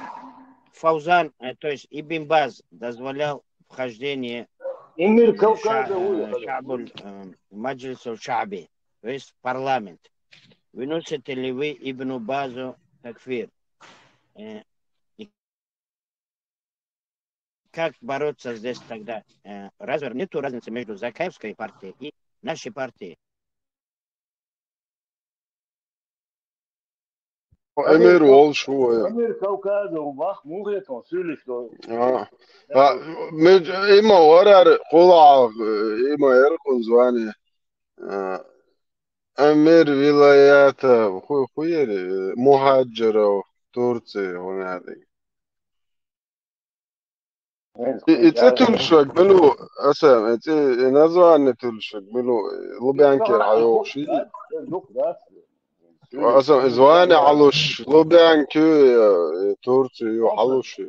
Фаузан, то есть Ибн Баз, дозволял вхождение Эмир Кавказа Шабуль Маджлис Аль-Шаби, то есть парламент. Выносите ли вы Ибн Базу такфир? И как бороться здесь тогда? Разве нету разницы между Закаевской партией и нашей партией? أمير وول شوية أمير كوكاز وباخ مو هيك سولش إما ورا قلع إما يرقن زواني أمير ولايات خوير مهاجر تركيا هنالك تلشق منو أسام نزوان تلشق منو لبيان كير عيو شيء أصلا إزواني علوش لبيان كي تركيا علوش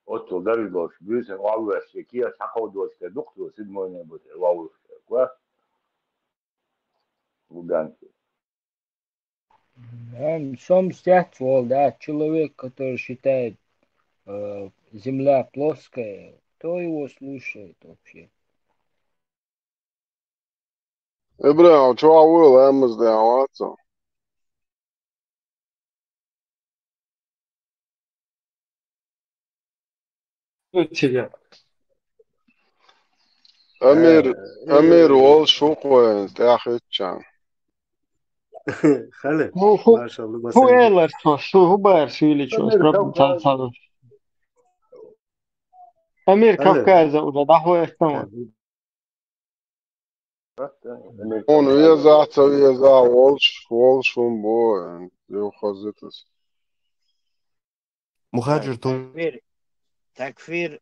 Otto Gariboš, bio sam u Alujaške, Kija Šakovdoške, doktor, sidmo ne bude, u Alujaške, koja? Лубянки. Сам стяжал, да, человек, который считает земля плоская, кто его слушает вообще? إبراهيم شو أول أمس دعواته أمير وول شو كوين تأخذ كان خلف هو ما شاء الله هو بس إيلر شو هو بارسولي شو أسباب تعال أمير كوكاز ولا ده هو استمر Он вяза волш бой يوخزتس مهاجر такфир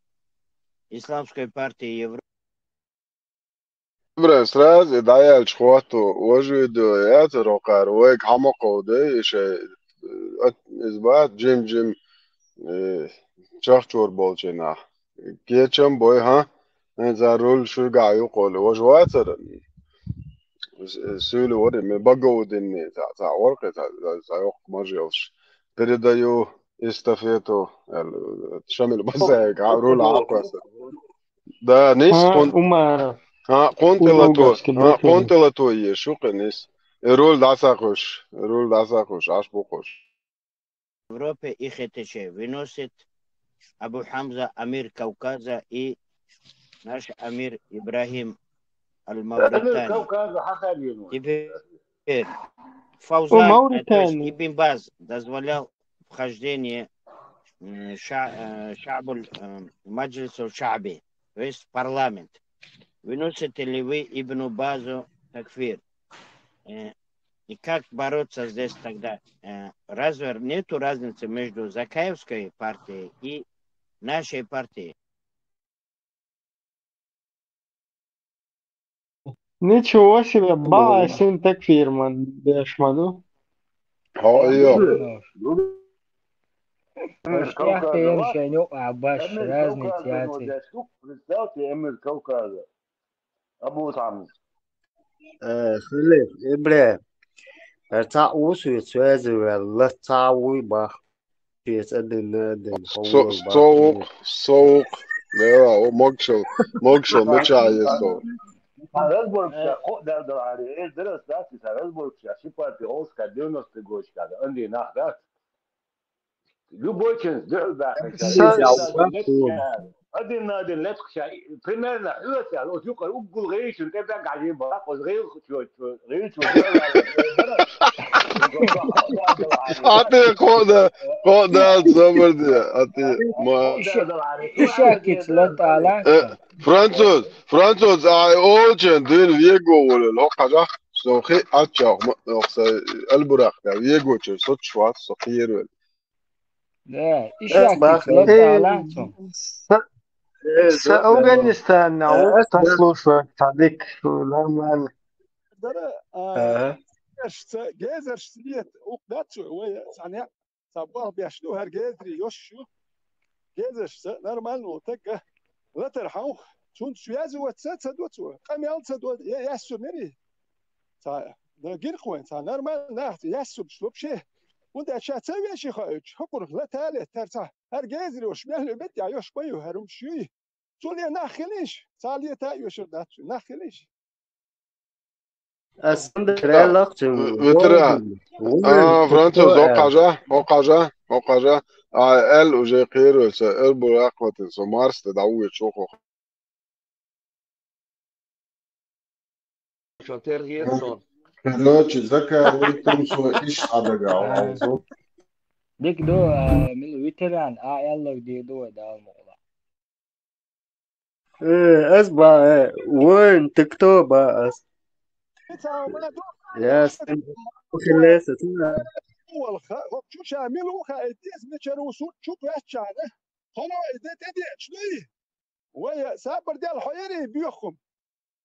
Исламской партии Европы. برس راز دايل شخواتو وجود ياتر وقار ويك حمقو دي شيء إثبات جيم شخشور بولشنا كيتشم بوي ها زارول شو قاعد يقول وجواتر سولو وري من بقو دني تاع ورقة تاع يوق ماجيوش بريدايو استفيتو شامل بزاك عرول عقوس ده نيس قنتلتو يشوق نيس رول داساقوش عاش بوقوش Европы и ХТЧ выносит Абу Хамза, амир Кавказа и наш амир Ибрахим Аль-Мавритани. Теперь Фаузан, то есть Ибн Баз, дозволял вхождение Шабуль Маджлис Аль-Шаби, то есть парламент. выносят ли вы Ибн Базу такфир? И как бороться здесь тогда? Разве нету разницы между Закаевской партией и нашей партией? Ничего себе, басен такфир, man, бешмаду. ايوه Эмир Кавказа, разница, ну, для штук, представьте, Эмир Кавказа, Абу Самс. خليف إبراهيم تعوس يتوازي الله تعوي باخ في يتأدن دين حول باخ سوق لا موكشل متشايسو Разборка, да, да, здравствуйте, разборка, сипати, Оскар, 90-й год, когда Андрей Нахрат, любой человек сделал бахнет, один лет, примерно, вот юка, угол рейчу, когда гадим бах, вот рейчу, أعطي قوة زبردي أعطي ما إشاكت لطالعك فرانسوس أوجن دين فيجو ولا لقجة سوخي أتشا البراق فيجو تشو صوت شوات صخير لا إشاكت لطالعك أفغانستان أو تسلوش تعديك لما جازر شتيت وقداتشو ويا ثانية صباح بيشلو هر جازري يوشو جازر شت نورمال وتك لا ترحو شون شوازو وتسات سدوتو قام يالسدو ياسو مري تا غير خوين تا نورمال نحت ياسو بشلو بشي وانت شاتسوي شي خايش حقر لا تالي ترتا هر جازري وش مهل بيت يا يوش بيو هرم شوي تولي ناخليش تالي تا يوشر داتشو ناخليش وترى فرانسوس وقجة ال وجي قيرو البراق وتنسو مارس تدعوي تشوخو كروتش ذكا ويتمسو إيش أدقا وعوزو ديك دو من الويتران يلا ودي دو دا المغلا أسبع وين تكتب أس يا خليسة شو شاملو خايتيس نشرو سوت شو بيتشانه خلو إذا تدي شنو ويا سابر ديال حيري بيخم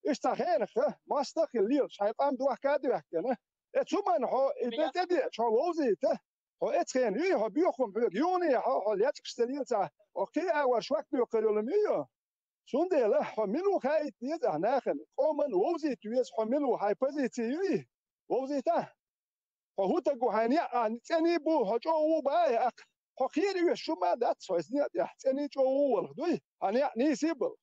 إيش تخيرك ما استخل ليش هيقام دوا كادو يحكينا ثم هو إذا تدي شو وزيته هو إتخين هو بيخم بيوني هو ليتك استليل تا أوكي أول شوك بيقولوا ميو شون ده لا حملو خايتيس هناخن قومن وزيت يس حملو هايبوزيتي وزيته هو تقو هنيا تاني بو هجو باي خير شو ما دات سويسني تاني جو والدوي هنيا نيسيبل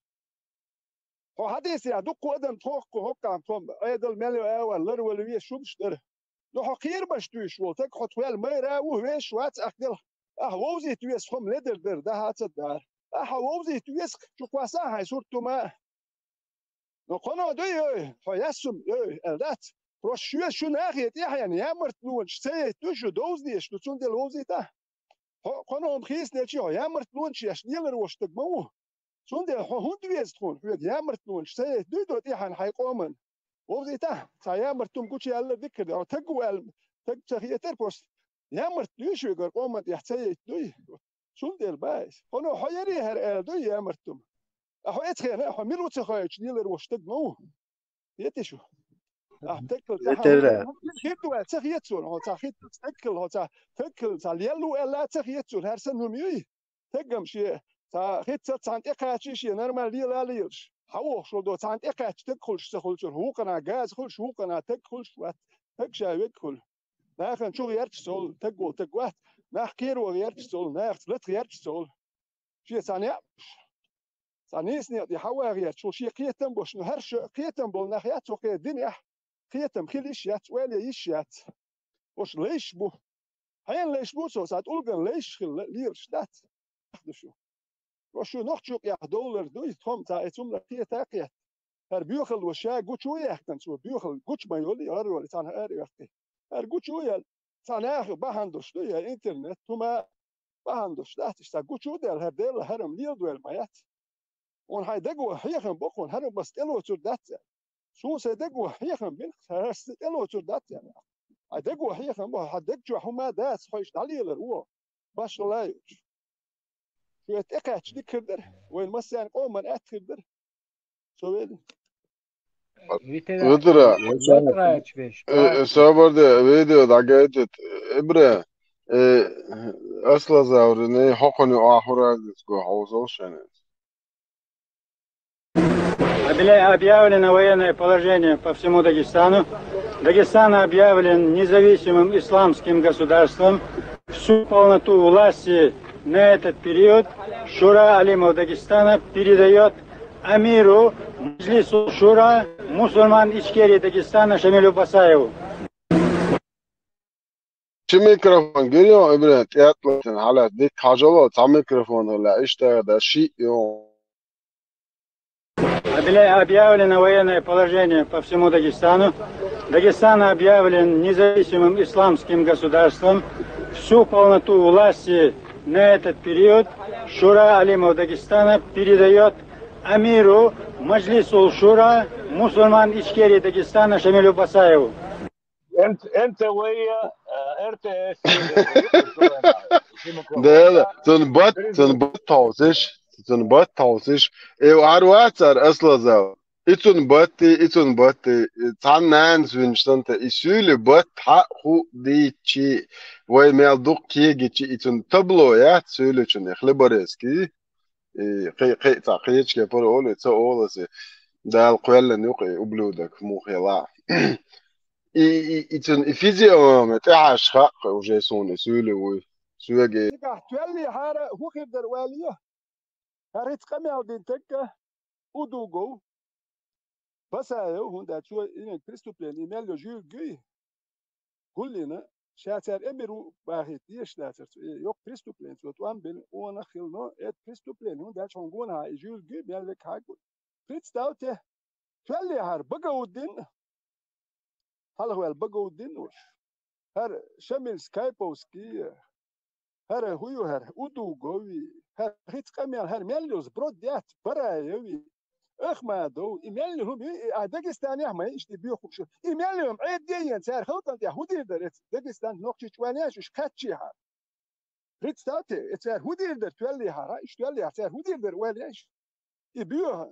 هو حديث يا دق ودن توق هوكام توم ايدل ملو اول لرولوي شو بشتر لو خير باش تويش ولتك خطوال ميرا وهويش وات اكدل ووزي تويس خم لدر در ده هاتدار ووزي تويس شو كواسا هاي صورتو ما نو قنو دوي فيسم الدات روشيا شو ناخيت يعني يامرت نون شتي توشو دوزني شو تون دل ووزي تا قنو مخيس نتشي يامرت نون شيش نيلر وشتقمو شون دل هوند ويز تكون يامرت نون شتي دو تيحن حيقومن ووزي تا يامرتم كوتشي الله ذكر او تقو تق تخيتر بوست يامرت يشو يقر قومن يحتي دوي شون دل بايس قنو حيري هر دوي يامرتم اهو اتخين اهو ميلو تخايش نيلر وشتقمو يتشو تكل كيتو تخيتون هو تخيت تكل هو تكل تاليلو الا تخيتون هرسنهم يي تقم شي تخيت تانت اقاتشي شي نورمال ليلا ليش هو شو دو تانت اقاتش تدخلش تدخل هو قنا غاز خلش هو قنا تدخلش وات تكشا يدخل ناخن شو يرتش سول تقول تقوات ناخير ويرتش سول ناخ لا يرتش سول شي ثانيه ثانيسني دي حوا غير شو شي قيتم باش نهرش قيتم بول ناخيات وقي الدنيا قيتم خليش يات ولا يشيات وش ليش بو هين ليش بو سو ساعت أولجن ليش خل ليرش دات شو وشو نخشوا يا دولار دوي تهم تا اتم لقيه تاقيه هر بيوخل وشا قوتشو يحكن شو بيوخل قوتش ما يولي هر ولا تان هر يحكي هر قوتشو يا تان اخ بهندش دوي انترنت ثم بهندش دات اشتا قوتشو دل هر دل هرم ليل دويل مايات هاي دقوا حيخن بقون هرم بس تلو تردات شو سيدقوا حيخن بين هرست تلو تردات يعني هاي دقوا حيخن بقى هدقوا حما داس خويش دليل هو باش لا يوش شو اتقاش دي كردر وين مثلا قوم اتكردر شو وين ودرا صبر ده فيديو دقيقة إبرة أصلا زاورني حقني آخر تسقو حوصوش يعني Объявлено военное положение по всему Дагестану. Дагестан объявлен независимым исламским государством. Всю полноту власти на этот период Шура Алимов Дагестана передает амиру Маджлису Шура мусульман Ичкерии Дагестана Шамилю Басаеву. شو ميكروفون قريو إبرة يطلع على ديك حاجة تاع ميكروفون ولا إيش ده شيء يوم Объявлено военное положение по всему Дагестану. Дагестан объявлен независимым исламским государством. Всю полноту власти на этот период Шура Алимов Дагестана передает амиру Маджлису Шура мусульман Ичкерии Дагестана Шамилю Басаеву. انت ويا ار تي اس ده تنبط توسش وعرواتر اصلا زاو اتون بطي تعنان سوينشتانتا اسولي بط حقو دي تشي وي ميل دوق كيجي تشي اتون تبلو يا تسولي چون اخلبرسكي قي تاقيش كي برولي تو اولسي ده القوال نوقي وبلودك مو خيلا اتون فيزيو متاعش حق وجيسون اسولي وي سوغي تولي حاره هو خير واليه هريت قمع دين تكه ودوغو بس هو ده شو إن كريستوبلين إيميل جو جي كلنا شاتر أمرو باهت يش ناتر يوك كريستوبلين شو توام بين وانا خلنا إت كريستوبلين هو ده شون جونا جو جي بيالك هاكل كريست داوته تولي هار بقودين هلا هو البقودين وش هر شمل سكايبوسكي هر هو هر ودوغوي هر هيت قمع هر ميلوس برود ديات برايوي ما دو إيميل هم داغستان يا ما يشتي بيوخو شو إيميل هم عيد ديان سعر خلطان يهودي درت داغستان نوكشي توانياش إيش كاتشيها ريت ستاتي سعر هودي در تولي هارا إيش تولي سعر هودي در وليش يبيوها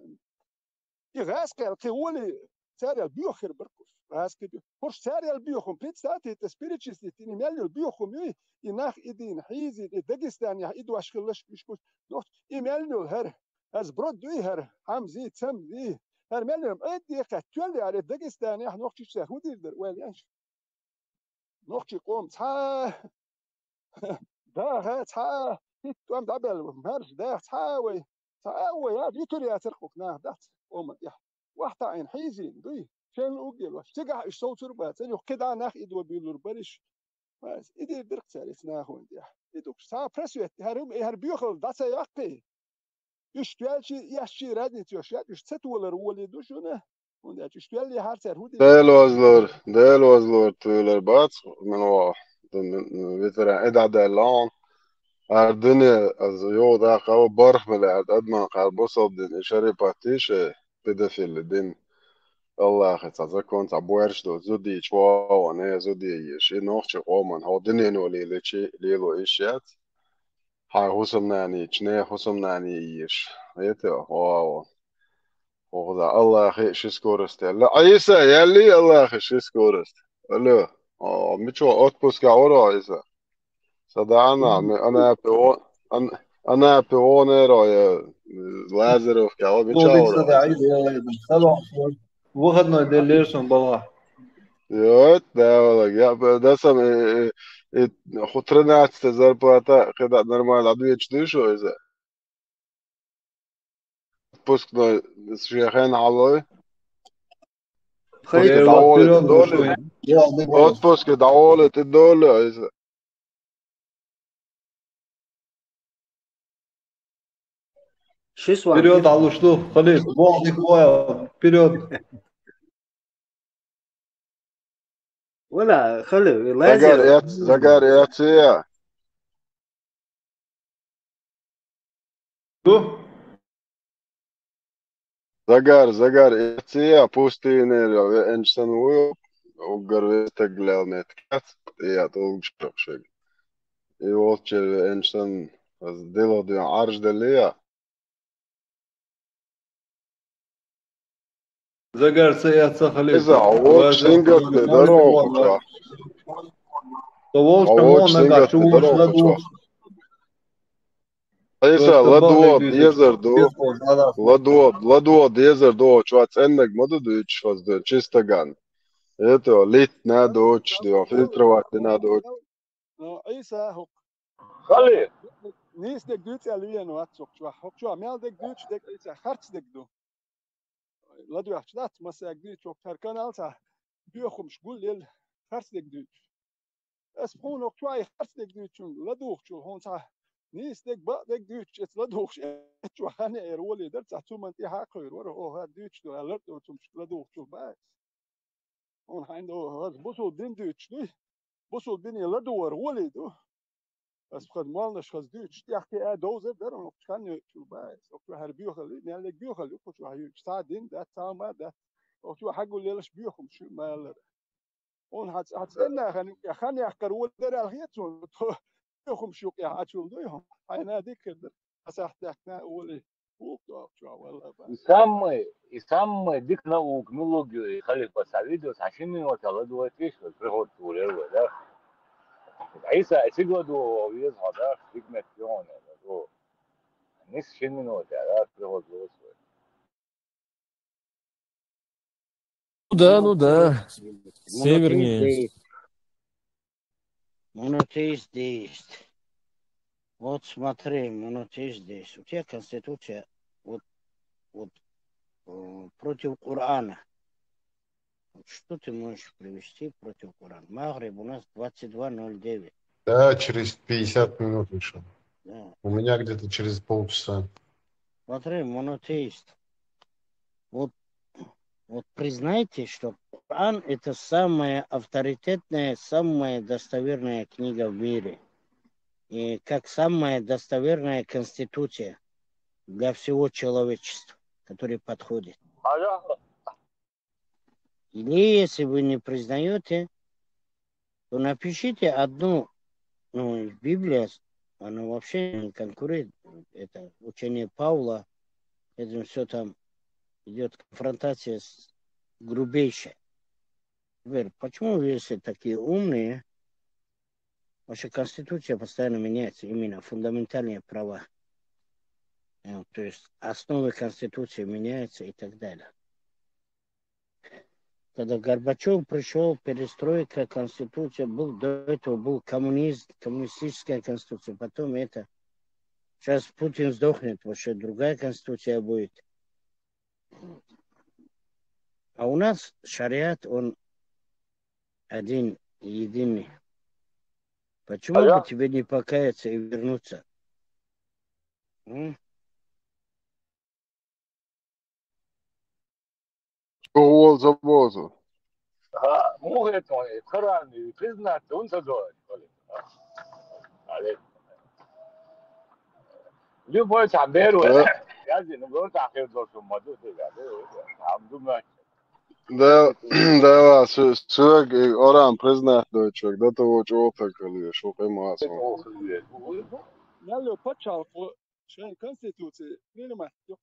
يغاسقل كولي سعر البيوخر بركوس غاسقل فرش سعر البيوخم ريت ستاتي تسبيريتشيستي إيميل البيوخم يناخ إدين حيزي داغستان يا إدو أشخلش بيشكوس نوت إيميل هر از برود دوی هر همزی تم دی هر ملیم ادی قتولی على داغستان اح نوقتي شهودي در وليش نوقتي قوم تا دا تا توام دبل مرج دا تاوي يا فيتوريا ترقك ناه دات قوم يا واحد عين حيزين دوي شن اوجل واش تقع الصوت ربا تجو كده ناخ ادو بيلور بريش بس ادي درك سالس ناخون دي ادوك سا بريسيت هر بيوخل دات يقي يشتغلشي يشتي رادني تيوشات يشتولر ولي دوشونه وده يشتغل هر سر هودي دل وازلور تولر بات من واحد مثلا ادع دلان الدنيا از يو دا قاو برخ ملعد ادمان قربوصل دين اشاري باتيش بدفل الدين الله اخي تذكرون تعبوارش دو زودي شوا وانا زودي شي نوخش قومن هو دنيا نولي لشي ليلو ايشيات هاي حسم ناني چنه حسم ناني ايش ايته واو وغدا الله اخي شو سكورست لا عيسى يلي الله اخي شو سكورست الو ميتشو اوتبوس كاورا عيسى صدعنا انا بيونر يا لازروف كاو ميتشو صدع عيسى صدع وغدنا ديليرسون بابا يوت ده والله ده سم خطرنا تزار باتا كده نورمال عدوية شو إذا بوسك شيخين على بوسك دولة بوسك دولة إذا شو اسمه период алушлу خليل واحد كوايا период ولا خلي لازم زكريات شو Zagar, ja pustīni ir jau enšan uju, ugar vistaglēlniet kāds, ja tulgšapšeg. I volčer enšan, az dilodi arš delia. Zagar, ja Sahalin. Iza, oč singat ne daro, Oč singat ne daro, Isa, ладуод езер до, чувац эннег моду дуч, вас до чистаган. Это лит надо уч, фильтровать не надо уч. Isa, hok. Khali. Nis dek duts alien wat sok chwa mel dek duts dek isa harts dek do. Ladu achdat masak duts sok tarkan alsa. Biochum shgul lel harts dek duts. Es phon ok chwa harts dek duts ladu chul hon sa. Nis dek ba dek duts et ladu chwa khane eroli der tsatu man ti haqir wor o ha duts do alert o tum ladu chul ba. On haindo boso din duts do. Boso din ladu wor woli do. بس خد مالناش خد دوش تحكي دوزة درهم كان شو باس أو هر بيوخل يعني لك بيوخل يقول شو هاي ساعدين ده ساعة ده أو شو حقه ليش بيوخم شو ما on هتستنى خاني أحكروا ده الخيط بيوخم شو يا شو دويهم هاي نادي كده أسحتنا أولي وقت شو والله И самый дик наук, логию, Khali посоветовал, а чем его талантливый вещь, приход турел, да. Isa, sigurdu vies hada stigmation, so. Nis shinno da приход лосой. Ну да. Севернее. Монотеист деист. Вот смотри, монотеист деист. У тебя конституция вот против Корана. Что ты можешь привести против Корана? Магриб у нас 22:09. Да, через 50 минут вышел. Да. У меня где-то через полчаса. Смотри, монотеист. Вот признайте, что Коран это самая авторитетная, самая достоверная книга в мире. И как самая достоверная конституция для всего человечества, которая подходит. Или если вы не признаете, то напишите одну, Библия, она вообще не конкурирует, это учение Павла, это все там идет конфронтация грубейшая. Теперь, почему вы все такие умные? Ваша конституция постоянно меняется, именно фундаментальные права. То есть основы конституции меняются и так далее. Когда Горбачев пришел, перестройка, конституция был, до этого был коммунистическая конституция, потом это. Сейчас Путин сдохнет, вообще другая конституция будет. А у нас шариат, он один, единый. Почему бы тебе не покаяться и вернуться? Гол забозу. Может, он Коран признать, он задает. Любой самберу, я же не буду так делать, что могу делать. Там думаю. Да, человек Оран признает, человек, до того, чего так или что пойматься. نالو بتشال شين كونستيتوسي نيلما يق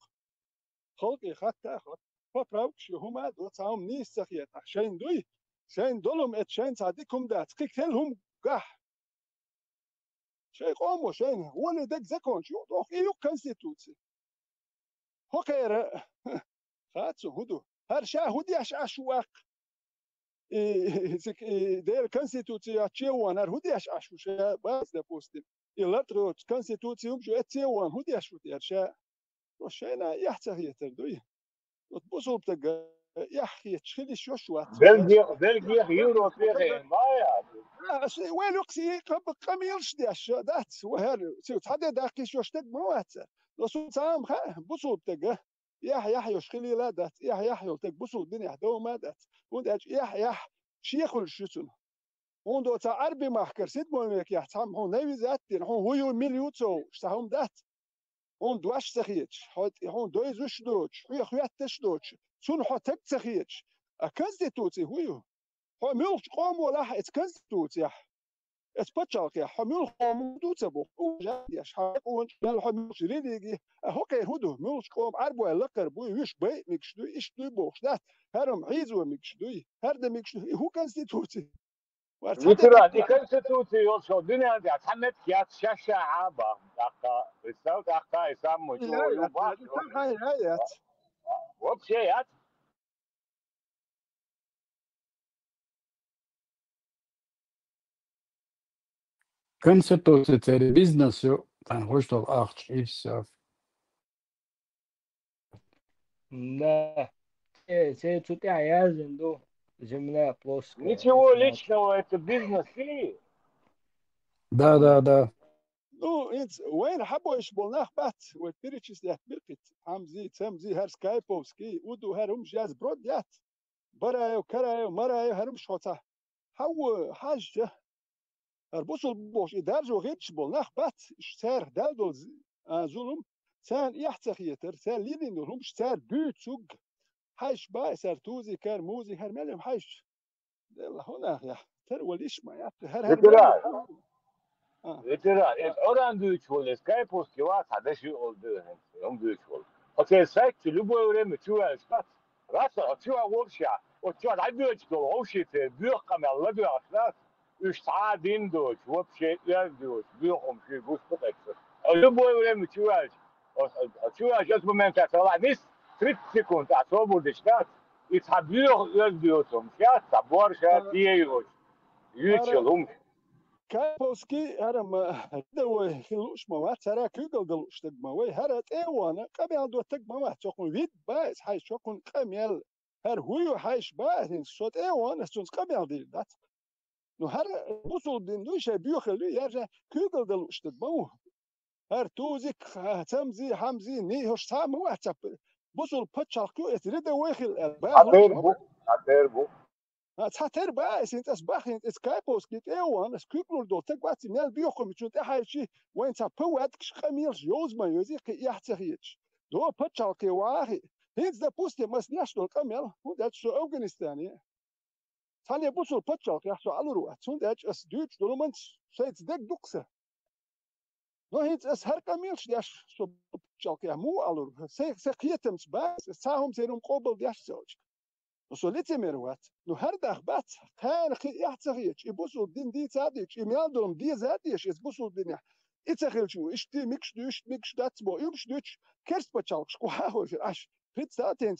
خلقي خطا فبراوك شو هما دو تاهم نيس سخيت شين دوي شين دولم ات شين صادقكم دا تقتلهم قح شين قومو شين ولي دك زكون شو دوخ ايو كونستيتوسي هوكير خاتسو هدو هر شا هدي اشواق دير كونستيتوسي اتشيوان هر هدي اشو شا باز دا بوستين يلاترو كونستيتوسيوم شو اتشيوان هدي اشو تيرشا وشينا يحتاج يتردوي وتبصوا بتلقى يحكي تشخلي شو بلجيا يورو فيها مايا وين يقصي قميلش داش دات وهر سو تحدد داكي شو شتك موات لو سو سام بصوا بتلقى يحيى شخلي لا دات يحيى تك بصوا الدنيا دو ما دات وداج يحيى شيخ شتون وندو تا عربي محكر سيد مونك يحتم هون نوي ذات هون هو مليوتو شتهم دات هون دواش تخيتش هون دويزوش دوتش خياتش دوتش سون حتك تخيتش أكزدي توتي هو ملش قام ولا اتكزدي توتي اتبتشالك يا حمل قام دوتي بو وجايش حقون مال حمل شريدي هو كان هدو ملش قام عربو لقر بو يش بي ميكشدو ايش دو بوش ده هرم عيزو ميكشدو هرد ميكشدو هو كونستيتوتي Veteran, i konstitucija što dinja samet kjat šaša aba. Dakle, представьте, je samo to ljubav. Uopće jat. Конституция цели бизнесу, там хочет ахч и все. Да. Все тут я зенду. Земля плоская. Ничего личного, это бизнес и... Да. Ну, وين حبوا يشبولناخ بات والبريتشس يات بيركت حمزي تمزي هر سكايبوفسكي ودو هرم جاز برود يات برايو كرايو مرايو هرم شوتا هو حاجة البوصل بوش إدارجو غير شبولناخ بات اشتار دالدول ظلم سان يحتخيتر سان لينين هم اشتار بيوتسوغ حاج باي سار توزي كار موزي هر مليم حاج هنا يا ترول إشما يات Veteran, oran büyük vol, Skype var, sadece oldu hem büyük vol. Okey, sayık любое время чувствуешь, как раз чувствуешь вообще, вот что, дай büyük vol, вообще büyük kamerla büyük, да, 3 saat dinliyor, вообще yazıyor, büyük şey gusto tekrar. Любое время чувствуешь, чувствуешь этот момент, когда не 30 секунд, освободишь, да, и büyük yazıyorsun, сейчас собор, сейчас диешь, yüçülüm. كايبوسكي هرم دوي خلوش موات هرا كيغل دلوش تجموي هرا ايوانا قبل دو تجموات تكون فيد بايس حيش تكون قميل هر هو حيش باين صوت ايوانا سونس قبل دي دات نو هر بوصل دين دوش بيوخلو يرجع كيغل دلوش تجمو هر توزيك تمزي حمزي ني هوش تام واتساب بوصل بتشالكو اتريد ويخل اتربو تحتر بايس انت اسباخ انت سكايبوس كيت ايوان اس كيكلور دو تقواتي مال بيوخم تشوت حاجي وين تا بواتكش خميلش يوزما يوزيق يحتخيتش دو بتشالكي واخي هيز دا بوستي مس ناشنال كامل ودات شو افغانستاني ثاني بوصل بتشالكي يحسو على روح تندات اس دوتش دولمنت شيت دك دوكسه نو هيز اس هر كاميلش داش شو بتشالكي مو على روح سيقيتمس باس ساهم سيرم قوبل داش زوج وصلتي مروات نو هر داخ بات كان يحتغيش يبوسوا الدين دي تاديش يميالدهم دي زاديش يبوسوا الدنيا يتخيل اشتي ميكش داتبو يمش دوتش كيرس بتشالكش كوهاهو في اش فيت ساتين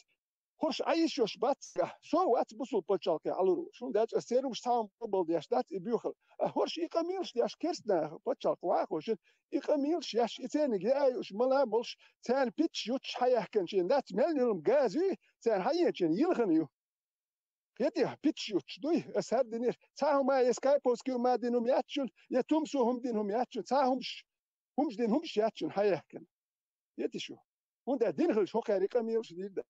هوش عايش يوش بات سو وات بوسوا بتشالك على رو شو داش اسيرو مش تاع قبل دياش دات يبيوخل هوش يقميلش دياش كيرسنا بتشالك واخو شو يقميلش ياش يتاني جايش ملاملش تان بيتش يوتش حيحكن دات مليون غازي تان حيحكن يلغنيو يدي بيتشوتش دوي اسهر دينير تاهم ما يسكايبوس كيو ما دينهم ياتشون يتومسو هم دينهم ياتشون تاهمش همش دينهمش ياتشون حيحكن يدي شو وندا دينغل شو كاريكا ميوش ديدا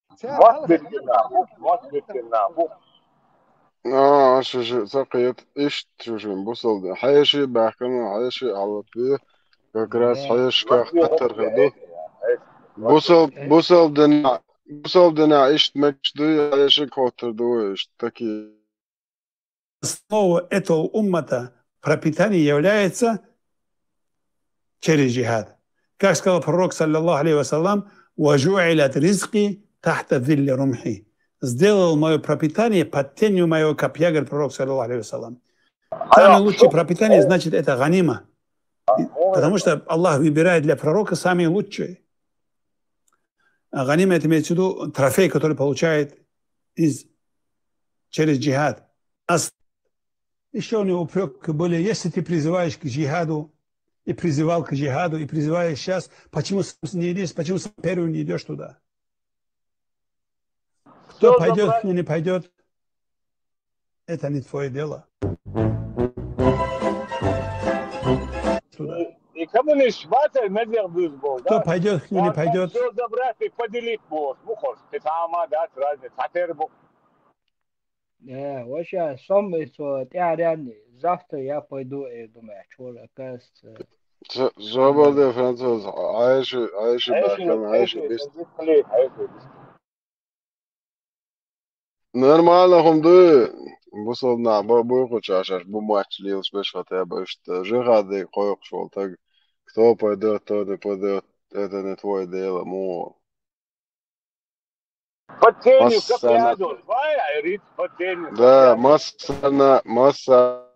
شو سقيت ايش شو بوصل حيشي بحكم حيشي على فيه كراس حيش كاختر غدو بوصل دنا ايش مكشدو حيشي كوتر دو ايش такие. Основа этого уммата пропитания является через джихад. Как сказал пророк, саллаллаху алейхи вассалам, «Важу'илят ризки тахта вилли румхи». Сделал мое пропитание под тенью моего копья, говорит пророк, саллаллаху алейхи вассалам. Самое лучшее пропитание, значит, это ганима. Потому что Аллах выбирает для пророка самые лучшие. А ганима, это имеется в виду трофей, который получает через джихад. Еще у него упреки были, если ты призываешь к джихаду, и призывал к джихаду, и призываешь сейчас, почему не идешь, почему сам первый не идешь туда? Кто пойдет, кто не пойдет, это не твое дело. И кому не шватер, медвер был, да? Кто пойдет, кто не пойдет. Все забрать и поделить босс, мухос, ты сама, да, разные, цатербу.我想上面说第二天завтра я пойду думаю, что кажется شو بقول فرانسوس عايش بأحكام عايش بيست Нормально хумды. Бусолна бабуйку чашаш бумач лил спешфата башт. Жигады койк шол так. Кто пойдет, кто не пойдет, это не твое дело, му. Подтенью Массана. капрядус. Vai, Айрит, подтенью Да, капрядус. масса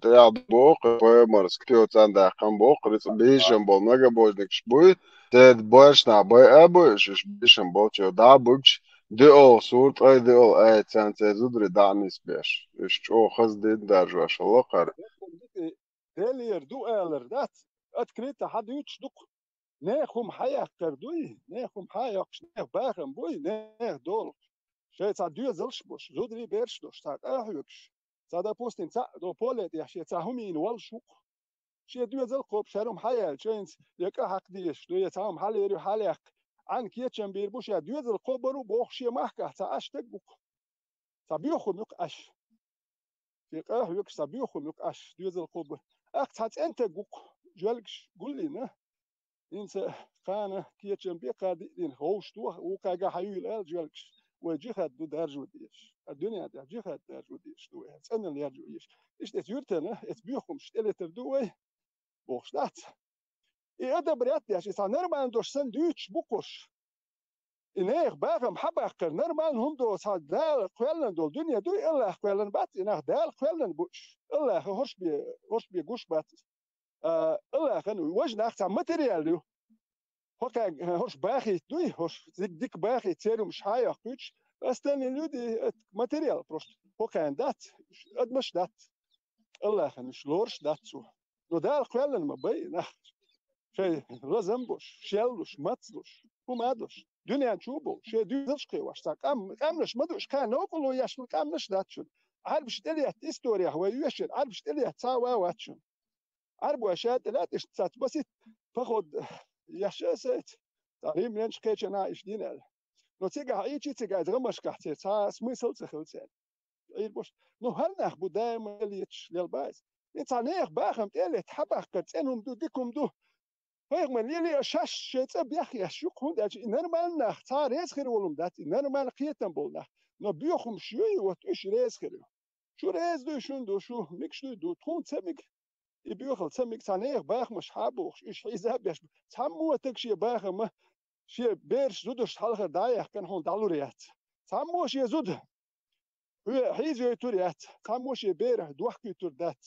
تلعب بوق بومرس كتير تاندا خم بوق بيشم بول نجا بوجنك شبوي تد باش نا باي ابو شش بيشم بول شو دا بوش دي او صورت اي دي او اي تان تزودري دانيس بيش شو خز دي دارجو الله قر ديلير دو ايلر دات اتكريت حد يتشدق ناخم حياك كردوي ناخم حياك ناخ باخم بوي ناخ دول شيء صار دو زلش بوش زودري بيرش دوش صار اهوكش صار بوستين صار دو بوليت يا شيء صار هم ينول شوق شيء دو زل قوب شرم حياة شينس يكا حق ديش دو يتعام حالي يرو حاليك عن كيتشن بيربوش يا دو زل قوب برو بوخ شيء محكة صار اشتك بوك صار بيوخم يك اش في قهوك صار بيوخم يك اش دو زل قوب اكتات انت بوك جالكش قول لي نه إنسى قانا كيتشن بيقادي دين هوش توه وكاجا حيول الجالكش وجهاد دو دارجو ديش الدنيا دا جهاد دارجو ديش دو سنة اللي يرجو ديش إيش تيرتنا إتبيوخم شتلة تردوه بوخشتات إيه ده بريات ديش إذا نرمان دوش سن دوش بوكوش إنه باغم حباقر نرمان هم دو صاد دال قوالن دول دنيا دو إلا قوالن بات إنه دال قوالن بوش إلا هرش بي قوش بات إلا خنو وجنا أختار ماتريال هوكا هوش باخي دوي هوش ديك باخي تيرو مش هاي أخوش أستني لودي ماتريال بروست هوكا دات أدمش دات الله خن شلورش دات شو نو دار قلنا ما بي نخ شيء لازم بوش شلوش ماتلوش ومادوش دنيا تشوبو شيء ديزش قي واش تاك امش مدوش كان نقولوا ياش امش دات شو عارف شتلي هيستوريا هو يشن عارف شتلي تساوا واتشن عارف واشات لا تشتات بس فخد يشاسات تعليم لنش كيتشنا ايش دينا نو تيجا ايتشي تيجا درمش كحتي تا سميسل تخلصان اي بوش نو هل ناخ بدايم ليتش للبايس انت ناخ باخم تيلي تحبخ كتسنهم دو ديكم دو هيك من ليلي شاش شيت بيخي شوك هون داج نورمال ناخ تا ريس خير ولم دات نورمال قيتن بولنا نو بيخم شوي وتش ريس خير شو ريس دو شون دو شو ميكش دو تون تمك يبيخل تمك تانيخ باخ مش حابوخ ايش حساب باش تمو تكشي باخ ما شي بيرش زودش حلقه دايخ كان هون دالوريات تمو شي زود حيزو يتوريات تمو شي بير دوحكي تور دات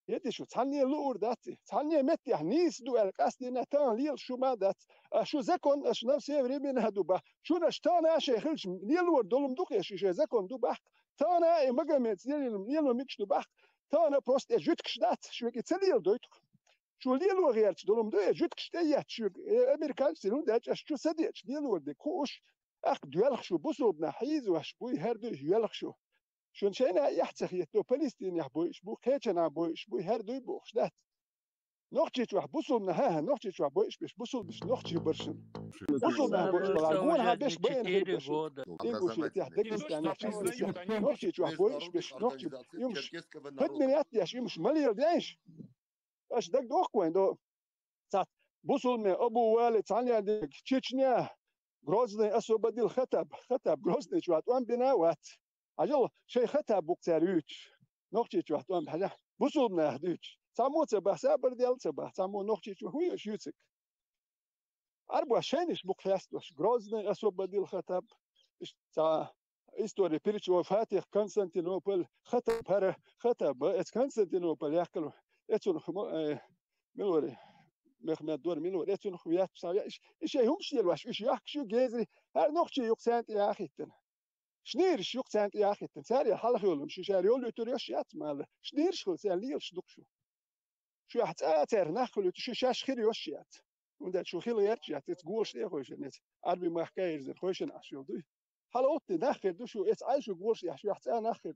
يدي شو تاني لور داتي تاني متي نيس دو القاسدي نتان ليل شو ما دات شو زكون اش نفسي يفري من هدو با شو نشتانا شي خلش ليل دولم دوخ شي زكون دو با تانا مغمت ليل ميكش دو با تانا بروست جوتكش دات شو كيتسليل دويت شو ليل غيرت دولم دو جوتكش تيات شو امريكان سيلون دات شو سديت ليل دي كوش اخ دوالخ شو بوسو بنحيز واش بوي هردو يالخ شو شون شينا يحتخيت تو فلسطين يحبوش بو كيتشنا بوش بو هردو بوش دات نوختي تو بوسو منها نوختي تو بوش بش بوسو بش نوختي برشن بوسو منها بوش بلاغون ها بش بين غير بش انغوش يتح دكستان يحتخيت نوختي تو بوش بش نوختي يمش هدمنيات ياش يمش مليار دايش اش دك دوخ وين دو سات بوسو من ابو والد ثانيه ديك تشيتشنيا غروزني اسوبديل خطب غروزني شوات وان بناوات عجل شيء خطب بوكتاريوش نوختي تو وان بحاجه بوسو من هدوش سامو تبع برديال تبع سامو نوختي تو هو يشوتك اربع شينش بوكفاستوش غروزني اسوبديل خطب تا история перечего фатих Константинополь خطب ات كونستانتينوبل ياكلوا اتون ملوري مخمد دور ملوري اتون خويات ايش همش يلواش ايش يحكشو جيزري هر نوختي يقسانت يا اخيتن شنيرش يقسانت يا اخيتن ساري حلخ يولم شي شاري يولو توريش يات مال شنيرش خل سال ليش دقشو شو حتاتر نخلو شو شاش خير يوشيات وند شو خيل يرجعت تقولش ايه خوش نت عربي ما حكايه زين خوش نعشو دو هلا اوت داخل دو شو اس عايش قولش يا شو حتى انا اخر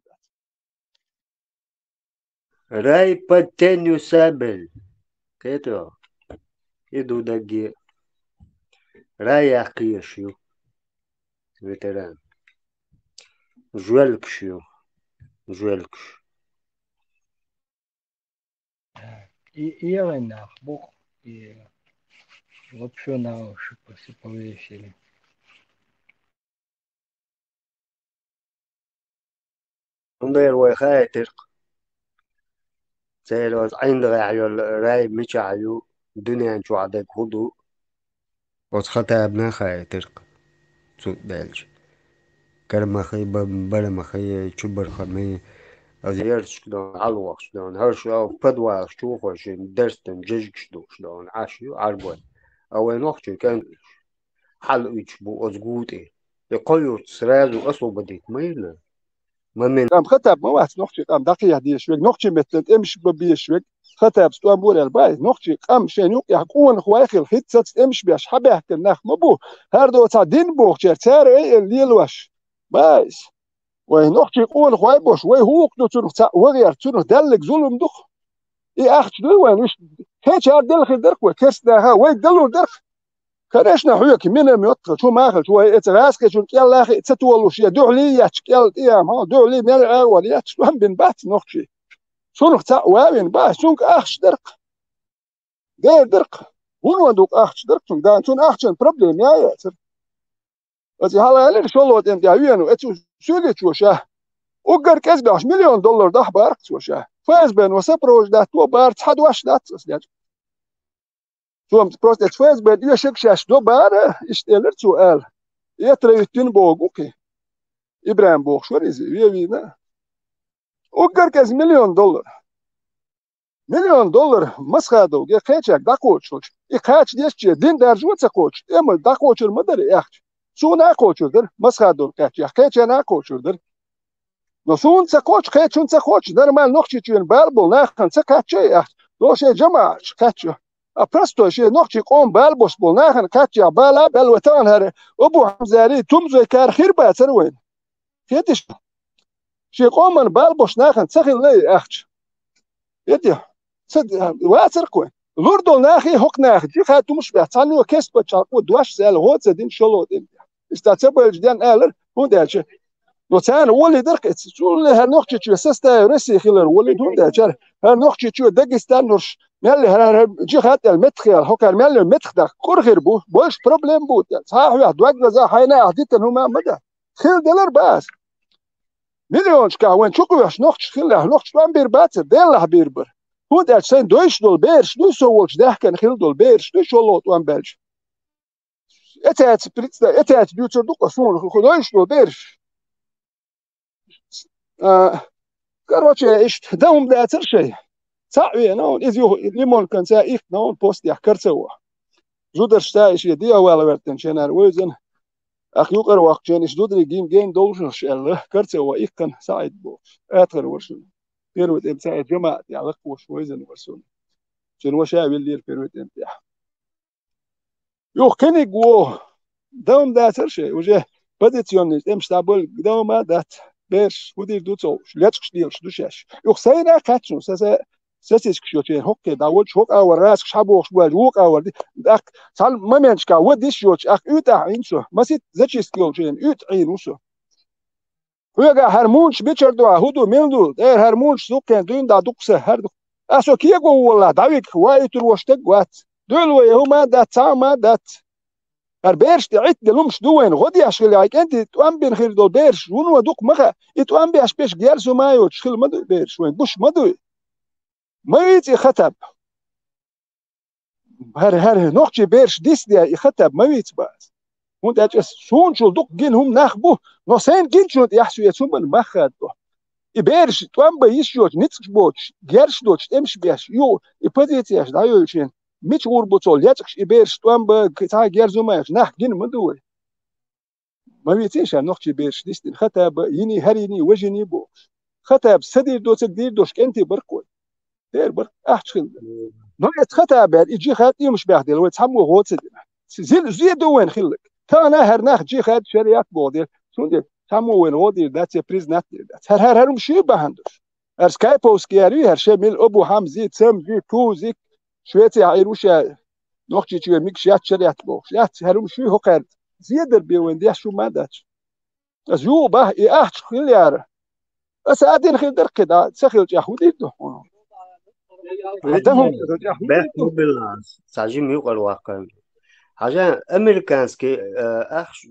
راي подтенью сабель كيتو يدو دقي راي عقيشيو ветеран جوالكشيو إيرنا بوك и вообще на уши повесили. ندير وخاي ترق سيلوز عند راعيو راي مشاعيو دنيا شو عدك هدو وسخطها ابن خاي ترق سوق دالج كرمخي برمخي شبر خمي أزير شلون علوق شلون هرشو بدوا شو خوشين درستن جيج شلون عاشيو عربون أو نوختي كان حل يجبو أزغوتي يقولوا سرادو أصو بديت ميلا ما من قام خطب ما واحد نوختي قام دقيقة دي شوي نوختي مثل امش ببي شوي خطب ستوان بول الباي نوختي قام شنو يحكون خواخل حيت ست امش بيش حبه كنخ مبو هردو تا دين بوخ تشار اي الليل واش بايس وي نوختي يقول خواي بوش وي هو قدو تروح تا وغير تروح دلك ظلم دخ اي اخت دو وين وش كيش دلك درك وكيس ده وي دلو درك كرشنا حيك من الميوت شو ماخذ شو اتغاسك شو يلا اخي تتولوا شي دولي ياتك يلا ايام ها دولي من الاول ياتك هم بين بات نوختي شنو تا وين با شنك اخش درك دير درك هون دوك اخش درك شنك دان شون اخشن بروبليم يا ياسر ازي هلا اللي شلو انت يا وينو اتو سوقت شو شاه وقر كسب 10 مليون دولار ده بارك شو شاه فاز بين وسبروج ده تو بارت حد واش ده شو بروستات فاز بين يشك شاش دو بار اشتغل سؤال يتريتين بوق اوكي ابراهيم بوق شو ريزي وينا وقر كاز مليون دولار مسخادو يا خيتشك دا كوتش يخاتش ديش دين درجه تكوتش اما دا كوتش المدر ياخ شو نا كوتش در مسخادو كاتش يا خيتش نا كوتش در نو شون تكوتش خيتش شون تكوتش در مال نوختي تشين بالبول ناخن تكاتش يا لو شي جماعه كاتش أبرستو شيء نقطي قوم بالبوس بولناخن كاتيا بالا بالوتان هر أبو حمزاري تومزو كار خير باتروين كيتش شيء قوم من بالبوس ناخن تسخن لي أختش يدي صد واتركوين لوردو ناخي هوك ناخ دي خاتو مش بيعتني وكيس بتشاقو دواش سال هو تدين شلو دين استاتبل جدان آلر هون دالش وتان ولي درك شو هر نقطي شو سستا رسي خيلر ولي هون دالش هر نقطي شو دقستان نرش مالي هر جي خات المتخيل هوكر مالي المتخ ده كورخير بو بوش بروبليم بو صح واحد دوق زا حينا عديت هما مدى خيل دولار باس مليون شكا وين شو كوش نقطش خيل نقطش وان بير باتر ديل بيربر هو ده سين دويش دول بيرش دو سوولش ده كان خيل دول بيرش دو شولوت وان بلج اتات بريتس اتات بيوتر دوق اسون دويش دول بيرش كروتشي ايش دوم ده شيء ساعي نون إذا ليمون كان ساعي نون بوست يحكر سوا جودر شتايش يدي أول ورتن شنار وزن أخيوك أروق شنش جودر جيم دولش شل كرت سوا كان ساعد بوش آخر ورشون بيروت إمساعد جماعة يعلق وش وزن ورسون شنو شاوي اللي بيروت إمتياح يو كني جو دوم ده شيء وجه بدت يونس إمش تابل دوم دات بيرش ودي دوتو شلاتش ديلش دوشاش يو سينا كاتشو ساسا ساسيس كشوتين هوكي داوتش هوك اور راس شابوخ بوال هوك اور داك سال مامنشكا وديش يوتش اخ يوتا انسو مسيت زاتشي سكيلشين يوت عينوسو هوغا هرمونش بيتشردو هودو ميلدو دير هرمونش سوكن دون دا دوكسه هر اسو كيغو ولا داويك وايتر وشتك وات دول هما دات ما دات بيرش تعيت دلومش دوين غدي اشغل هيك انت توام بين خير دول بيرش ونو دوك مخا يتوام بيش بيش جالسو مايو تشخل مدو بيرش وين بوش مدو ما يتي خطب هر نوختي بيرش ديس دي يخطب ما يت باس وانت اجس سون شو دوك جين هم نخبو نو سين جين شو يحسو يتسوم مخد يبيرش توام بيش يوت نيتش بوتش جيرش دوتش تمش بيش يو يبديت ياش دايو شين ميت وربطول ياتكش يبيرش توام بتاع جيرزو مايش نخ جين مدول ما يتيش نوختي بيرش ديس دي خطب يني هريني وجني بوش خطب سدير دوتك دير دوش انت بركوي دير بر احتخل نو يتخطب يجي خاطي مش بيخدل ويتحمو غوت زي دوين خلك تانا هرناخ جي خاط شريات بودير سوندي تامو وين غودي دات بريز نات هر مشي بهندش هر سكايبوس كياري هر شي ميل ابو حمزي تسم زي توزيك شويتي عيروش نوختي تشي ميكشيات شريات بوش يات هر مشي هو قال زيدر بيوين دي شو ما داتش ازيو باه احتخل يار بس ادين خير در كده سخيل ياخدي دو عندهم بيح موبيل ساجي ميوقع الواقع عشان أمريكانسكي أخش